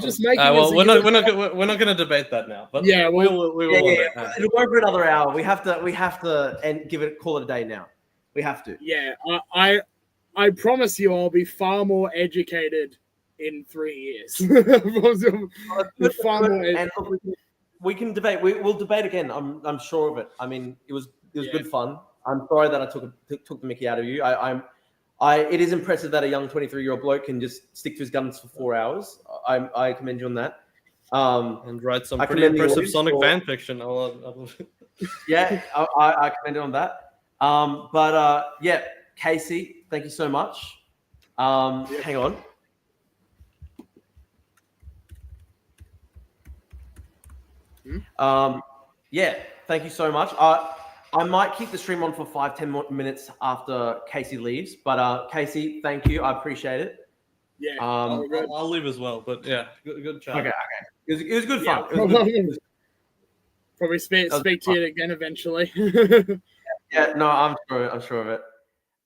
just making. Well, we're not going to debate that now. But yeah, we will. It'll go for another hour. We have to and call it a day now. We have to. Yeah, I promise you, I'll be far more educated in 3 years. We can debate. We'll debate again. I'm sure of it. I mean, it was good fun. I'm sorry that I took the mickey out of you. It is impressive that a young 23-year-old bloke can just stick to his guns for 4 hours. I commend you on that. And write some pretty impressive Sonic fan fiction. Yeah, I commend you on that. Yeah, Casey, thank you so much. Hang on. Yeah, thank you so much. I might keep the stream on for 5-10 more minutes after Casey leaves, but Casey, thank you. I appreciate it. Yeah, I'll leave as well, but yeah, good chat. Okay. It was good fun. Yeah, It was good. probably speak That was to you again eventually. Yeah, no, I'm sure of it.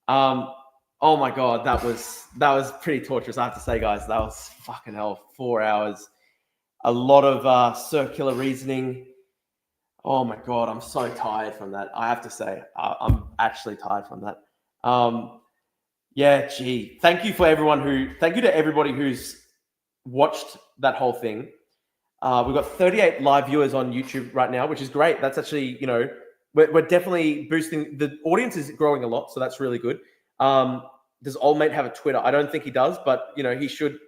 Oh my god, that was pretty torturous. I have to say, guys, that was fucking hell. 4 hours, a lot of circular reasoning. Oh my god, I'm so tired from that. I have to say, I'm actually tired from that. Yeah, gee, thank you to everybody who's watched that whole thing. We've got 38 live viewers on YouTube right now, which is great. That's actually, we're definitely boosting. The audience is growing a lot, so that's really good. Does old mate have a Twitter? I don't think he does, but he should.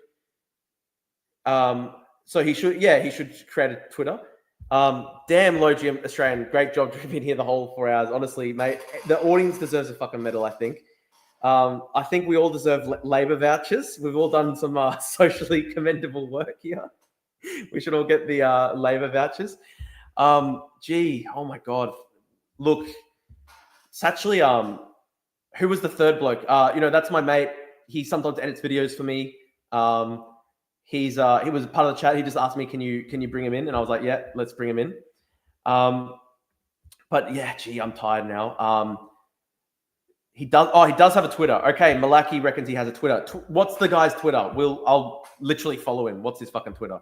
He should create a Twitter. Damn, Logium Australian, great job being here the whole 4 hours. Honestly, mate, the audience deserves a fucking medal, I think. I think we all deserve Labour vouchers. We've all done some socially commendable work here. We should all get the Labour vouchers. Oh my god. Look, it's actually who was the third bloke? That's my mate. He sometimes edits videos for me. He was part of the chat. He just asked me, can you bring him in? And I was like, yeah, let's bring him in. But yeah, I'm tired now. He does have a Twitter. Okay, Malaki reckons he has a Twitter. What's the guy's Twitter? I'll literally follow him. What's his fucking Twitter?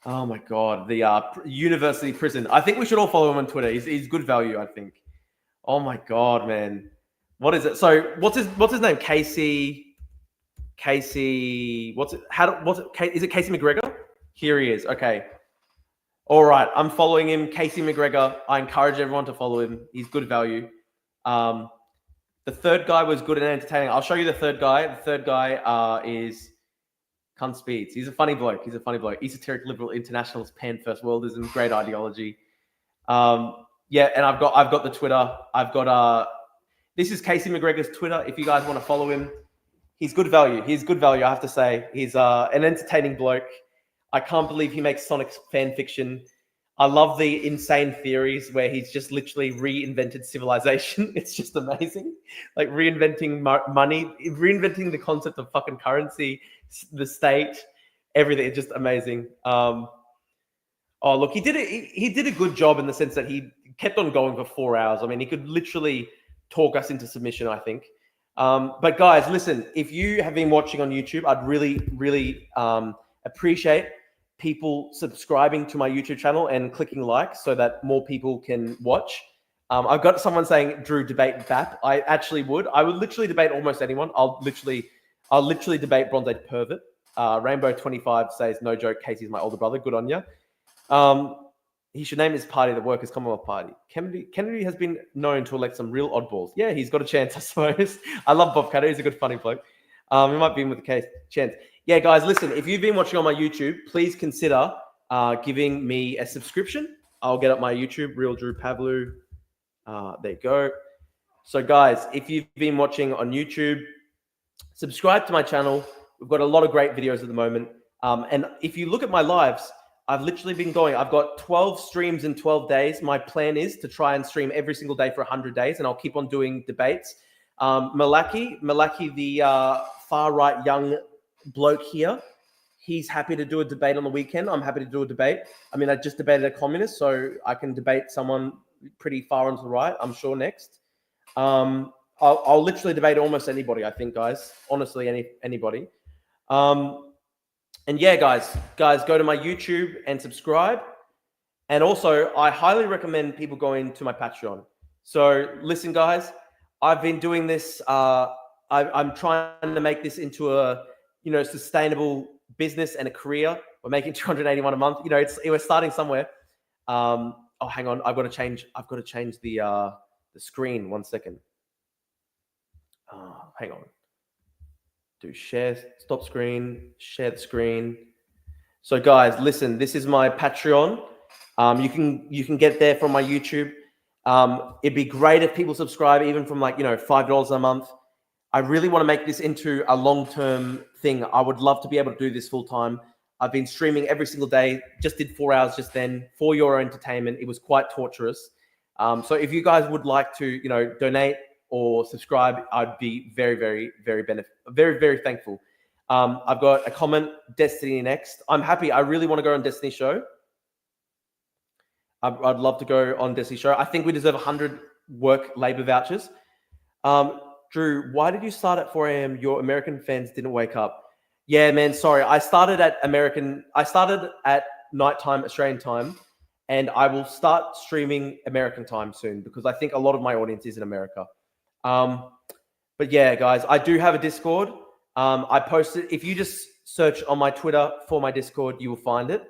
Oh my god, the university prison. I think we should all follow him on Twitter. He's good value, I think. Oh my god, man. What is it? So what's his name? Casey. Is it Casey McGregor? Here he is. Okay. All right. I'm following him. Casey McGregor. I encourage everyone to follow him. He's good value. The third guy was good and entertaining. I'll show you the third guy. The third guy is Cunt Speeds. He's a funny bloke. Esoteric liberal internationalist, pan first worldism, great ideology. Yeah, and I've got the Twitter. I've got this is Casey McGregor's Twitter. If you guys want to follow him, he's good value. I have to say. He's an entertaining bloke. I can't believe he makes Sonic fan fiction. I love the insane theories where he's just literally reinvented civilization. It's just amazing. Like reinventing money, reinventing the concept of fucking currency, the state, everything. It's just amazing. Look, he did a good job in the sense that he kept on going for 4 hours. I mean, he could literally talk us into submission, I think. But guys, listen, if you have been watching on YouTube, I'd really, really appreciate people subscribing to my YouTube channel and clicking like so that more people can watch. I've got someone saying, Drew, debate BAP. I actually would. I would literally debate almost anyone. I'll literally debate Bronze Age Pervert. Rainbow 25 says, no joke, Casey's my older brother. Good on you. He should name his party the Workers' Commonwealth Party. Kennedy has been known to elect some real oddballs. Yeah, he's got a chance, I suppose. I love Bob Catter. He's a good, funny bloke. He might be in with a case chance. Yeah, guys, listen, if you've been watching on my YouTube, please consider giving me a subscription. I'll get up my YouTube, Real Drew Pavlu. There you go. So, guys, if you've been watching on YouTube, subscribe to my channel. We've got a lot of great videos at the moment. And if you look at my lives, I've literally been going. I've got 12 streams in 12 days. My plan is to try and stream every single day for 100 days, and I'll keep on doing debates. Malaki, the far-right young bloke here, he's happy to do a debate on the weekend. I'm happy to do a debate. I mean, I just debated a communist, so I can debate someone pretty far onto the right, I'm sure, next. I'll literally debate almost anybody, I think, guys. Honestly, anybody. And yeah, guys, go to my YouTube and subscribe. And also, I highly recommend people going to my Patreon. So listen, guys, I've been doing this. I'm trying to make this into a sustainable business and a career. We're making 281 a month. We're starting somewhere. Hang on, I've got to change the screen. 1 second. Hang on. Do share, stop screen, share the screen. So guys, listen, this is my Patreon. You can get there from my YouTube. It'd be great if people subscribe even from $5 a month. I really want to make this into a long-term thing. I would love to be able to do this full time. I've been streaming every single day. Just did 4 hours just then for your entertainment. It was quite torturous. So if you guys would like to, donate or subscribe, I'd be very, very, very, very thankful. I've got a comment, Destiny next. I'm happy. I really want to go on Destiny show. I'd love to go on Destiny show. I think we deserve 100 work labor vouchers. Drew, why did you start at 4 a.m.? Your American fans didn't wake up. Yeah, man, sorry. I started at nighttime Australian time, and I will start streaming American time soon because I think a lot of my audience is in America. But yeah, guys, I do have a Discord. I posted, if you just search on my Twitter for my Discord, you will find it.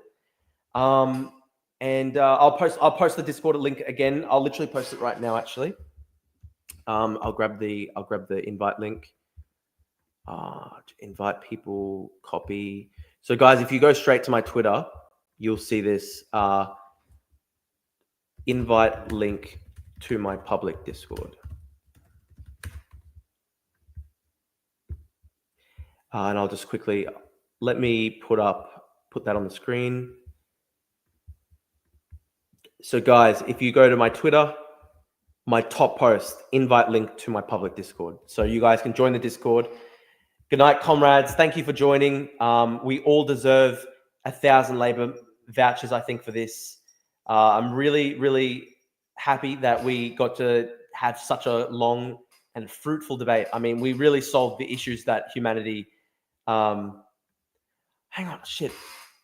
And I'll post the Discord link again. I'll literally post it right now, actually. I'll grab the invite link. Invite people, copy. So guys, if you go straight to my Twitter, you'll see this invite link to my public Discord. And I'll just quickly, let me put that on the screen. So guys, if you go to my Twitter, my top post, invite link to my public Discord. So you guys can join the Discord. Good night, comrades. Thank you for joining. We all deserve 1,000 labor vouchers, I think, for this. I'm really, really happy that we got to have such a long and fruitful debate. I mean, we really solved the issues that humanity... hang on, shit.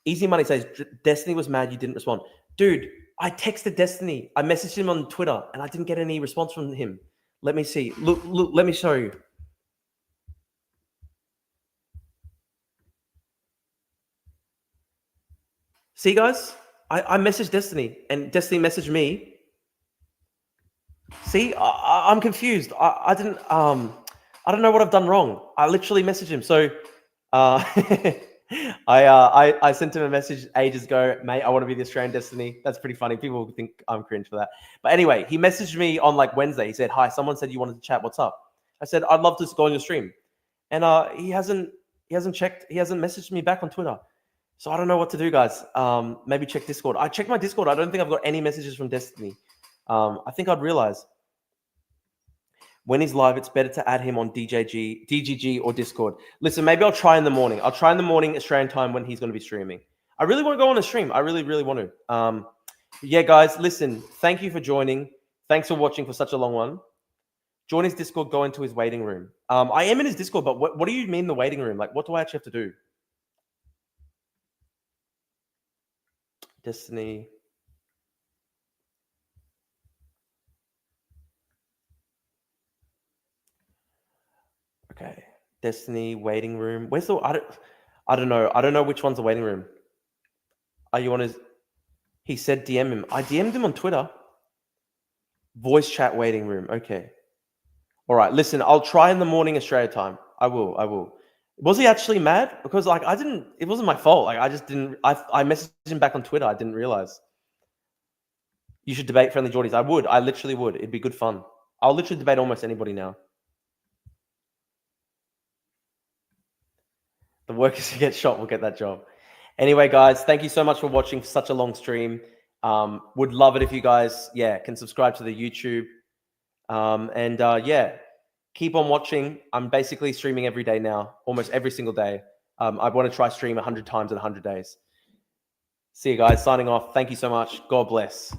Easy Money says, Destiny was mad you didn't respond. Dude, I texted Destiny. I messaged him on Twitter, and I didn't get any response from him. Let me see. Look, let me show you. See, guys? I messaged Destiny, and Destiny messaged me. See? I'm confused. I don't know what I've done wrong. I literally messaged him. So I sent him a message ages ago, mate, I want to be the Australian Destiny. That's pretty funny. People think I'm cringe for that. But anyway, he messaged me on like Wednesday. He said, hi, someone said you wanted to chat. What's up? I said, I'd love to go on your stream. And he hasn't messaged me back on Twitter. So I don't know what to do, guys. Maybe check Discord. I checked my Discord. I don't think I've got any messages from Destiny. I think I'd realize when he's live, it's better to add him on DGG or Discord. Listen, maybe I'll try in the morning. I'll try in the morning Australian time when he's going to be streaming. I really want to go on a stream. I really, really want to. Yeah, guys, listen, thank you for joining. Thanks for watching for such a long one. Join his Discord, go into his waiting room. I am in his Discord, but what do you mean the waiting room? Like, what do I actually have to do? Destiny. Okay, Destiny waiting room. Where's the? I don't know. I don't know which one's the waiting room. Are you on his? He said DM him. I DM'd him on Twitter. Voice chat waiting room. Okay. All right. Listen, I'll try in the morning Australia time. I will. Was he actually mad? Because like I didn't. It wasn't my fault. Like I just didn't. I messaged him back on Twitter. I didn't realize. You should debate Friendly Geordies. I would. I literally would. It'd be good fun. I'll literally debate almost anybody now. The workers who get shot will get that job. Anyway, guys, thank you so much for watching such a long stream. Would love it if you guys, can subscribe to the YouTube. Keep on watching. I'm basically streaming every day now, almost every single day. I want to try stream 100 times in 100 days. See you guys. Signing off. Thank you so much. God bless.